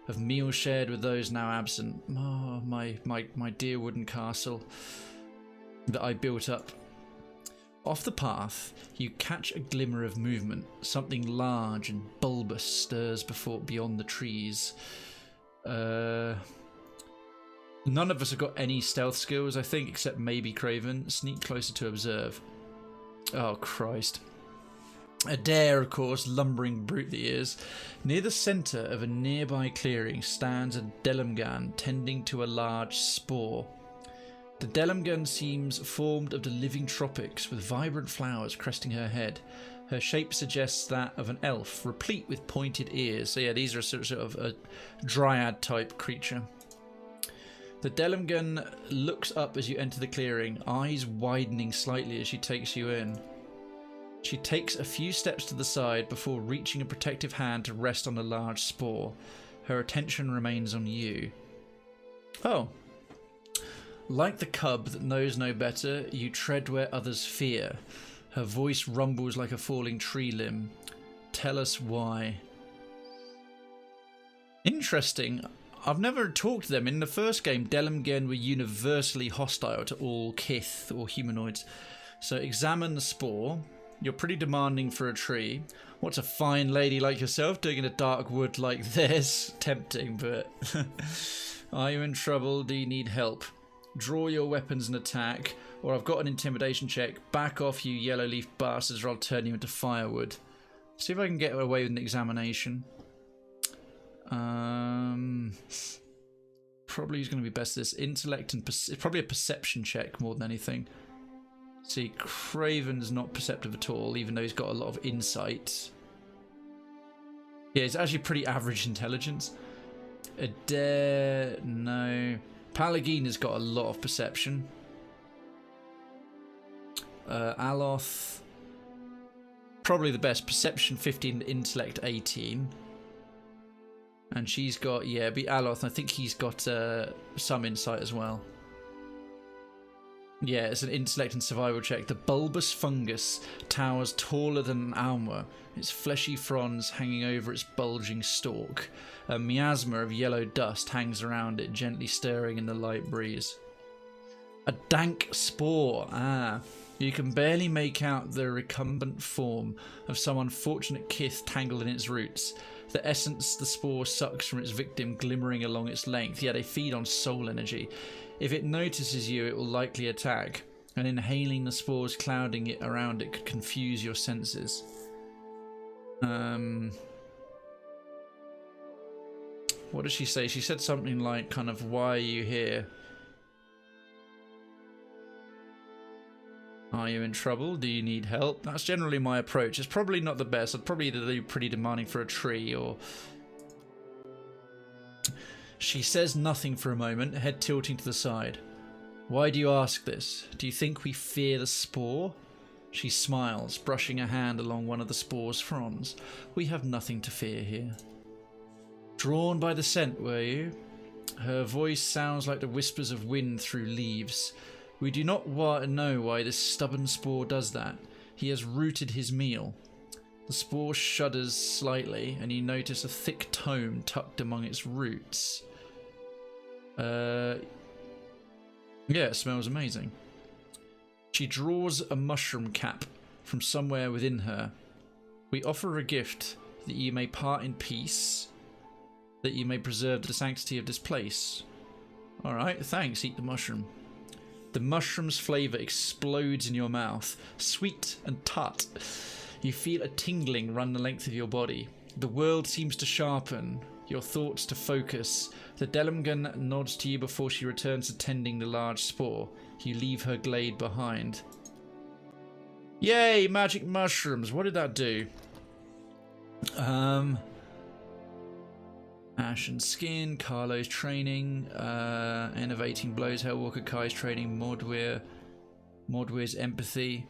of meals shared with those now absent. Oh, my dear wooden castle that I built up. Off the path, you catch a glimmer of movement. Something large and bulbous stirs beyond the trees. None of us have got any stealth skills, I think, except maybe Krayven. Sneak closer to observe. Oh, Christ. A dare, of course, lumbering brute that he is. Near the centre of a nearby clearing stands a Delimgan tending to a large spore. The Delimgan seems formed of the living tropics, with vibrant flowers cresting her head. Her shape suggests that of an elf, replete with pointed ears. So yeah, these are sort of a dryad-type creature. The Delimgan looks up as you enter the clearing, eyes widening slightly as she takes you in. She takes a few steps to the side before reaching a protective hand to rest on a large spore. Her attention remains on you. Oh. Like the cub that knows no better, you tread where others fear. Her voice rumbles like a falling tree limb. Tell us why. Interesting. I've never talked to them. In the first game, Delimgen were universally hostile to all kith or humanoids. So examine the spore. You're pretty demanding for a tree. What's a fine lady like yourself doing in a dark wood like this? Tempting, but... Are you in trouble? Do you need help? Draw your weapons and attack, or I've got an intimidation check. Back off, you yellow leaf bastards, or I'll turn you into firewood. See if I can get away with an examination. Probably is going to be best this intellect and it's probably a perception check more than anything. See, Krayven's not perceptive at all, even though he's got a lot of insight. Yeah, he's actually pretty average intelligence. Adair, no. Palagina's got a lot of perception. Aloth, probably the best. Perception 15, intellect 18. And she's got, yeah, be Aloth, I think he's got some insight as well. Yeah, it's an intellect and survival check. The bulbous fungus towers taller than an alma, its fleshy fronds hanging over its bulging stalk. A miasma of yellow dust hangs around it, gently stirring in the light breeze. A dank spore. Ah, you can barely make out the recumbent form of some unfortunate kith tangled in its roots. The essence the spore sucks from its victim glimmering along its length. Yeah, they feed on soul energy. If it notices you, it will likely attack, and inhaling the spores clouding it around it could confuse your senses. What did she say? She said something like, kind of, why are you here? Are you in trouble? Do you need help? That's generally my approach. It's probably not the best. I'd probably be pretty demanding for a tree or... She says nothing for a moment, head tilting to the side. Why do you ask this? Do you think we fear the spore? She smiles, brushing a hand along one of the spore's fronds. We have nothing to fear here. Drawn by the scent, were you? Her voice sounds like the whispers of wind through leaves. We do not know why this stubborn spore does that. He has rooted his meal. The spore shudders slightly, and you notice a thick tome tucked among its roots. Yeah, it smells amazing. She draws a mushroom cap from somewhere within her. We offer a gift that you may part in peace, that you may preserve the sanctity of this place. Alright, thanks, eat the mushroom. The mushroom's flavour explodes in your mouth, sweet and tart. You feel a tingling run the length of your body. The world seems to sharpen, your thoughts to focus. The Delmgun nods to you before she returns to tending the large spore. You leave her glade behind. Yay, magic mushrooms. What did that do? Ashen Skin, Carlo's training, Innovating Blows, Hellwalker Kai's training, Mordweir's empathy.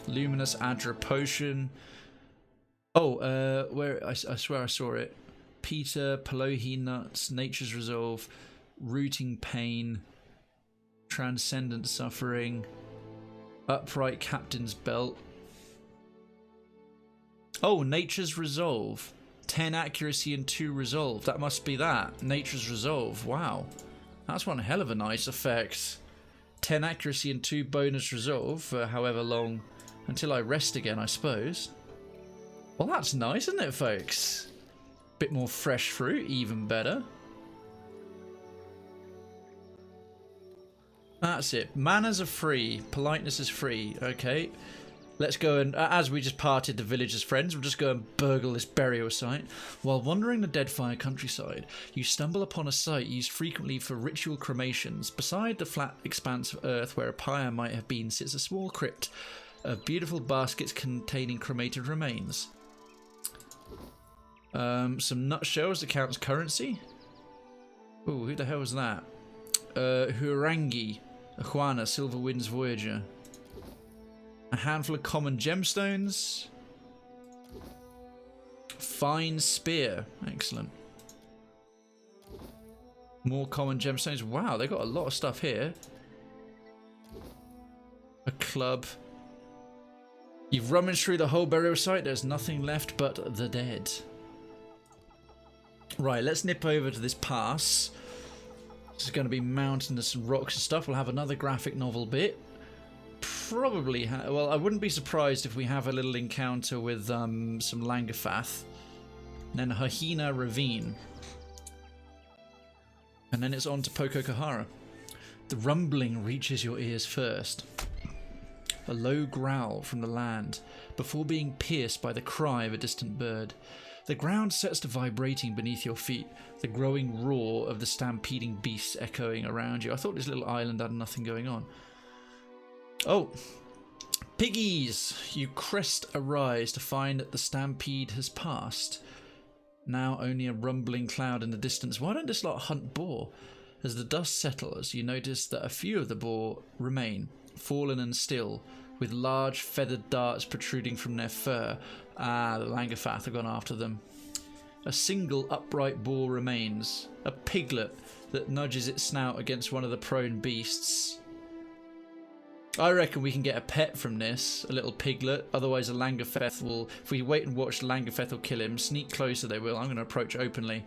Luminous Adra Potion. Oh, where I swear I saw it. Peter, Palohi Nuts, Nature's Resolve, Rooting Pain, Transcendent Suffering, Upright Captain's Belt. Oh, Nature's Resolve. 10 accuracy and 2 resolve. That must be that. Nature's Resolve. Wow. That's one hell of a nice effect. 10 accuracy and 2 bonus resolve for however long until I rest again, I suppose. Well, that's nice, isn't it, folks? Bit more fresh fruit, even better. That's it. Manners are free. Politeness is free. Okay. Let's go and, as we just parted the village as friends, we'll just go and burgle this burial site. While wandering the Deadfire countryside, you stumble upon a site used frequently for ritual cremations. Beside the flat expanse of earth where a pyre might have been sits a small crypt of beautiful baskets containing cremated remains. Some nutshells that count as currency. Ooh, who the hell was that? Hurangi, Juana, Silver Wind's Voyager. A handful of common gemstones. Fine spear. Excellent. More common gemstones. Wow, they got a lot of stuff here. A club. You've rummaged through the whole burial site. There's nothing left but the dead. Right, let's nip over to this pass. This is going to be mountainous and rocks and stuff. We'll have another graphic novel bit. Probably, well, I wouldn't be surprised if we have a little encounter with some Langafath. And then Hahina Ravine. And then it's on to Poko Kohara. The rumbling reaches your ears first. A low growl from the land, before being pierced by the cry of a distant bird. The ground sets to vibrating beneath your feet, the growing roar of the stampeding beasts echoing around you. I thought this little island had nothing going on. Oh, piggies! You crest a rise to find that the stampede has passed. Now only a rumbling cloud in the distance. Why don't this lot hunt boar? As the dust settles, you notice that a few of the boar remain, fallen and still, with large feathered darts protruding from their fur. Ah, the Langafath have gone after them. A single upright boar remains. A piglet that nudges its snout against one of the prone beasts. I reckon we can get a pet from this, a little piglet. Otherwise a Langafeth will, if we wait and watch, Langafeth will kill him. Sneak closer they will. I'm going to approach openly.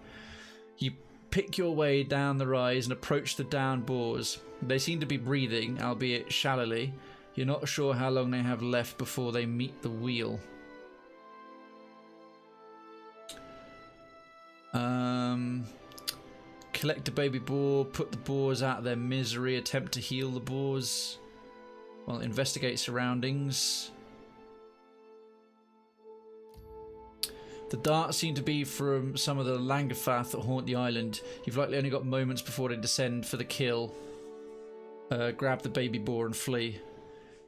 You pick your way down the rise and approach the downed boars. They seem to be breathing, albeit shallowly. You're not sure how long they have left before they meet the wheel. Collect a baby boar, put the boars out of their misery, attempt to heal the boars. Well, investigate surroundings. The darts seem to be from some of the Langafath that haunt the island. You've likely only got moments before they descend for the kill. Grab the baby boar and flee.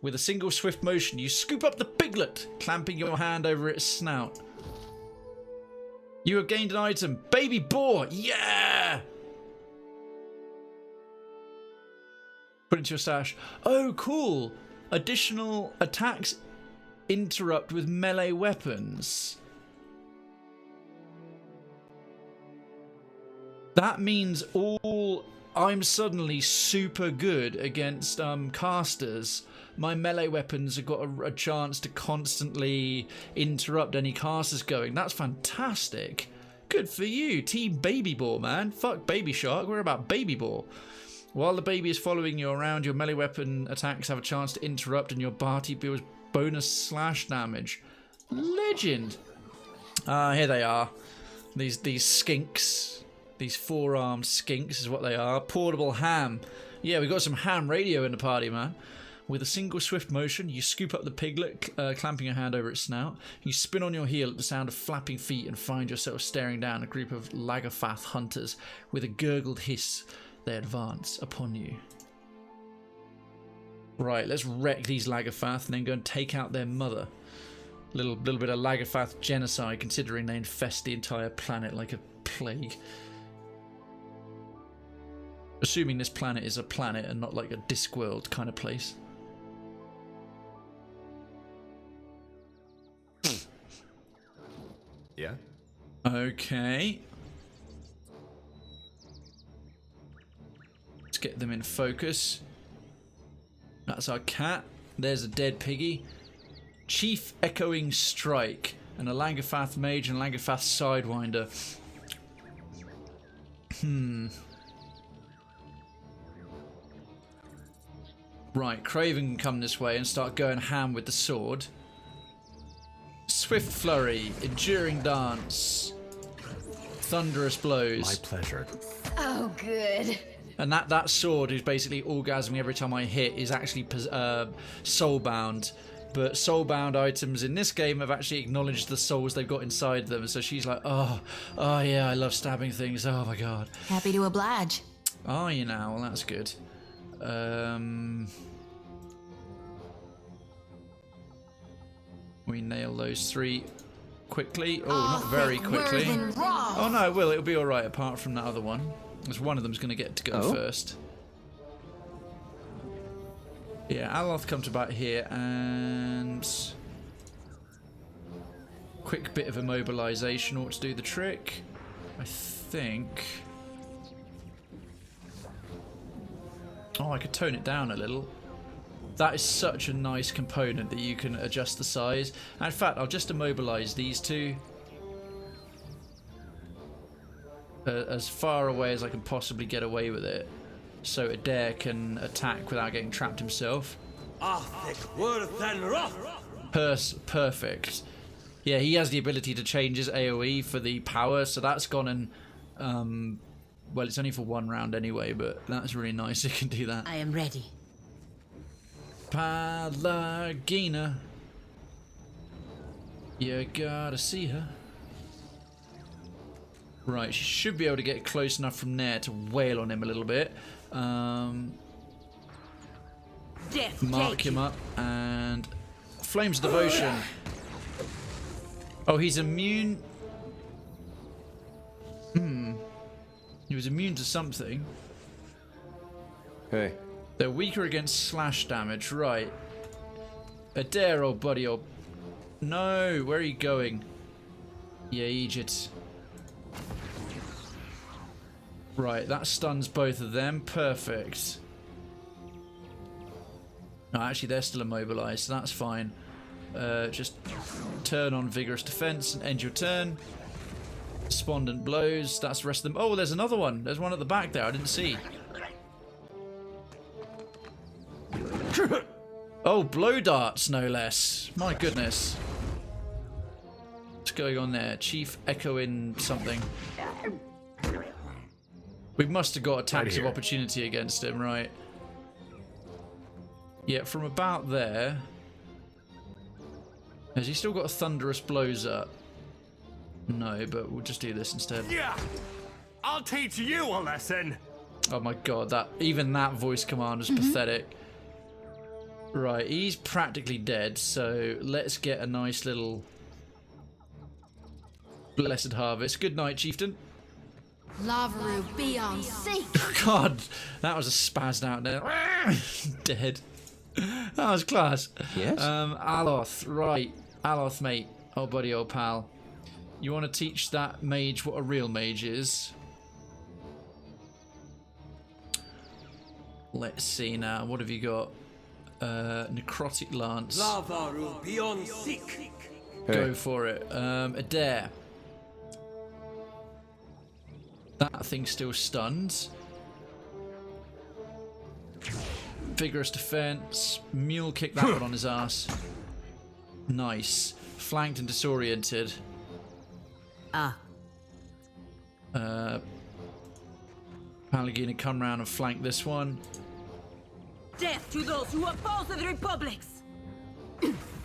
With a single swift motion, you scoop up the piglet, clamping your hand over its snout. You have gained an item. Baby boar! Yeah! Put it into your stash. Oh, cool. Additional attacks interrupt with melee weapons. That means I'm suddenly super good against casters. My melee weapons have got a chance to constantly interrupt any casters going. That's fantastic. Good for you. Team Baby Boar, man. Fuck Baby Shark. We're about Baby Boar. While the baby is following you around, your melee weapon attacks have a chance to interrupt and your party deals bonus slash damage. Legend. Here they are. These skinks. These four-armed skinks is what they are. Portable ham. Yeah, we got some ham radio in the party, man. With a single swift motion, you scoop up the piglet, clamping your hand over its snout. You spin on your heel at the sound of flapping feet and find yourself staring down a group of Lagafath hunters. With a gurgled hiss, they advance upon you. Right, let's wreck these Lagafath and then go and take out their mother. Little bit of Lagafath genocide, considering they infest the entire planet like a plague. Assuming this planet is a planet and not like a Discworld kind of place. Yeah? Okay. Let's get them in focus. That's our cat. There's a dead piggy. Chief Echoing Strike. And a Langafath Mage and a Langafath Sidewinder. Right, Krayven can come this way and start going ham with the sword. Swift Flurry, Enduring Dance, Thunderous Blows. My pleasure. Oh, good. And that sword, who's basically orgasming every time I hit, is actually soulbound. But soulbound items in this game have actually acknowledged the souls they've got inside them. So she's like, oh yeah, I love stabbing things. Oh my god. Happy to oblige. Oh, you know, well that's good. We nail those three quickly. Oh, not very quickly. Oh no, it will. It'll be all right. Apart from that other one, because one of them's going to get to go first. Yeah, Aloth comes about here and quick bit of immobilization ought to do the trick. I think. Oh, I could tone it down a little. That is such a nice component that you can adjust the size. And in fact, I'll just immobilize these two as far away as I can possibly get away with it, so Adair can attack without getting trapped himself. Perfect. Yeah, he has the ability to change his AoE for the power, so that's gone and well, it's only for one round anyway, but that's really nice. It can do that. I am ready. Palagina. You gotta see her. Right, she should be able to get close enough from there to wail on him a little bit. Mark him up and Flames of Devotion. Oh, he's immune. He was immune to something. Hey. They're weaker against slash damage, right. Adair, old buddy, No, where are you going? Yeah, Egypt. Right, that stuns both of them. Perfect. No, actually, they're still immobilized, so that's fine. Just turn on Vigorous Defense and end your turn. Despondent Blows, that's the rest of them. Oh, there's another one. There's one at the back there, I didn't see. Oh, Blow Darts, no less. My goodness. What's going on there? Chief echoing something. We must have got attacks of opportunity against him, right? Yeah, from about there. Has he still got a Thunderous Blows up? No, but we'll just do this instead. Yeah, I'll teach you a lesson. Oh my god, even that voice command was pathetic. Right, he's practically dead, so let's get a nice little Blessed Harvest. Good night, Chieftain. Lavaru, be on seek. God, that was a spazzed out there. Dead. That was class. Yes? Aloth, right. Aloth, mate. Oh, buddy, old pal. You want to teach that mage what a real mage is? Let's see now. What have you got? Necrotic Lance. Lavaru, be on seek. Go for it. Adair. That thing's still stunned. Vigorous Defense. Mule kick that one on his ass. Nice. Flanked and disoriented. Pallegina, come round and flank this one. Death to those who oppose the republics.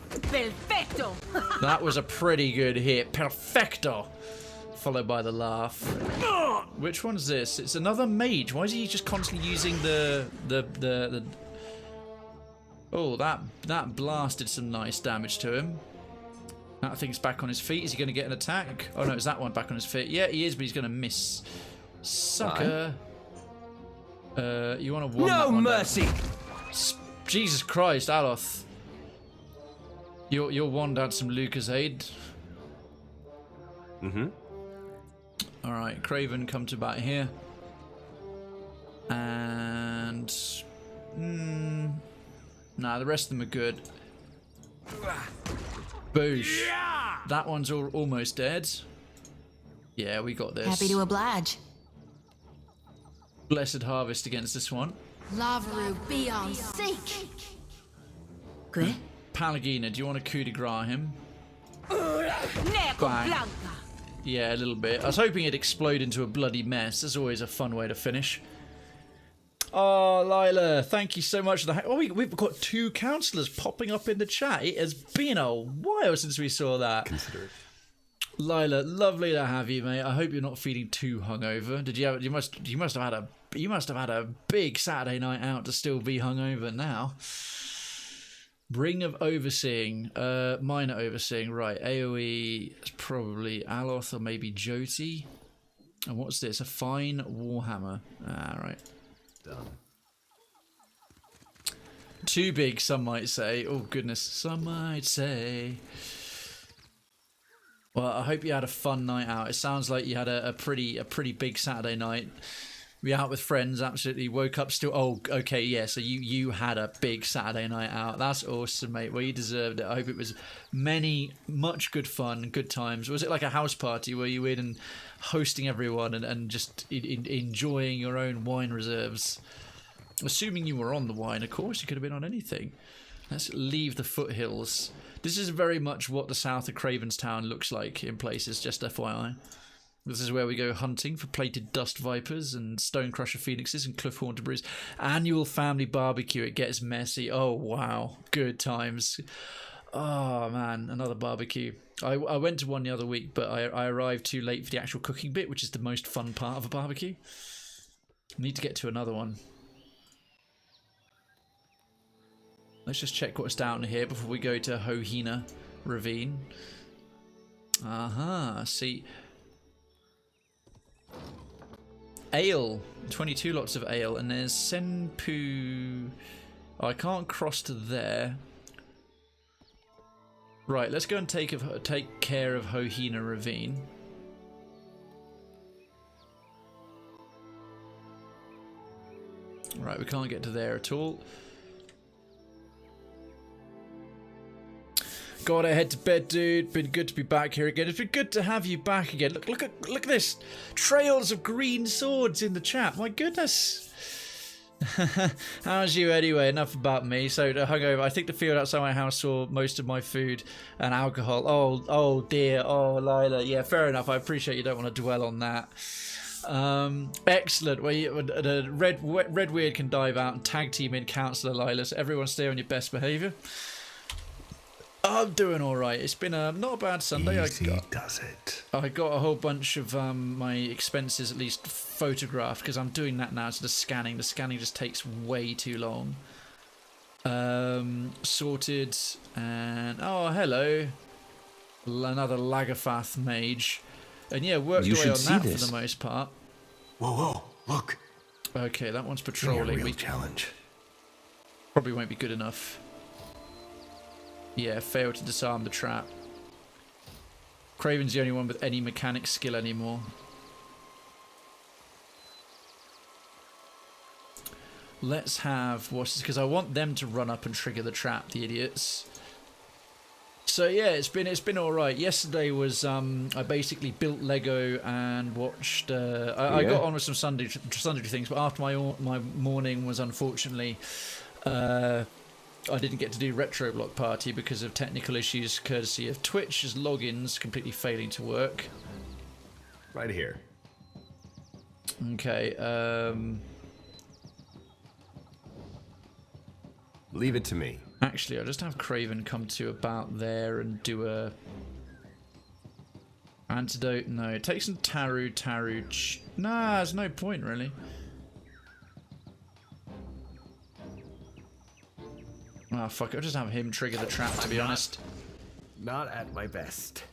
Perfecto. That was a pretty good hit. Perfecto. Followed by the laugh. Which one's this? It's another mage. Why is he just constantly using the Oh, that blasted some nice damage to him. That thing's back on his feet. Is he going to get an attack? Oh no, is that one back on his feet? Yeah, he is, but he's going to miss. Sucker. You want to one that one? No mercy. Jesus Christ, Aloth. Your wand had some Lucasade. Alright, Krayven, come to bat here. And... nah, the rest of them are good. Boosh. That one's almost dead. Yeah, we got this. Happy to oblige. Blessed Harvest against this one. Lavaru, be on seek. Good. Pallegina, do you want to coup de grace him? Bang. Yeah, a little bit. I was hoping it'd explode into a bloody mess. That's always a fun way to finish. Oh, Lila, thank you so much for the... Oh, we've got 2 counsellors popping up in the chat. It has been a while since we saw that. Consider it. Lila, lovely to have you, mate. I hope you're not feeling too hungover. Did you? You must have had a big Saturday night out to still be hungover now. Ring of Overseeing, Minor Overseeing, right? AOE is probably Aloth or maybe Jyoti. And what's this? A fine Warhammer. Ah, right. Done. Too big, some might say. Oh goodness, some might say. Well, I hope you had a fun night out. It sounds like you had a pretty big Saturday night. We out with friends, absolutely. Woke up still. Oh, okay, yeah. So you had a big Saturday night out. That's awesome, mate. Well, you deserved it. I hope it was much good fun, good times. Was it like a house party where you were in and hosting everyone and just enjoying your own wine reserves? Assuming you were on the wine, of course. You could have been on anything. Let's leave the foothills. This is very much what the south of Cravenstown looks like in places, just FYI. This is where we go hunting for plated dust vipers and stonecrusher phoenixes and cliff haunterberries. Annual family barbecue. It gets messy. Oh, wow. Good times. Oh, man. Another barbecue. I went to one the other week, but I arrived too late for the actual cooking bit, which is the most fun part of a barbecue. I need to get to another one. Let's just check what's down here before we go to Hohina Ravine. Aha, see. Ale. 22 lots of ale. And there's Senpu. Oh, I can't cross to there. Right, let's go and take care of Hohina Ravine. Right, we can't get to there at all. Gotta head to bed, dude. Been good to be back here again. It's been good to have you back again. Look at this. Trails of green swords in the chat. My goodness. How's you anyway? Enough about me. So hungover. I think the field outside my house saw most of my food and alcohol. Oh dear. Oh, Lila. Yeah, fair enough. I appreciate you don't want to dwell on that. Excellent. Well, the Redweird can dive out and tag team in Councillor Lila. So everyone stay on your best behaviour. I'm doing all right. It's been not a bad Sunday. Easy does it. I got a whole bunch of my expenses at least photographed because I'm doing that now. So the scanning just takes way too long. Sorted and oh hello, another Lagafath mage, and yeah, worked away on that for the most part. Whoa! Look. Okay, that one's patrolling. Real challenge. Probably won't be good enough. Yeah, failed to disarm the trap. Krayven's the only one with any mechanic skill anymore. Let's have what's because I want them to run up and trigger the trap, the idiots. So yeah, it's been all right. Yesterday was I basically built Lego and watched. I got on with some sundry things, but after my morning was unfortunately. I didn't get to do Retro Block Party because of technical issues courtesy of Twitch's logins completely failing to work. Right here. Okay, leave it to me. Actually, I'll just have Krayven come to about there and do a antidote. No, take some Taru. Nah, there's no point really. Oh fuck, I'll just have him trigger the trap, to be honest. Not at my best.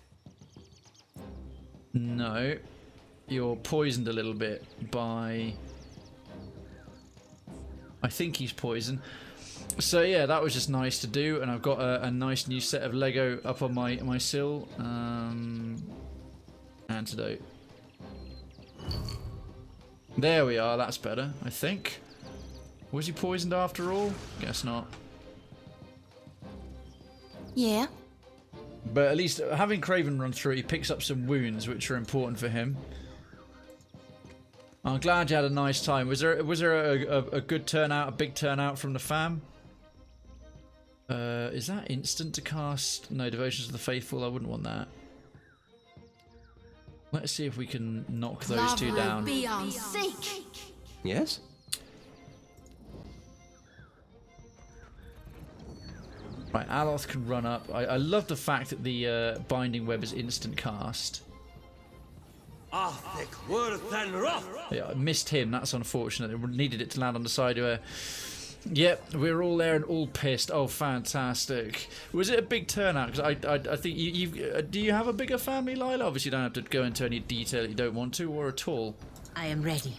No. You're poisoned a little bit by... I think he's poisoned. So yeah, that was just nice to do, and I've got a nice new set of Lego up on my sill. Antidote. There we are, that's better, I think. Was he poisoned after all? Guess not. Yeah. But at least having Krayven run through it, he picks up some wounds, which are important for him. I'm glad you had a nice time. Was there a good turnout, a big turnout from the fam? Is that instant to cast? No, Devotions of the Faithful. I wouldn't want that. Let's see if we can knock those two down. Yes? Right, Aloth can run up. I love the fact that the Binding Web is instant cast. Yeah, I missed him. That's unfortunate. We needed it to land on the side of her. Yep, we're all there and all pissed. Oh, fantastic. Was it a big turnout? Because I think do you have a bigger family, Lila? Obviously, you don't have to go into any detail that you don't want to, or at all. I am ready.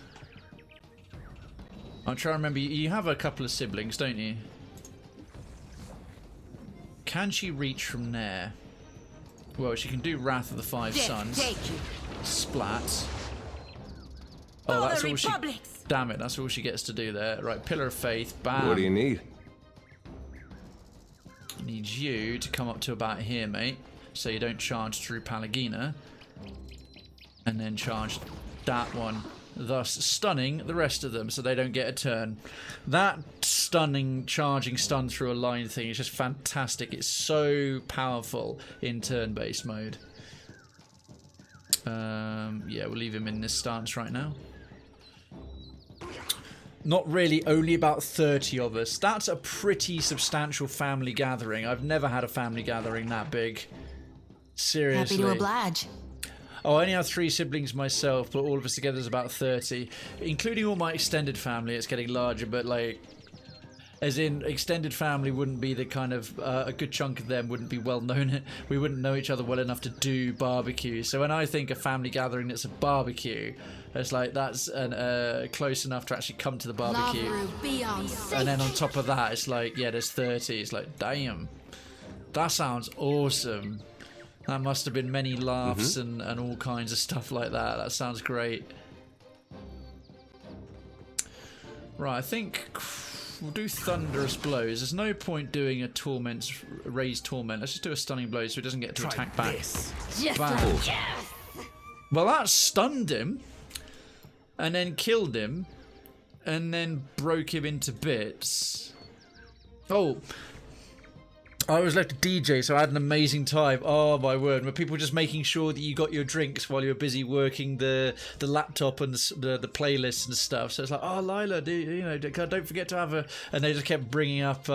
I'm trying to remember. You have a couple of siblings, don't you? Can she reach from there? Well, she can do Wrath of the Five Sons. Splat. Oh, that's all she... Damn it, that's all she gets to do there. Right, Pillar of Faith, bam. What do you need? Need you to come up to about here, mate. So you don't charge through Palagina. And then charge that one. Thus stunning the rest of them so they don't get a turn. That stunning charging stun through a line thing is just fantastic. It's so powerful in turn-based mode. Yeah, we'll leave him in this stance right now. Not really, only about 30 of us. That's a pretty substantial family gathering. I've never had a family gathering that big. Seriously. Happy to oblige. Oh, I only have 3 siblings myself, but all of us together is about 30. Including all my extended family, it's getting larger, but like... As in, extended family wouldn't be the kind of... a good chunk of them wouldn't be well known. We wouldn't know each other well enough to do barbecue. So when I think a family gathering that's a barbecue, it's like that's close enough to actually come to the barbecue. And then on top of that, it's like, yeah, there's 30. It's like, damn. That sounds awesome. That must have been many laughs and all kinds of stuff like that. That sounds great. Right, I think we'll do thunderous blows. There's no point doing a raised torment. Let's just do a stunning blow so he doesn't get to attack back. Well, that stunned him, and then killed him, and then broke him into bits. Oh, I was left to DJ, so I had an amazing time. Oh my word! Were people just making sure that you got your drinks while you were busy working the laptop and the playlists and stuff? So it's like, oh, Lila, don't forget to have a. And they just kept bringing up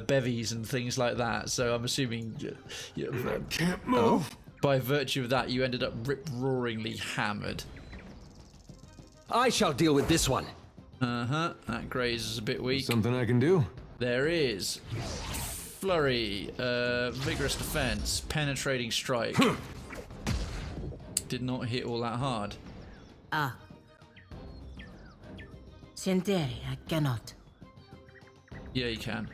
bevies and things like that. So I'm assuming I can't move. By virtue of that, you ended up rip-roaringly hammered. I shall deal with this one. That graze is a bit weak. Something I can do? There is. Flurry. Vigorous defense. Penetrating strike. Did not hit all that hard. Ah. Sendere, I cannot. Yeah, you can.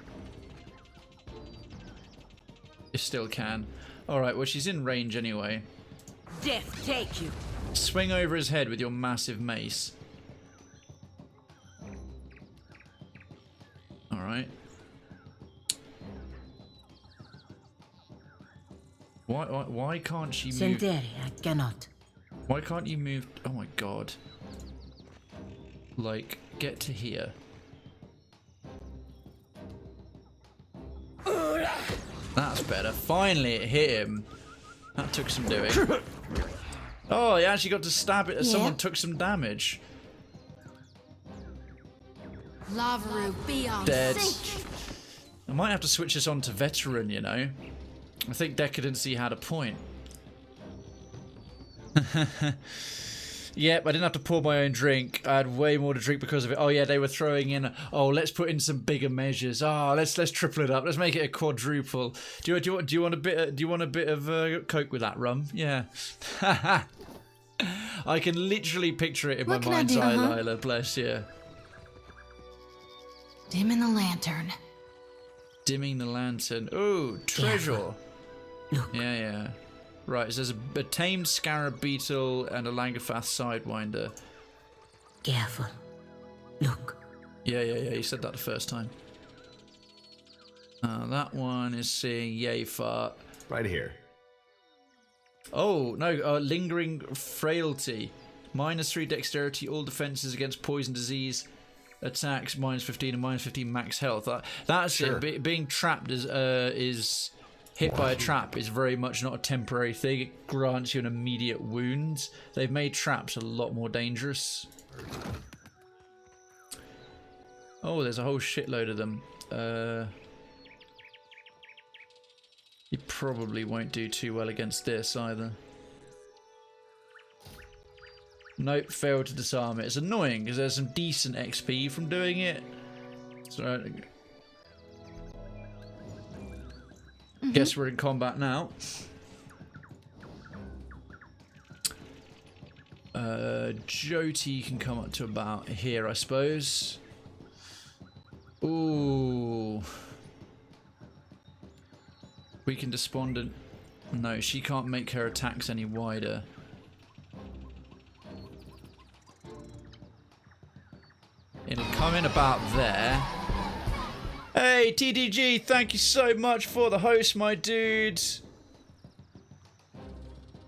You still can. Alright, well, she's in range anyway. Death take you. Swing over his head with your massive mace. Alright. Why can't she move? Sendere, I cannot. Why can't you move? Oh my god. Like, get to here. That's better. Finally it hit him. That took some doing. Oh, he actually got to stab it as someone took some damage. Lavaru, be on Dead. sync. I might have to switch this on to veteran, you know. I think Decadency had a point. Yep, I didn't have to pour my own drink. I had way more to drink because of it. Oh yeah, they were throwing in. Oh, let's put in some bigger measures. Oh, let's triple it up. Let's make it a quadruple. Do you want a bit of Coke with that rum? Yeah. I can literally picture it in my mind's eye, Lila. Bless you. Dim in the lantern. Dimming the lantern. Oh, treasure. Yeah. Right, so there's a tamed scarab beetle and a Langerfath sidewinder. Careful. Look. Yeah, you said that the first time. That one is seeing yay fart. Right here. Oh, no, lingering frailty. -3 dexterity, all defenses against poison disease. Attacks -15 and -15 max health. That's sure. It. Being trapped is hit by a trap is very much not a temporary thing. It grants you an immediate wound. They've made traps a lot more dangerous. Oh, there's a whole shitload of them. You probably won't do too well against this either. Nope, failed to disarm it. It's annoying because there's some decent XP from doing it. So, guess we're in combat now. Jyoti can come up to about here, I suppose. Ooh. Weakened Despondent. No, she can't make her attacks any wider. It'll come in about there. Hey, TDG, thank you so much for the host, my dude.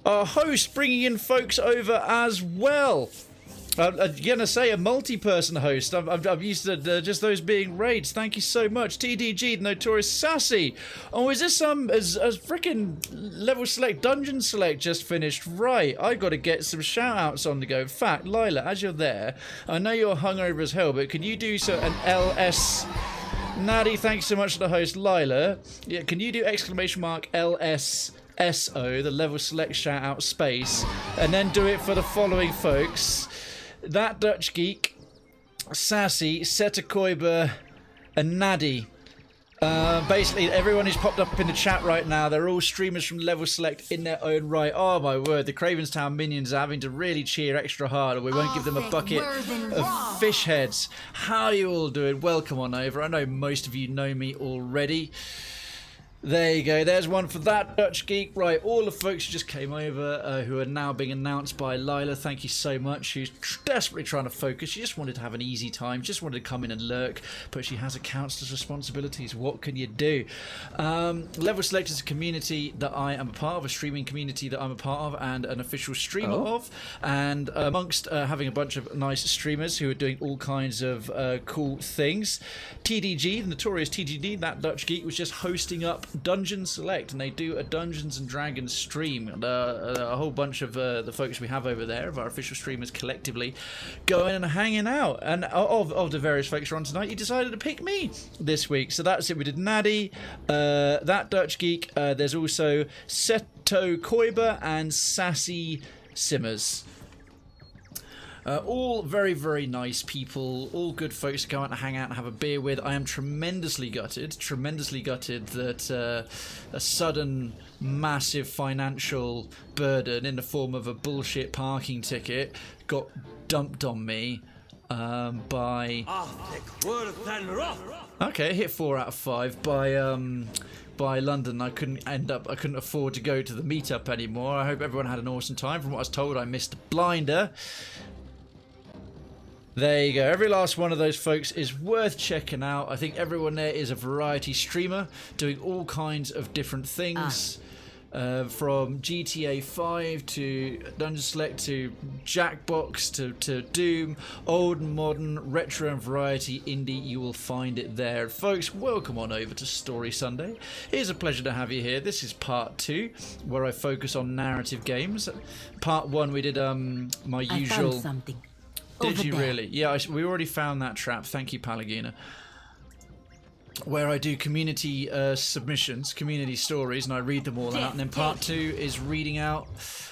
Our host bringing in folks over as well. I'm gonna say a multi-person host. I'm used to just those being raids. Thank you so much, TDG, the Notorious Sassy. Oh, is this as freaking level select, dungeon select just finished? Right, I got to get some shout-outs on the go. In fact, Lila, as you're there, I know you're hungover as hell, but can you do an LS? Natty, thanks so much to the host, Lila. Yeah, can you do !LSSO, the level select shout-out space, and then do it for the following folks. That Dutch Geek, Sassy, Setakoiba, and Naddy. Basically, everyone who's popped up in the chat right now, they're all streamers from Level Select in their own right. Oh my word, the Cravenstown minions are having to really cheer extra hard, or we won't give them a bucket of fish heads. How are you all doing? Welcome on over. I know most of you know me already. There you go. There's one for that Dutch geek. Right, all the folks who just came over, who are now being announced by Lila. Thank you so much. She's desperately trying to focus. She just wanted to have an easy time. Just wanted to come in and lurk. But she has a counselor's responsibilities. What can you do? Level Select is a community that I am a part of, a streaming community that I'm a part of, and an official streamer of. And amongst having a bunch of nice streamers who are doing all kinds of cool things, TDG, the notorious TGD, that Dutch geek, was just hosting up Dungeon Select, and they do a Dungeons and Dragons stream. And, a whole bunch of the folks we have over there, of our official streamers collectively, going and hanging out. And of the various folks who are on tonight, he decided to pick me this week. So that's it. We did Naddy, that Dutch geek. There's also Seto Koiba and Sassy Simmers. All very, very nice people, all good folks to go out and hang out and have a beer with. I am tremendously gutted that a sudden, massive financial burden in the form of a bullshit parking ticket got dumped on me by... Okay, hit 4 out of 5 by London. I couldn't afford to go to the meetup anymore. I hope everyone had an awesome time. From what I was told, I missed a blinder. There you go. Every last one of those folks is worth checking out. I think everyone there is a variety streamer doing all kinds of different things. From GTA 5 to Dungeon Select to Jackbox to Doom, old and modern, retro and variety indie, you will find it there. Folks, welcome on over to Story Sunday. It is a pleasure to have you here. This is part 2, where I focus on narrative games. Part 1 we did my usual... I found something. Did you really? Yeah, we already found that trap. Thank you, Palagina. Where I do community submissions, community stories, and I read them all out. And then part 2 is reading out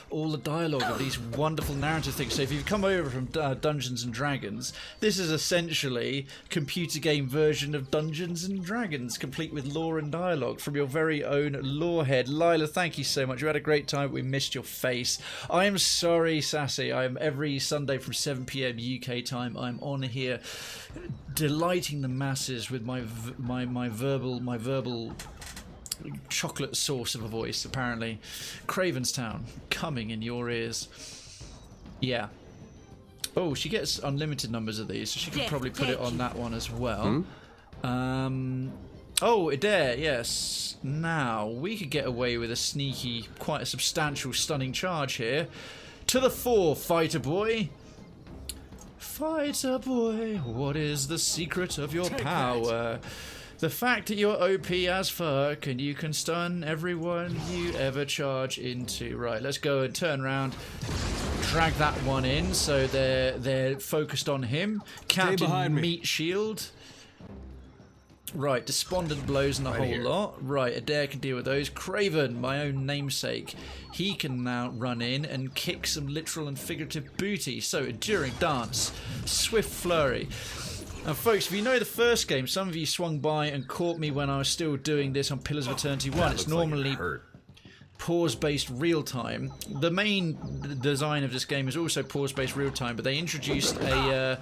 all the dialogue of these wonderful narrative things. So if you've come over from Dungeons and Dragons, this is essentially computer game version of Dungeons and Dragons, complete with lore and dialogue from your very own lore head. Lila, thank you so much. You had a great time. We missed your face. I am sorry, Sassy. I am every Sunday from 7 PM UK time. I'm on here delighting the masses with my verbal chocolate sauce of a voice, apparently. Cravenstown, coming in your ears. Yeah. Oh, she gets unlimited numbers of these, so she can probably put it on that one as well. Oh, Adair, yes. Now, we could get away with a sneaky, quite a substantial, stunning charge here. To the fore, fighter boy. Fighter boy, what is the secret of your power? The fact that you're OP as fuck and you can stun everyone you ever charge into. Right, let's go and turn around. Drag that one in so they're focused on him. Captain Meat Shield. Right, Despondent Blows and the whole lot. Right, Adair can deal with those. Krayven, my own namesake, he can now run in and kick some literal and figurative booty. So, Enduring Dance, Swift Flurry. And folks, if you know the first game, some of you swung by and caught me when I was still doing this on Pillars of Eternity 1. It's normally pause-based real-time. The main design of this game is also pause-based real-time, but they introduced a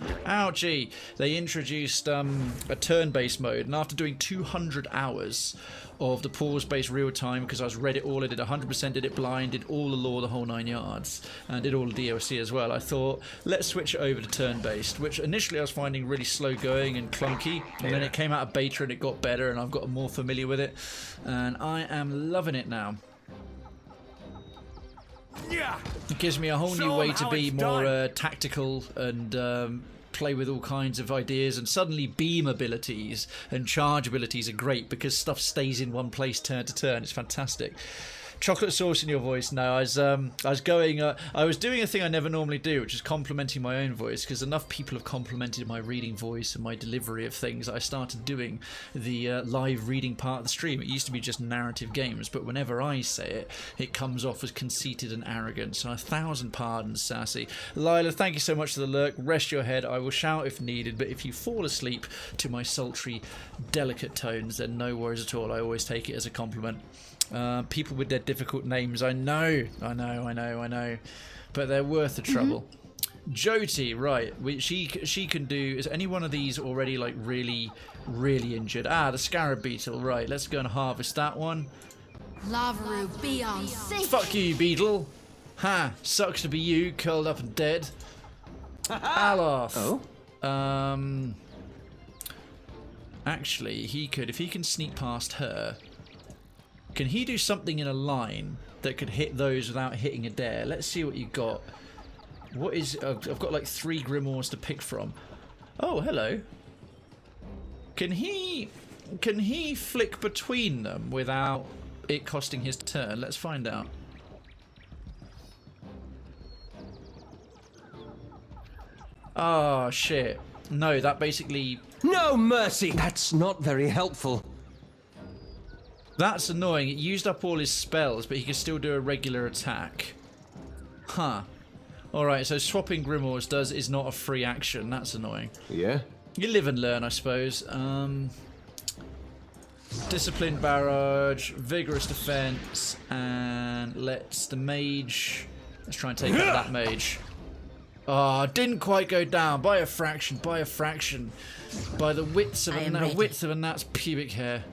they introduced a turn-based mode, and after doing 200 hours of the pause-based real-time, because I was read it all, I did 100%, did it blind, did all the lore, the whole 9 yards, and did all the DLC as well. I thought, let's switch it over to turn-based, which initially I was finding really slow going and clunky, and then it came out of beta and it got better, and I've got more familiar with it, and I am loving it now. It gives me a whole new way to be more tactical and play with all kinds of ideas, and suddenly beam abilities and charge abilities are great because stuff stays in one place turn to turn. It's fantastic. Chocolate sauce in your voice. No, I was doing a thing I never normally do, which is complimenting my own voice, because enough people have complimented my reading voice and my delivery of things. I started doing the live reading part of the stream. It used to be just narrative games, but whenever I say it, it comes off as conceited and arrogant. So 1,000 pardons, Sassy. Lila, thank you so much for the lurk. Rest your head. I will shout if needed, but if you fall asleep to my sultry, delicate tones, then no worries at all. I always take it as a compliment. People with their difficult names, I know, but they're worth the trouble. Jyoti, right. She can do... Is any one of these already, like, really, really injured? Ah, the scarab beetle. Right, let's go and harvest that one. Lavaru, be on safe. Fuck you, beetle. Ha, sucks to be you, curled up and dead. Aloth. Oh? Actually, he could... If he can sneak past her... Can he do something in a line that could hit those without hitting a dare? Let's see what you got. What is... I've got like 3 grimoires to pick from. Oh, hello. Can he flick between them without it costing his turn? Let's find out. Oh, shit. No, that basically... No mercy! That's not very helpful. That's annoying. It used up all his spells, but he can still do a regular attack. Huh. Alright, so swapping grimoires is not a free action. That's annoying. Yeah? You live and learn, I suppose. Disciplined barrage, vigorous defense, and let's the mage... Let's try and take out that mage. Oh, didn't quite go down. By a fraction, by a fraction. By the width of a gnat's pubic hair.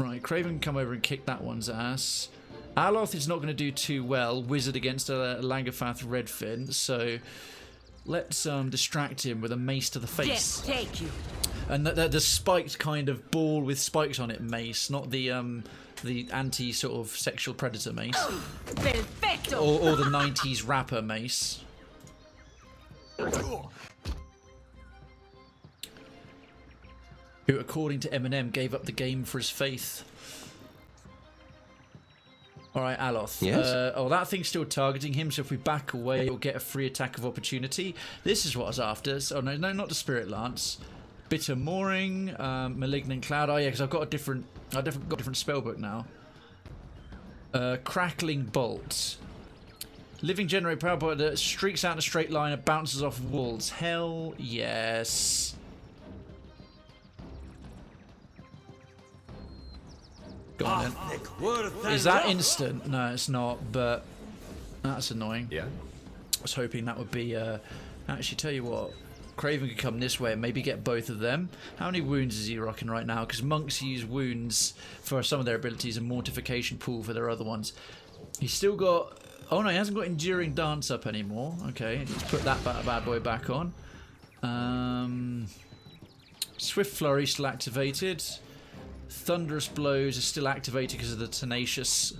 Right, Krayven can come over and kick that one's ass. Aloth is not going to do too well. Wizard against a Langafath Redfin, so let's distract him with a mace to the face. Yes, take you. And the spiked kind of ball with spikes on it mace, not the anti sort of sexual predator mace, Perfecto. or the 90s rapper mace. Who, according to Eminem, gave up the game for his faith. Alright, Aloth. Yes? Oh, that thing's still targeting him, so if we back away, it'll get a free attack of opportunity. This is what I was after. Oh, no, not the Spirit Lance. Bitter Mooring, Malignant Cloud. Oh, yeah, because I've got a different spellbook now. Crackling Bolt. Living Generate Power Point that streaks out in a straight line and bounces off walls. Hell yes. Go on, then. Is that instant? No, it's not, but that's annoying. Yeah. I was hoping that would be... Actually, tell you what. Krayven could come this way and maybe get both of them. How many wounds is he rocking right now? Because monks use wounds for some of their abilities and mortification pool for their other ones. He's still got... Oh no, he hasn't got Enduring Dance up anymore. Okay, let's put that bad boy back on. Swift Flurry still activated. Thunderous Blows are still activated because of the Tenacious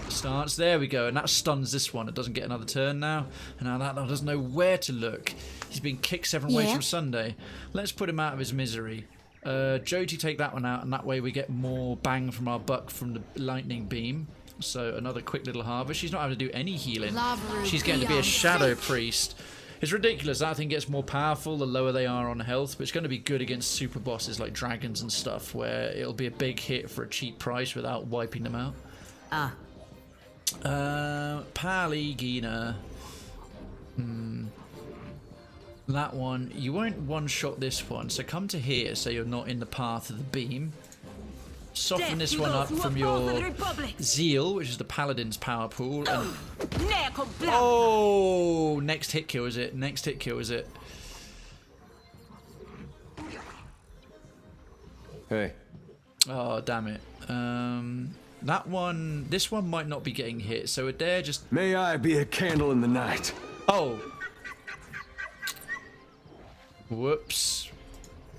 stance. There we go, and that stuns this one. It doesn't get another turn now. And now that doesn't know where to look. He's been kicked 7 ways from Sunday. Let's put him out of his misery. Jyoti, take that one out, and that way we get more bang from our buck from the lightning beam. So another quick little harvest. She's not having to do any healing. She's getting to be a shadow priest. It's ridiculous. That thing gets more powerful the lower they are on health, but it's going to be good against super bosses like dragons and stuff, where it'll be a big hit for a cheap price without wiping them out. Paligina. That one, you won't one-shot this one, so come to here so you're not in the path of the beam. Soften this one up from your Zeal, which is the Paladin's power pool. And oh, next hit kill is it? Next hit kill is it? Hey. Oh, damn it. That one, this one might not be getting hit, so a dare just... May I be a candle in the night. Oh. Whoops.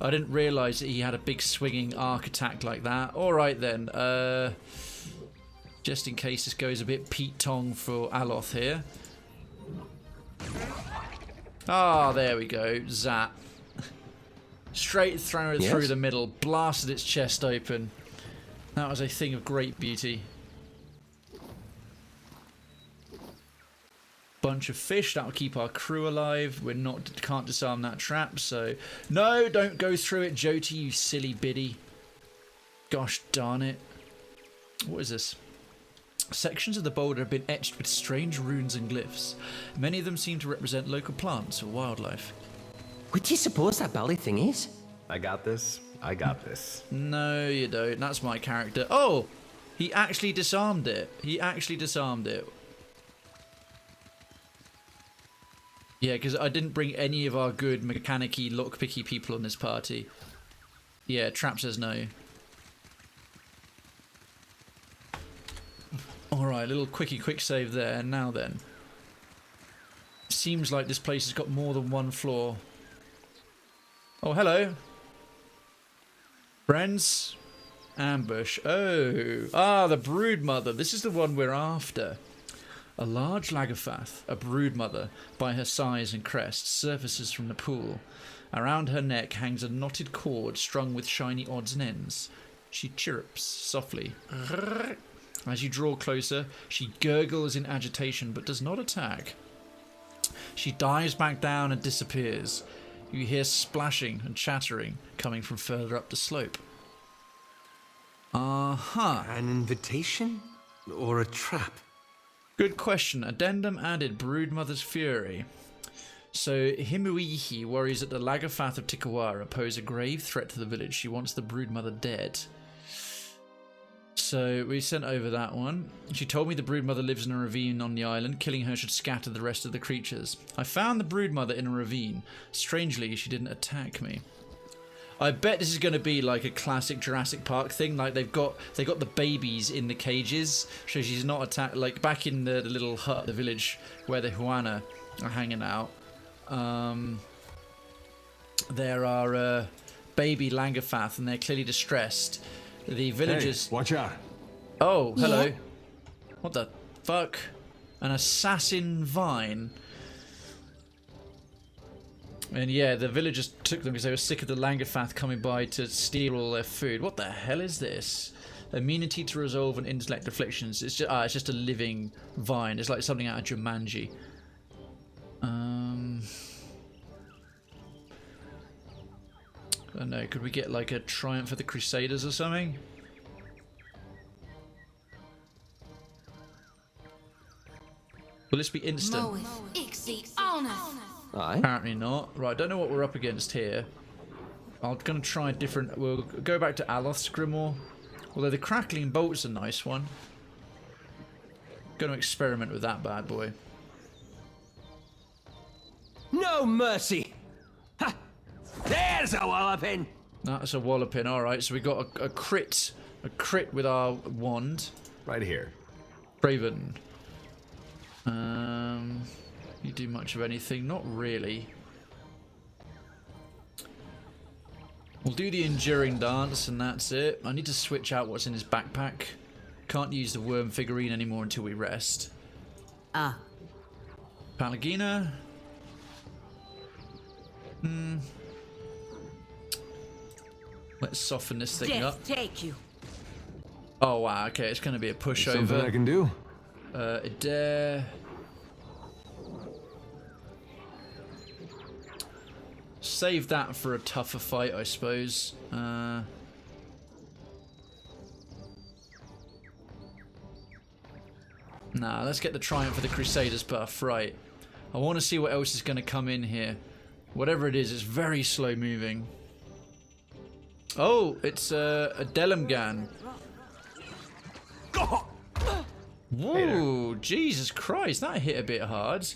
I didn't realise that he had a big swinging arc attack like that. Alright then. Just in case this goes a bit Pete Tong for Aloth here. Ah, there we go. Zap. Straight through the middle. Blasted its chest open. That was a thing of great beauty. Bunch of fish, that'll keep our crew alive. Can't disarm that trap, so no, don't go through it, Jyoti, you silly biddy. Gosh darn it. What is this? Sections of the boulder have been etched with strange runes and glyphs. Many of them seem to represent local plants or wildlife. What do you suppose that belly thing is? I got this. I got this. No, you don't. That's my character. Oh, he actually disarmed it. He actually disarmed it. Yeah, because I didn't bring any of our good mechanic-y, lockpicky people on this party. Yeah, Trap says no. Alright, little quick save there. Now then. Seems like this place has got more than one floor. Oh, hello. Friends. Ambush. Oh. Ah, the Broodmother. This is the one we're after. A large Lagafath, a broodmother, by her size and crest, surfaces from the pool. Around her neck hangs a knotted cord strung with shiny odds and ends. She chirrups softly. As you draw closer, she gurgles in agitation but does not attack. She dives back down and disappears. You hear splashing and chattering coming from further up the slope. Aha. An invitation? Or a trap? Good question. Addendum added Broodmother's Fury. So, Himuihi worries that the Lagafath of Tikawara pose a grave threat to the village. She wants the Broodmother dead. So, we sent over that one. She told me the Broodmother lives in a ravine on the island. Killing her should scatter the rest of the creatures. I found the Broodmother in a ravine. Strangely, she didn't attack me. I bet this is going to be like a classic Jurassic Park thing. Like they got the babies in the cages, so she's not attacked. Like back in the little hut, the village where the Huana are hanging out. There are baby Langafath, and they're clearly distressed. The villagers. Hey, watch out! Oh, hello. Yeah. What the fuck? An assassin vine. And yeah, the villagers took them because they were sick of the Langafath coming by to steal all their food. What the hell is this? Immunity to resolve and intellect afflictions. It's just a living vine. It's like something out of Jumanji. I don't know. Could we get like a triumph of the Crusaders or something? Will this be instant? Apparently not. Right, don't know what we're up against here. I'm going to try a different... We'll go back to Aloth's Grimoire. Although the Crackling Bolt's a nice one. Going to experiment with that bad boy. No mercy! Ha! There's a walloping! That's a walloping, alright. So we got a crit. A crit with our wand. Right here. Krayven. You do much of anything? Not really. We'll do the enduring dance and that's it. I need to switch out what's in his backpack. Can't use the worm figurine anymore until we rest. Ah. Palagina. Let's soften this thing up. Take you. Oh wow, okay, it's going to be a pushover. Something I can do. Adair. Save that for a tougher fight, I suppose. Nah, let's get the Triumph of the Crusaders buff. Right. I want to see what else is going to come in here. Whatever it is, it's very slow moving. Oh, it's a Delimgan. Whoa, Jesus Christ, that hit a bit hard.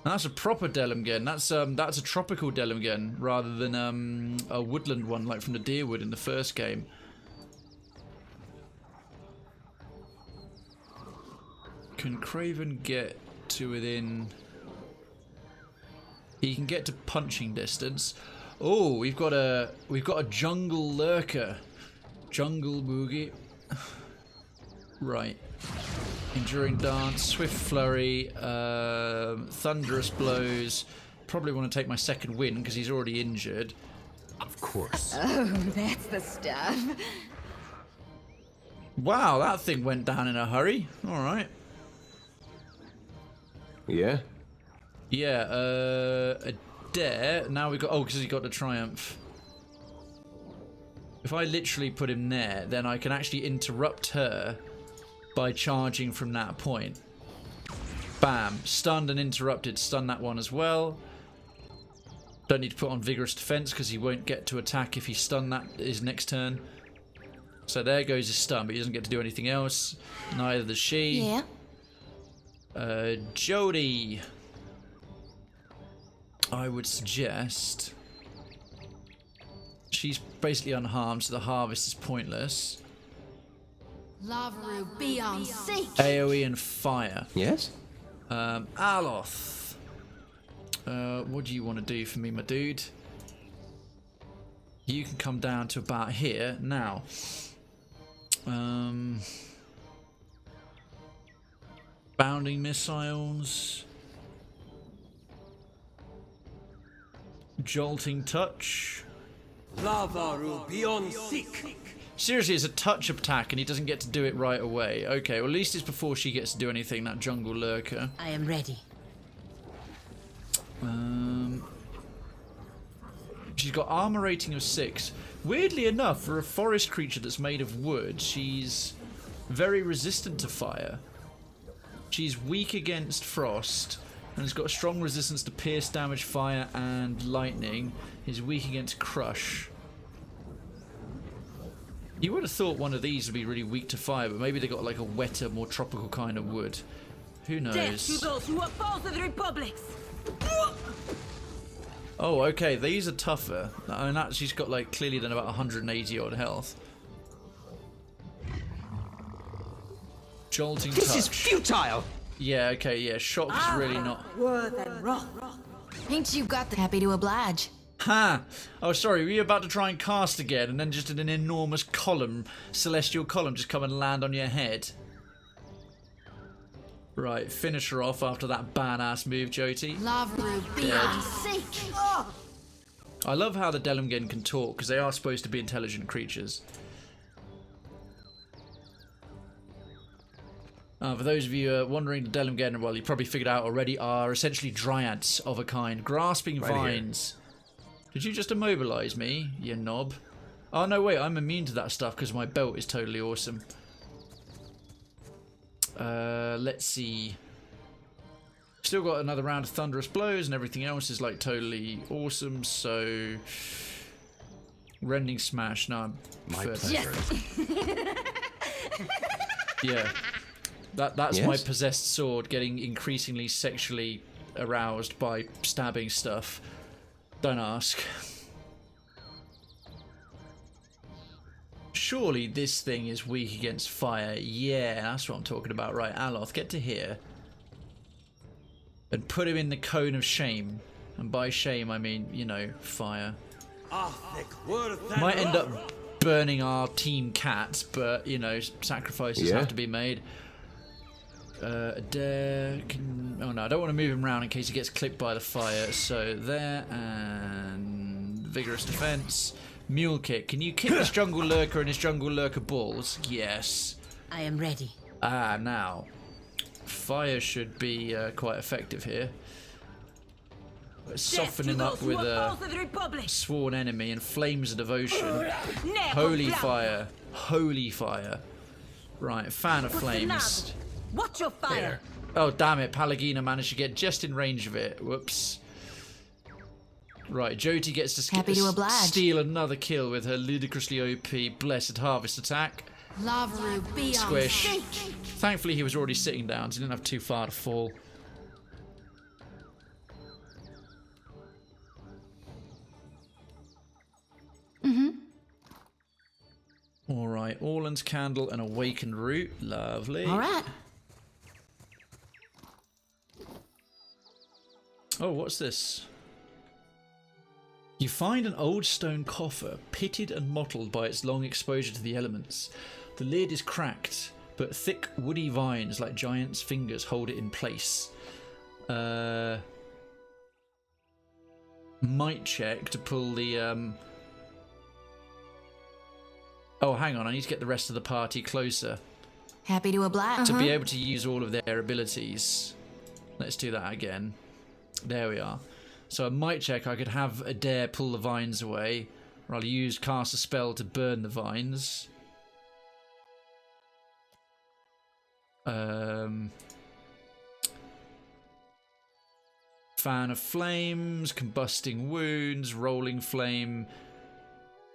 That's a proper Delimgan. That's a tropical Delimgan rather than a woodland one like from the Deerwood in the first game. Can Krayven get to within... He can get to punching distance. Oh, we've got a jungle lurker. Jungle boogie. Right. Enduring dance, swift flurry, thunderous blows. Probably want to take my second win because he's already injured. Of course. Oh, that's the stuff. Wow, that thing went down in a hurry. All right. Yeah? Yeah, a dare. Now we got... Oh, because he got the Triumph. If I literally put him there, then I can actually interrupt her by charging from that point. Bam. Stunned and interrupted. Stun that one as well. Don't need to put on Vigorous Defense because he won't get to attack if he stun that his next turn. So there goes his stun, but he doesn't get to do anything else. Neither does she. Yeah. Jody. I would suggest she's basically unharmed, so the harvest is pointless. Lavaru, be on seek. AoE and fire. Yes? Aloth. What do you want to do for me, my dude? You can come down to about here now. Bounding missiles. Jolting touch. Lavaru, be on seek. Seriously, it's a touch attack and he doesn't get to do it right away. Okay, well at least it's before she gets to do anything, that jungle lurker. I am ready. She's got armor rating of 6. Weirdly enough, for a forest creature that's made of wood, she's very resistant to fire. She's weak against frost and has got a strong resistance to pierce, damage, fire and lightning. Is weak against crush. You would have thought one of these would be really weak to fire, but maybe they got like a wetter, more tropical kind of wood. Who knows? Death to those who oppose the republics. Oh, okay, these are tougher. I mean, that she's got like clearly done about 180 odd health. Jolting touch. This is futile. Yeah, okay, yeah. Shock's really not. Ain't you got the happy to oblige? Ha! Oh, sorry, were you about to try and cast again and then just an enormous column, celestial column, just come and land on your head? Right, finish her off after that badass move, Jyoti. Lavaru, be on seek. I love how the Delumgen can talk, because they are supposed to be intelligent creatures. For those of you wondering, the Delumgen, well, you probably figured out already, are essentially dryads of a kind, grasping vines. Did you just immobilize me, you knob? Oh, no, wait, I'm immune to that stuff because my belt is totally awesome. Let's see. Still got another round of thunderous blows and everything else is like totally awesome, so... Rending smash, no, I'm first. Yeah. That's my possessed sword getting increasingly sexually aroused by stabbing stuff. Don't ask. Surely this thing is weak against fire. Yeah, that's what I'm talking about. Right, Aloth, get to here. And put him in the cone of shame. And by shame, I mean, you know, fire. Might end up burning our team cat, but, you know, sacrifices have to be made. Adair can... Oh no, I don't want to move him around in case he gets clipped by the fire. So there, and vigorous defense. Mule kick. Can you kick this jungle lurker and his jungle lurker balls? Yes. I am ready. Ah, now. Fire should be quite effective here. Soften him up with a sworn enemy and flames of devotion. Holy fire. Holy fire. Right, fan of flames. Watch your fire. Oh, damn it. Palagina managed to get just in range of it. Whoops. Right, Jyoti gets to steal another kill with her ludicrously OP Blessed Harvest attack. Squish. Thankfully, he was already sitting down, so he didn't have too far to fall. Alright, Orland's Candle and Awakened Root. Lovely. Alright. Oh, what's this? You find an old stone coffer, pitted and mottled by its long exposure to the elements. The lid is cracked, but thick woody vines like giants' fingers hold it in place. Might check to pull the... Oh, hang on, I need to get the rest of the party closer. Happy to oblige. To be able to use all of their abilities. Let's do that again. There we are. So I might check. I could have Adair pull the vines away, or I'll cast a spell to burn the vines. Fan of flames, combusting wounds, rolling flame,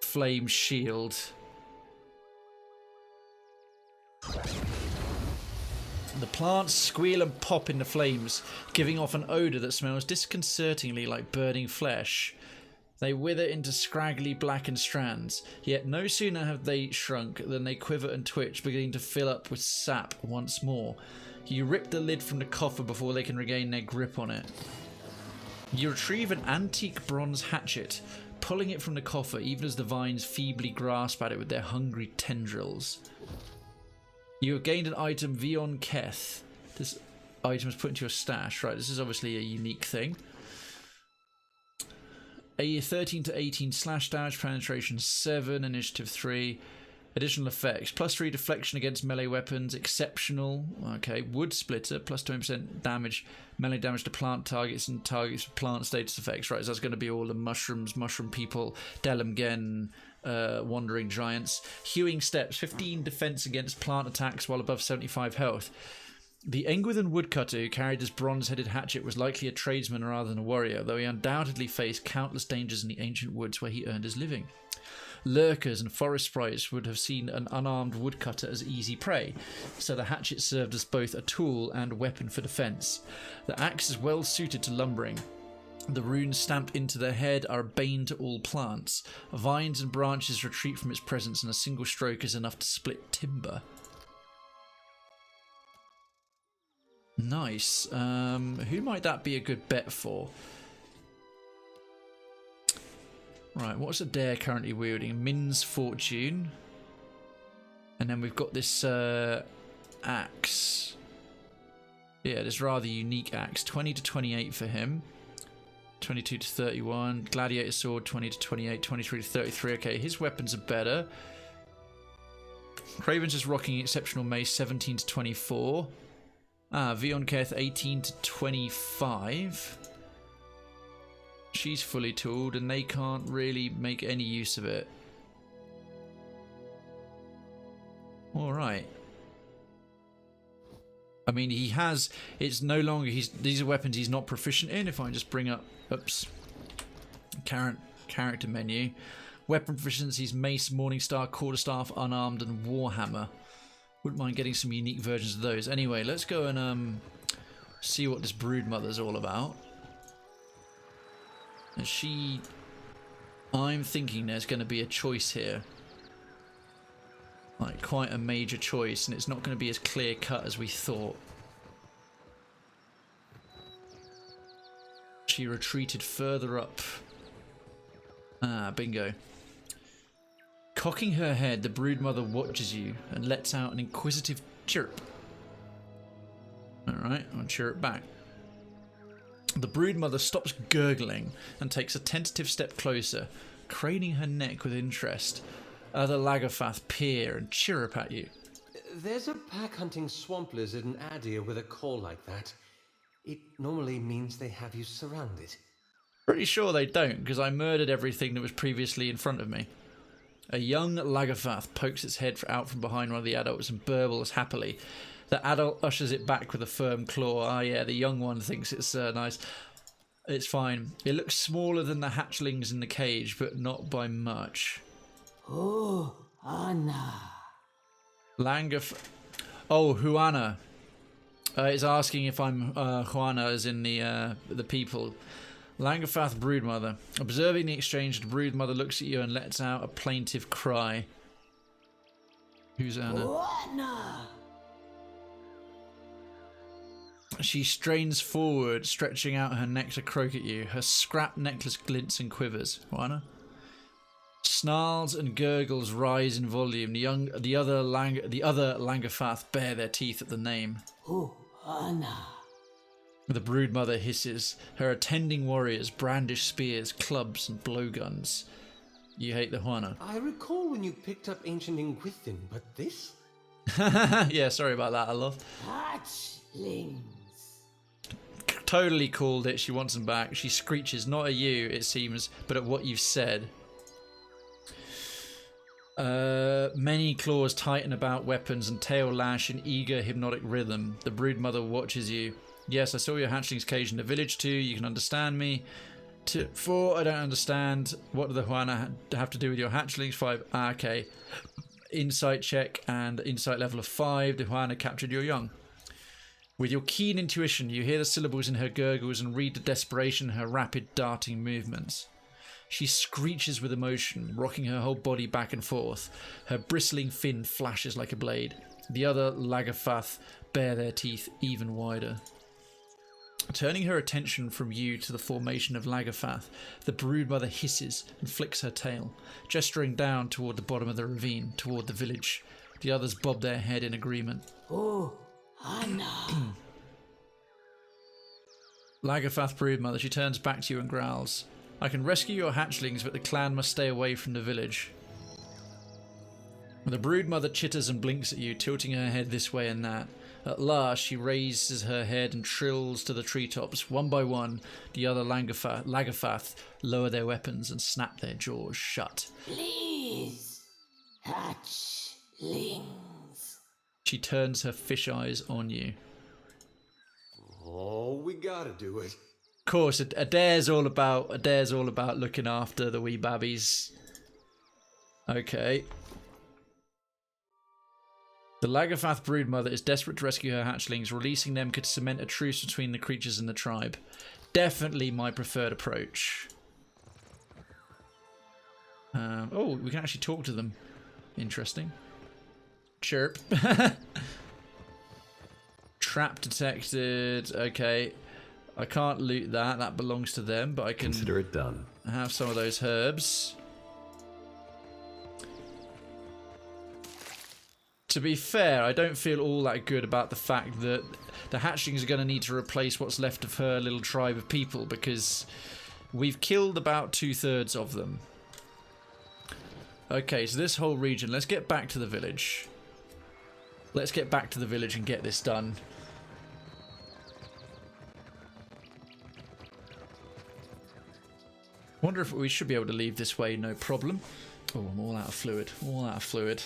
flame shield. The plants squeal and pop in the flames, giving off an odour that smells disconcertingly like burning flesh. They wither into scraggly blackened strands, yet no sooner have they shrunk than they quiver and twitch, beginning to fill up with sap once more. You rip the lid from the coffer before they can regain their grip on it. You retrieve an antique bronze hatchet, pulling it from the coffer even as the vines feebly grasp at it with their hungry tendrils. You have gained an item Vion Keth. This item is put into your stash. Right, this is obviously a unique thing. A 13 to 18 slash damage, penetration 7, initiative 3. Additional effects: +3 deflection against melee weapons, exceptional. Okay, wood splitter, +20% damage, melee damage to plant targets and targets with plant status effects. Right, so that's going to be all the mushrooms, mushroom people, Delimgen, wandering giants. Hewing steps, 15 defense against plant attacks while above 75 health. The Engwithan woodcutter who carried this bronze-headed hatchet was likely a tradesman rather than a warrior, though he undoubtedly faced countless dangers in the ancient woods where he earned his living. Lurkers and forest sprites would have seen an unarmed woodcutter as easy prey, so the hatchet served as both a tool and weapon for defence. The axe is well suited to lumbering. The runes stamped into their head are a bane to all plants. Vines and branches retreat from its presence, and a single stroke is enough to split timber. Nice. Who might that be a good bet for? Right, what's Adair currently wielding? Min's Fortune. And then we've got this axe. Yeah, this rather unique axe. 20 to 28 for him. 22 to 31. Gladiator Sword, 20 to 28. 23 to 33. Okay, his weapons are better. Krayven's just rocking Exceptional Mace, 17 to 24. Vion Keth, 18 to 25. She's fully tooled and they can't really make any use of it. Alright. I mean, he has... It's no longer... These are weapons he's not proficient in. If I just bring up... Oops. Character menu. Weapon proficiencies: Mace, Morningstar, Quarterstaff, Unarmed, and Warhammer. Wouldn't mind getting some unique versions of those. Anyway, let's go and see what this Broodmother's all about. And I'm thinking there's going to be a choice here. Like, quite a major choice, and it's not going to be as clear cut as we thought. She retreated further up. Bingo. Cocking her head, the Broodmother watches you and lets out an inquisitive chirp. Alright, I'll chirp back. The Broodmother stops gurgling and takes a tentative step closer, craning her neck with interest. Other Lagafath peer and chirrup at you. There's a pack hunting swamp lizard in Adir with a call like that. It normally means they have you surrounded. Pretty sure they don't, because I murdered everything that was previously in front of me. A young Lagafath pokes its head out from behind one of the adults and burbles happily. The adult ushers it back with a firm claw. Ah, yeah, the young one thinks it's nice. It's fine. It looks smaller than the hatchlings in the cage, but not by much. Oh, Anna. Oh, Juana. It's asking if I'm Juana, as in the people. Langafath Broodmother. Observing the exchange, the Broodmother looks at you and lets out a plaintive cry. Who's Anna? Anna. She strains forward, stretching out her neck to croak at you. Her scrap necklace glints and quivers. Juana? Snarls and gurgles rise in volume. The other Langafath bare their teeth at the name. Oh, Anna. The Broodmother hisses. Her attending warriors brandish spears, clubs, and blowguns. You hate the Juana. I recall when you picked up ancient Ingwithin, but this? Yeah, sorry about that, I love. Hatchlings. Totally called it. She wants them back. She screeches, not at you, it seems, but at what you've said. Many claws tighten about weapons and tail lash in eager hypnotic rhythm. The Broodmother watches you. Yes, I saw your hatchlings cage in the village too. You can understand me. 4, I don't understand. What do the Juana have to do with your hatchlings? 5, okay. Insight check and insight level of 5. The Juana captured your young. With your keen intuition, you hear the syllables in her gurgles and read the desperation in her rapid darting movements. She screeches with emotion, rocking her whole body back and forth. Her bristling fin flashes like a blade. The other Lagafath bare their teeth even wider. Turning her attention from you to the formation of Lagafath, the broodmother hisses and flicks her tail, gesturing down toward the bottom of the ravine, toward the village. The others bob their head in agreement. Oh, Anna. Lagafath broodmother, she turns back to you and growls. I can rescue your hatchlings, but the clan must stay away from the village. The broodmother chitters and blinks at you, tilting her head this way and that. At last, she raises her head and trills to the treetops. One by one, the other Lagafath lower their weapons and snap their jaws shut. Please, hatchlings. She turns her fish eyes on you. Oh, we gotta do it. Of course, Adair's all about looking after the wee babbies. Okay. The Lagafath broodmother is desperate to rescue her hatchlings. Releasing them could cement a truce between the creatures and the tribe. Definitely my preferred approach. Oh, we can actually talk to them. Interesting. Chirp. Trap detected. Okay. I can't loot that. That belongs to them, but I can consider it done. Have some of those herbs. To be fair, I don't feel all that good about the fact that the hatchlings are going to need to replace what's left of her little tribe of people, because we've killed about 2/3 of them. Okay, so this whole region, let's get back to the village. Let's get back to the village and get this done. Wonder if we should be able to leave this way, no problem. Oh, I'm all out of fluid. All out of fluid.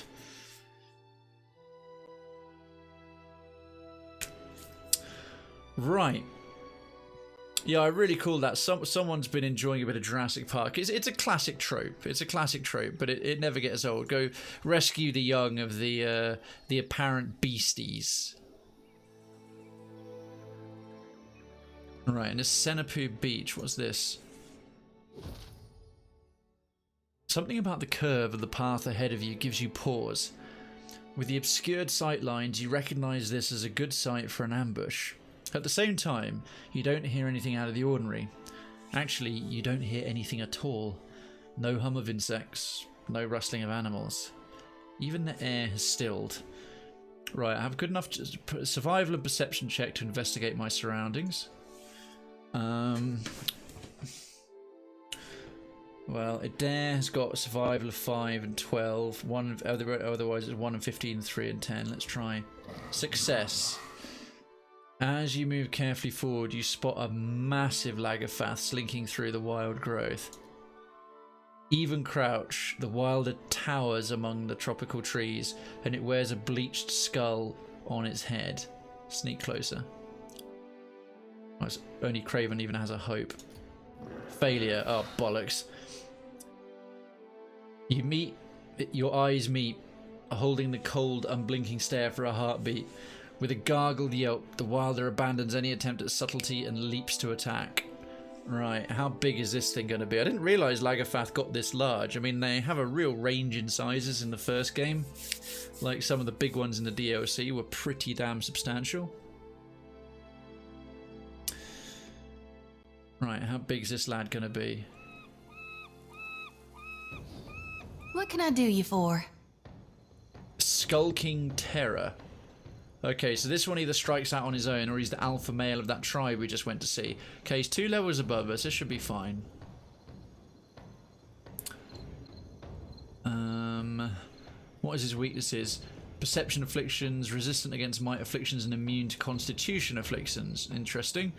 Right. Yeah, I really call that. Someone's been enjoying a bit of Jurassic Park. It's a classic trope. It's a classic trope, but it never gets old. Go rescue the young of the apparent beasties. Right, and this Senapoo Beach. What's this? Something about the curve of the path ahead of you gives you pause. With the obscured sight lines, you recognise this as a good site for an ambush. At the same time, you don't hear anything out of the ordinary. Actually, you don't hear anything at all. No hum of insects, no rustling of animals. Even the air has stilled. Right, I have a good enough survival and perception check to investigate my surroundings. Well, Adair has got a survival of 5 and 12. Otherwise, it's 1 and 15, 3 and 10. Let's try. Success. As you move carefully forward, you spot a massive Lagafath slinking through the wild growth. Even crouch, the wilder towers among the tropical trees, and it wears a bleached skull on its head. Sneak closer. Oh, only Krayven even has a hope. Failure. Oh, bollocks. Your eyes meet, holding the cold, unblinking stare for a heartbeat. With a gargled yelp, the wilder abandons any attempt at subtlety and leaps to attack. Right, how big is this thing going to be? I didn't realise Lagafath got this large. I mean, they have a real range in sizes in the first game. Like some of the big ones in the DLC were pretty damn substantial. Right, how big is this lad going to be? What can I do you for? Skulking Terror. Okay, so this one either strikes out on his own or he's the alpha male of that tribe we just went to see. Okay, he's 2 levels above us. This should be fine. What is his weaknesses? Perception afflictions, resistant against might afflictions, and immune to constitution afflictions. Interesting.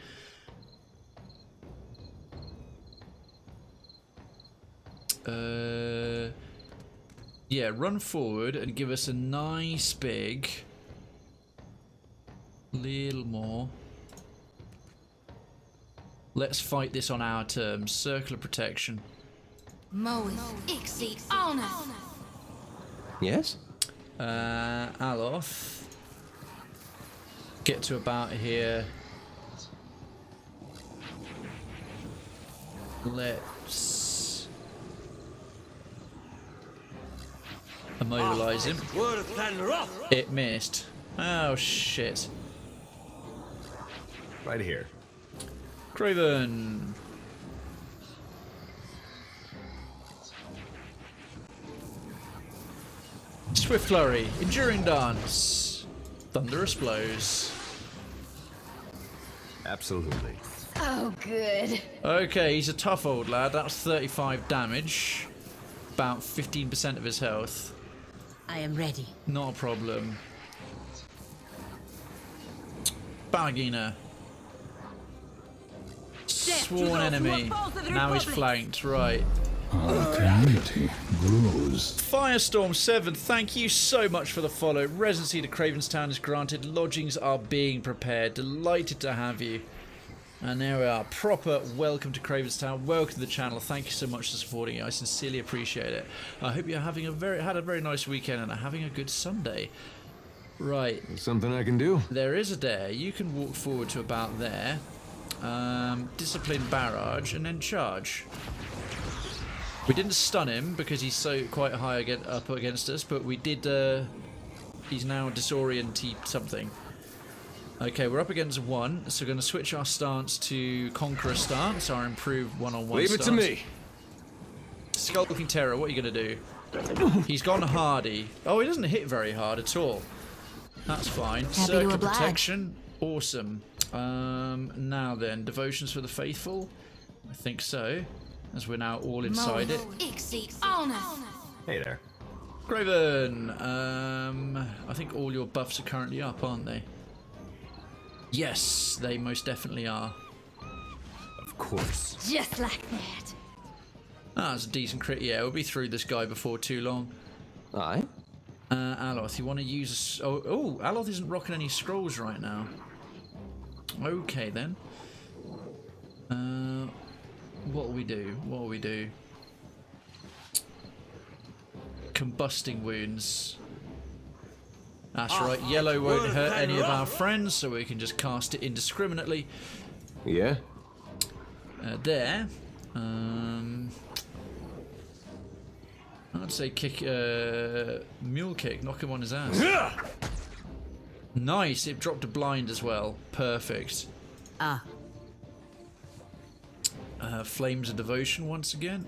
Yeah, run forward and give us a nice big... little more. Let's fight this on our terms. Circle of protection. Yes? Aloth. Get to about here. Let's immobilize him. It missed. Oh shit. Right here. Krayven. Swift flurry. Enduring dance. Thunderous blows. Absolutely. Oh, good. Okay, he's a tough old lad. That's 35 damage. About 15% of his health. I am ready. Not a problem. Balagina. Sworn enemy. Now he's flanked, right. Our community grows. Firestorm 7, thank you so much for the follow. Residency to Cravenstown is granted. Lodgings are being prepared. Delighted to have you. And there we are. Proper welcome to Cravenstown. Welcome to the channel. Thank you so much for supporting it. I sincerely appreciate it. I hope you're having had a very nice weekend and are having a good Sunday. Right. Something I can do? There is a dare. You can walk forward to about there. Discipline barrage and then charge. We didn't stun him because he's so quite high up against us, but we did. He's now disoriented something. Okay, we're up against 1, so we're going to switch our stance to Conqueror stance, our improved one-on-one Leave stance. it to me. Skulking Terror, what are you going to do? He's gone hardy. Oh, he doesn't hit very hard at all. That's fine. Circuit protection, awesome. Now then, devotions for the faithful. I think so, as we're now all inside it. Hey there. Krayven, I think all your buffs are currently up, aren't they? Yes, they most definitely are. Of course. Just like that. Ah, that's a decent crit. Yeah, we'll be through this guy before too long. Aye. Aloth, you want to use a... Oh, Aloth isn't rocking any scrolls right now. Okay, then. What will we do? What will we do? Combusting wounds. That's right, yellow won't hurt any of our friends, so we can just cast it indiscriminately. Yeah? There. I'd say kick, mule kick, knock him on his ass. Nice, it dropped a blind as well. Perfect. Flames of Devotion once again.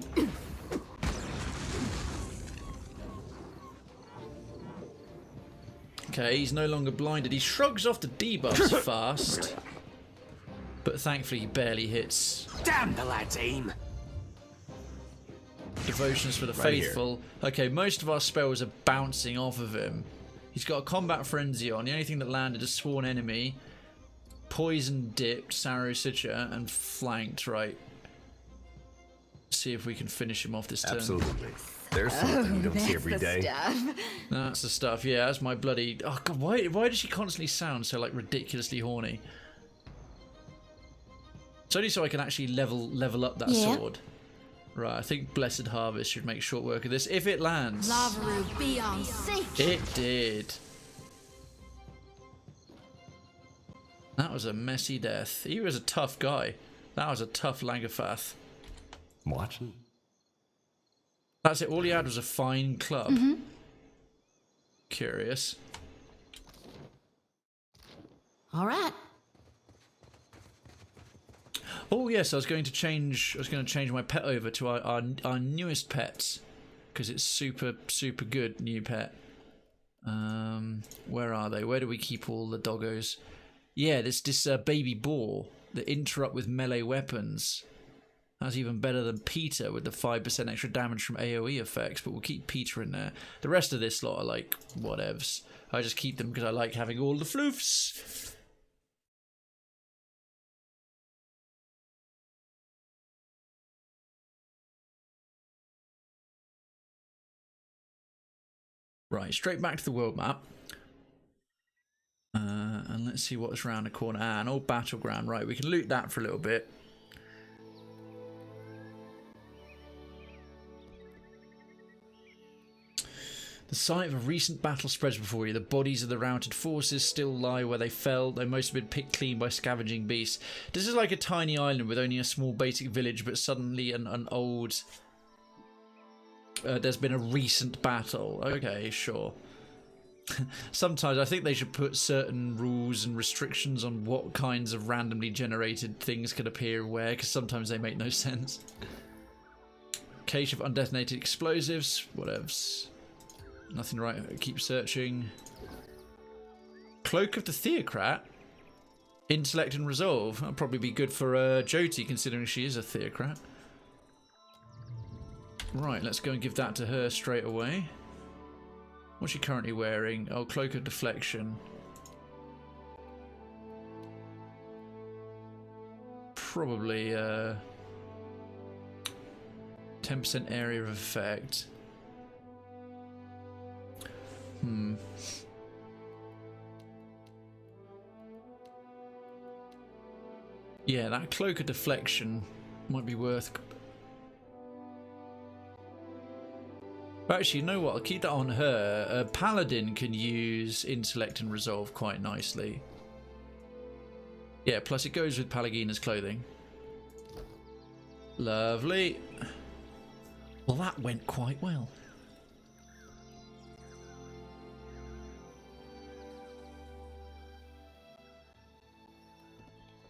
Okay, he's no longer blinded. He shrugs off the debuffs fast. But thankfully he barely hits. Damn the lad's aim! Devotions for the faithful. Okay, most of our spells are bouncing off of him. He's got a combat frenzy on. The only thing that landed is sworn enemy, poison dipped, Saru Sitcha, and flanked, right? See if we can finish him off this turn. Absolutely. There's something you don't see every day. That's the stuff, yeah, that's my bloody... Oh god, why does she constantly sound so, like, ridiculously horny? It's only so I can actually level up that sword. Right, I think Blessed Harvest should make short work of this, if it lands. Lavaru, be on sync. It did. That was a messy death. He was a tough guy. That was a tough Langerfath. Watching. That's it, all he had was a fine club. Curious. Alright. Oh yes, I was going to change my pet over to our newest pets. Because it's super good new pet. Where are they? Where do we keep all the doggos? Yeah, this baby boar that interrupt with melee weapons. That's even better than Peter with the 5% extra damage from AoE effects, but we'll keep Peter in there. The rest of this lot are like whatevs. I just keep them because I like having all the floofs. Right, straight back to the world map. And let's see what's around the corner. Ah, an old battleground. Right, we can loot that for a little bit. The site of a recent battle spreads before you. The bodies of the routed forces still lie where they fell, though most have been picked clean by scavenging beasts. This is like a tiny island with only a small basic village, but suddenly an old... there's been a recent battle. Okay, sure. Sometimes I think they should put certain rules and restrictions on what kinds of randomly generated things could appear where, because sometimes they make no sense. Cache of undetonated explosives. Whatevs. Nothing right. Keep searching. Cloak of the Theocrat. Intellect and resolve. That'll probably be good for Jyoti, considering she is a Theocrat. Right, let's go and give that to her straight away. What's she currently wearing? Oh, Cloak of Deflection. Probably 10% area of effect. Yeah, that Cloak of Deflection might be worth... Actually, you know what? I'll keep that on her. A Paladin can use Intellect and Resolve quite nicely. Yeah, plus it goes with Palagina's clothing. Lovely. Well, that went quite well.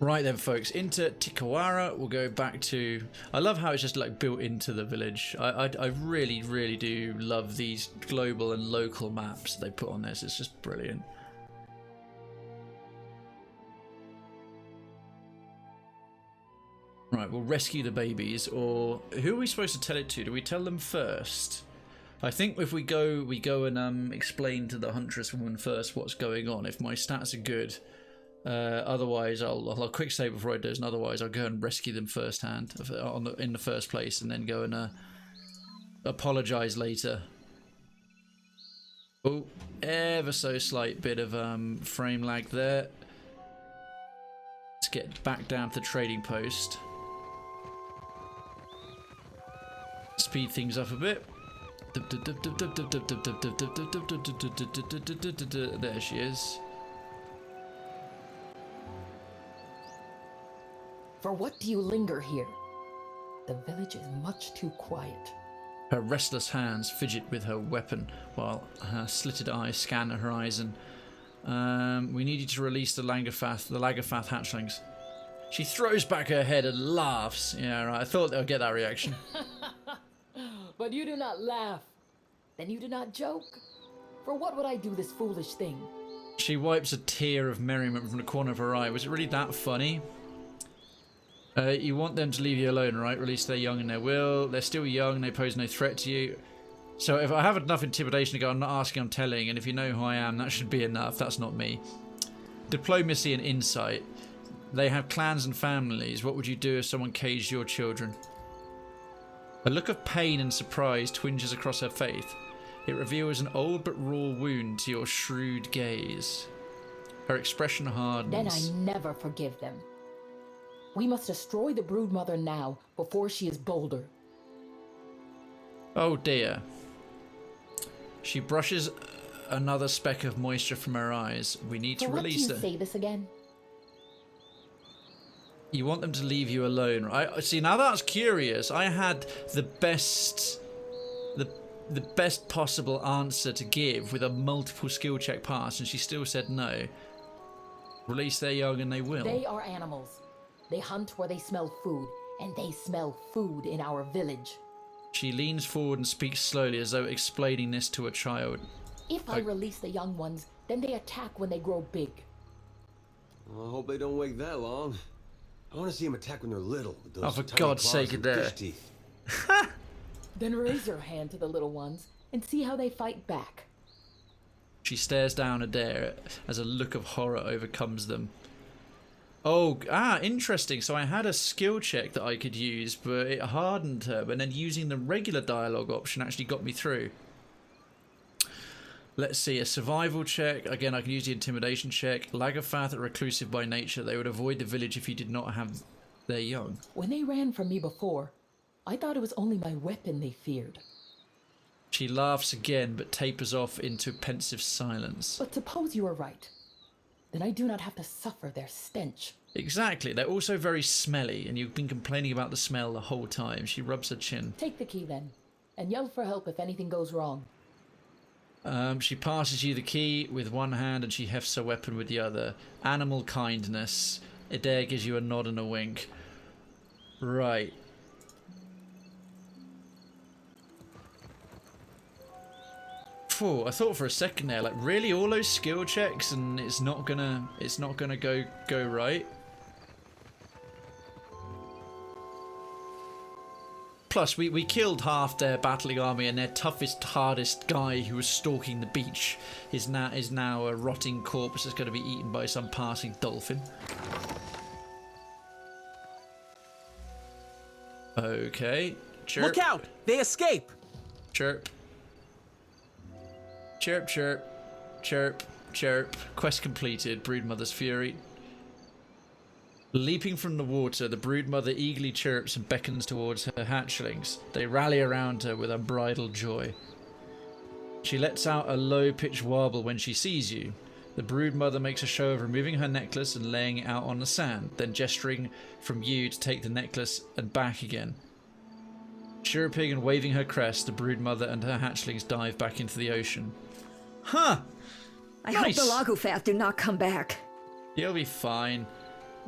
Right then, folks, into Tikawara. We'll go back to... I love how it's just like built into the village. I really, really do love these global and local maps they put on this. It's just brilliant. Right, we'll rescue the babies, or who are we supposed to tell it to? Do we tell them first? I think if we go and explain to the huntress woman first what's going on. If my stats are good. Otherwise, I'll quick save before I do, and otherwise I'll go and rescue them firsthand in the first place, and then go and apologise later. Oh, ever so slight bit of frame lag there. Let's get back down to the trading post. Speed things up a bit. There she is. For what do you linger here? The village is much too quiet. Her restless hands fidget with her weapon, while her slitted eyes scan the horizon. We need you to release the Lagafath hatchlings. She throws back her head and laughs. Yeah, right. I thought they'll get that reaction. But you do not laugh. Then you do not joke. For what would I do this foolish thing? She wipes a tear of merriment from the corner of her eye. Was it really that funny? You want them to leave you alone, right? Release their young and their will. They're still young, they pose no threat to you. So if I have enough intimidation to go, I'm not asking, I'm telling, and if you know who I am, that should be enough. That's not me. Diplomacy and insight. They have clans and families. What would you do if someone caged your children? A look of pain and surprise twinges across her face. It reveals an old but raw wound to your shrewd gaze. Her expression hardens. Then I never forgive them. We must destroy the broodmother now, before she is bolder. Oh dear. She brushes another speck of moisture from her eyes. We need to release her. What do you say this again? You want them to leave you alone, right? See, now that's curious. I had the best possible answer to give with a multiple skill check pass, and she still said no. Release their young and they will. They are animals. They hunt where they smell food, and they smell food in our village. She leans forward and speaks slowly as though explaining this to a child. If I release the young ones, then they attack when they grow big. Well, I hope they don't wait that long. I want to see them attack when they're little. With those for tiny God's claws sake, and there. fish teeth. Then raise your hand to the little ones and see how they fight back. She stares down Adair as a look of horror overcomes them. Oh, interesting. So I had a skill check that I could use, but it hardened her. But then using the regular dialogue option actually got me through. Let's see, a survival check. Again, I can use the intimidation check. Lagafath are reclusive by nature. They would avoid the village if you did not have their young. When they ran from me before, I thought it was only my weapon they feared. She laughs again, but tapers off into pensive silence. But suppose you are right. Then I do not have to suffer their stench. Exactly. They're also very smelly, and you've been complaining about the smell the whole time. She rubs her chin. Take the key then, and yell for help if anything goes wrong. She passes you the key with one hand, and she hefts her weapon with the other. Animal kindness. Adair gives you a nod and a wink. Right. Phew, I thought for a second there, like, really, all those skill checks, and it's not gonna go right. Plus, we killed half their battling army, and their toughest, hardest guy who was stalking the beach is now a rotting corpse that's going to be eaten by some passing dolphin. Okay. Chirp. Look out! They escape! Chirp. Chirp, chirp. Chirp, chirp. Quest completed. Broodmother's Fury. Leaping from the water, the broodmother eagerly chirps and beckons towards her hatchlings. They rally around her with unbridled joy. She lets out a low-pitched warble when she sees you. The broodmother makes a show of removing her necklace and laying it out on the sand, then gesturing from you to take the necklace and back again. Chirping and waving her crest, the broodmother and her hatchlings dive back into the ocean. Huh! I Nice. hope the Lagofath do not come back. You'll be fine.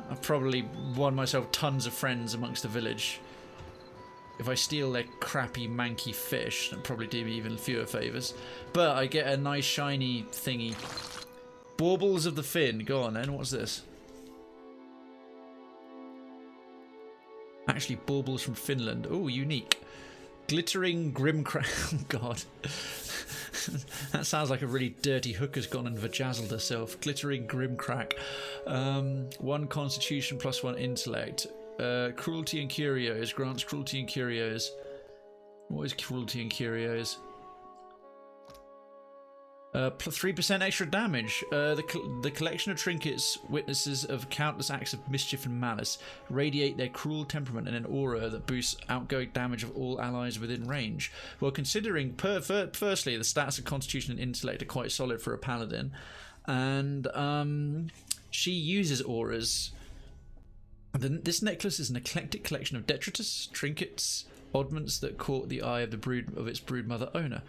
I've probably won myself tons of friends amongst the village. If I steal their crappy, manky fish, that'll probably do me even fewer favours. But I get a nice, shiny thingy. Baubles of the Fin. Go on then, what's this? Actually, baubles from Finland. Oh, unique. Glittering Grimcrack. Oh, God. That sounds like a really dirty hooker's gone and vajazzled herself. Glittering Grimcrack. 1 Constitution plus 1 Intellect. Cruelty and Curios. Grants Cruelty and Curios. What is Cruelty and Curios? 3% extra damage. The collection of trinkets, witnesses of countless acts of mischief and malice, radiate their cruel temperament in an aura that boosts outgoing damage of all allies within range. Well, considering, firstly, the stats of Constitution and Intellect are quite solid for a paladin, and she uses auras. This necklace is an eclectic collection of detritus, trinkets, oddments that caught the eye of its broodmother owner.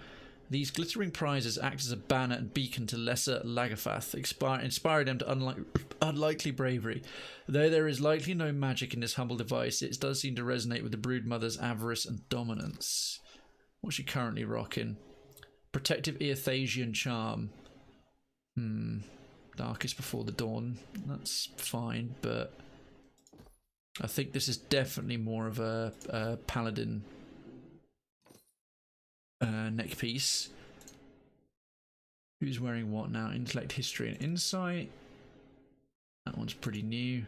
These glittering prizes act as a banner and beacon to lesser Lagerfath, inspiring them to unlikely bravery. Though there is likely no magic in this humble device, it does seem to resonate with the broodmother's avarice and dominance. What's she currently rocking? Protective Eothasian Charm. Darkest Before the Dawn. That's fine, but I think this is definitely more of a paladin neck piece. Who's wearing what now? Intellect, History, and Insight. That one's pretty new.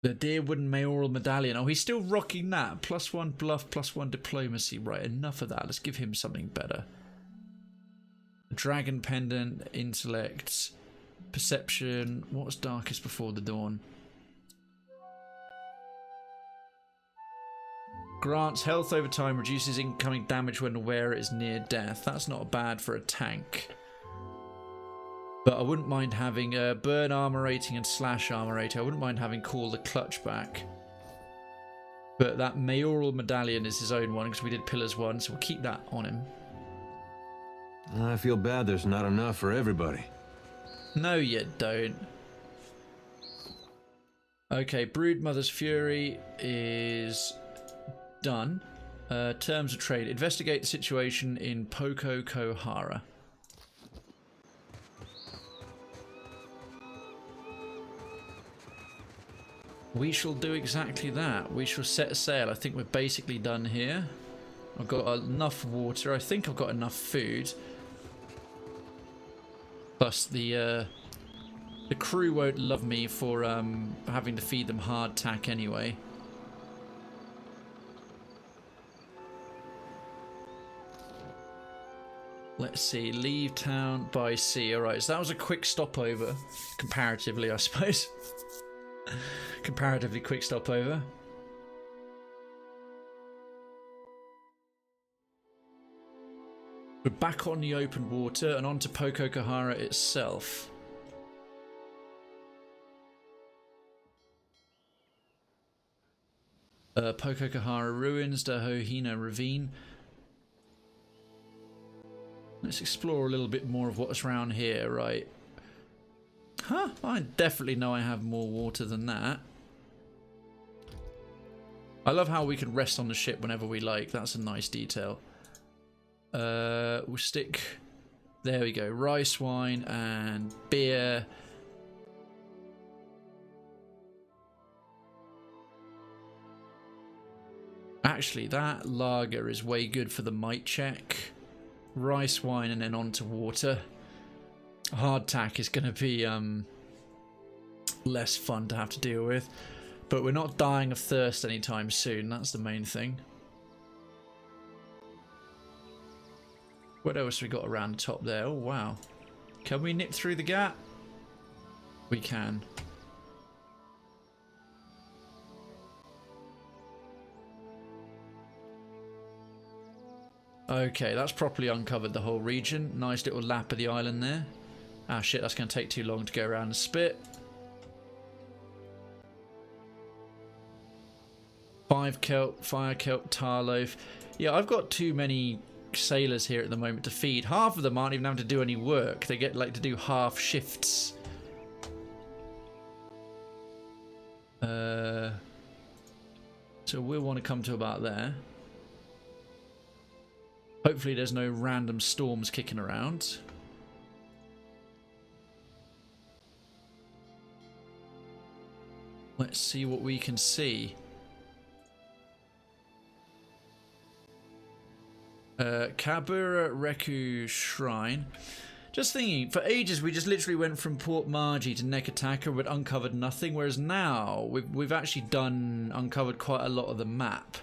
The Deer Wooden Mayoral Medallion. Oh, he's still rocking that. +1 Bluff, +1 Diplomacy. Right, enough of that. Let's give him something better. Dragon Pendant, Intellect, Perception. What's Darkest Before the Dawn? Grants health over time, reduces incoming damage when the wearer is near death. That's not bad for a tank. But I wouldn't mind having burn armor rating and slash armor rating. I wouldn't mind having Call the Clutch back. But that Mayoral Medallion is his own one because we did Pillars 1, so we'll keep that on him. I feel bad there's not enough for everybody. No, you don't. Okay, Broodmother's Fury is done. Terms of trade. Investigate the situation in Poko Kohara. We shall do exactly that. We shall set sail. I think we're basically done here. I've got enough water. I think I've got enough food. Plus the crew won't love me for having to feed them hardtack anyway. Let's see, leave town by sea. Alright, so that was a quick stopover. Comparatively, I suppose. Comparatively quick stopover. We're back on the open water and onto Poko Kohara itself. Poko Kohara ruins, Dahohina ravine. Let's explore a little bit more of what's around here, right? Huh, I definitely know I have more water than that. I love how we can rest on the ship whenever we like. That's a nice detail. We'll stick... There we go. Rice wine and beer. Actually, that lager is way good for the might check. Rice wine and then on to water. Hardtack is going to be less fun to have to deal with. But we're not dying of thirst anytime soon. That's the main thing. What else we got around the top there? Oh, wow. Can we nip through the gap? We can. Okay, that's properly uncovered the whole region. Nice little lap of the island there. Ah, shit, that's going to take too long to go around the spit. 5 kelp, fire kelp, tar loaf. Yeah, I've got too many sailors here at the moment to feed. Half of them aren't even having to do any work. They get like to do half shifts. So we'll want to come to about there. Hopefully there's no random storms kicking around. Let's see what we can see. Kabura Reku Shrine. Just thinking, for ages we just literally went from Port Margie to Nekataka but uncovered nothing, whereas now we've actually uncovered quite a lot of the map.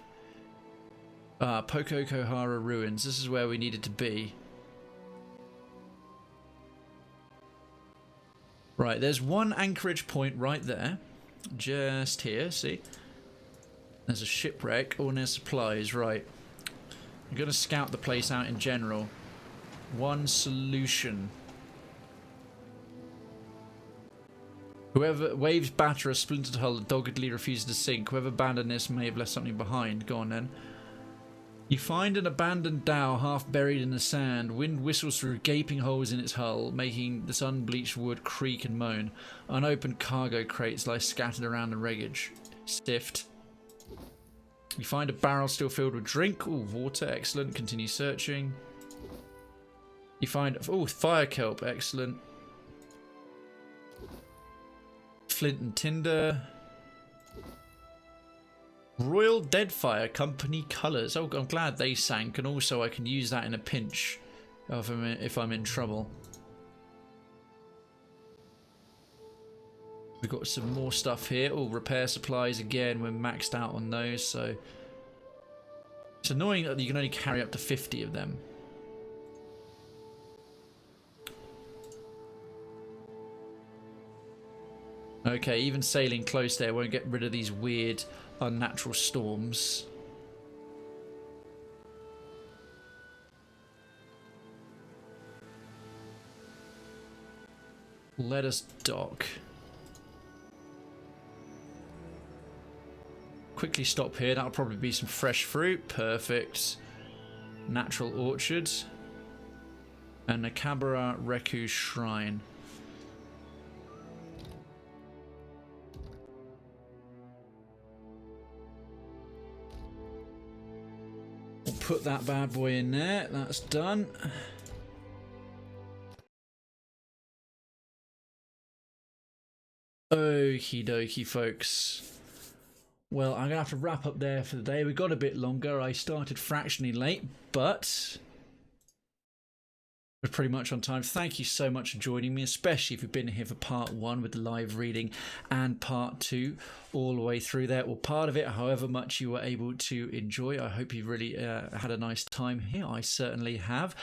Poko Kohara Ruins. This is where we needed to be. Right, there's one anchorage point right there. Just here, see? There's a shipwreck. Oh, and there's supplies, right. I'm going to scout the place out in general. One solution. Whoever waves batter a splintered hull that doggedly refuses to sink. Whoever abandoned this may have left something behind. Go on then. You find an abandoned dhow half buried in the sand. Wind whistles through gaping holes in its hull, making this unbleached wood creak and moan. Unopened cargo crates lie scattered around the wreckage. Stiffed. You find a barrel still filled with drink. Ooh, water, excellent. Continue searching. You find... Oh, fire kelp, excellent. Flint and tinder. Royal Deadfire Company colours. Oh, I'm glad they sank, and also I can use that in a pinch if I'm in trouble. We've got some more stuff here. Oh, repair supplies again. We're maxed out on those, so it's annoying that you can only carry up to 50 of them. Okay, even sailing close there won't get rid of these weird, unnatural storms. Let us dock. Quickly stop here. That'll probably be some fresh fruit. Perfect. Natural orchard. And the Kabura Reku Shrine. We'll put that bad boy in there. That's done. Okie dokie, folks. Well, I'm going to have to wrap up there for the day. We got a bit longer. I started fractionally late, but we're pretty much on time. Thank you so much for joining me, especially if you've been here for part 1 with the live reading and part 2 all the way through there, or part of it, however much you were able to enjoy. I hope you've really had a nice time here. I certainly have.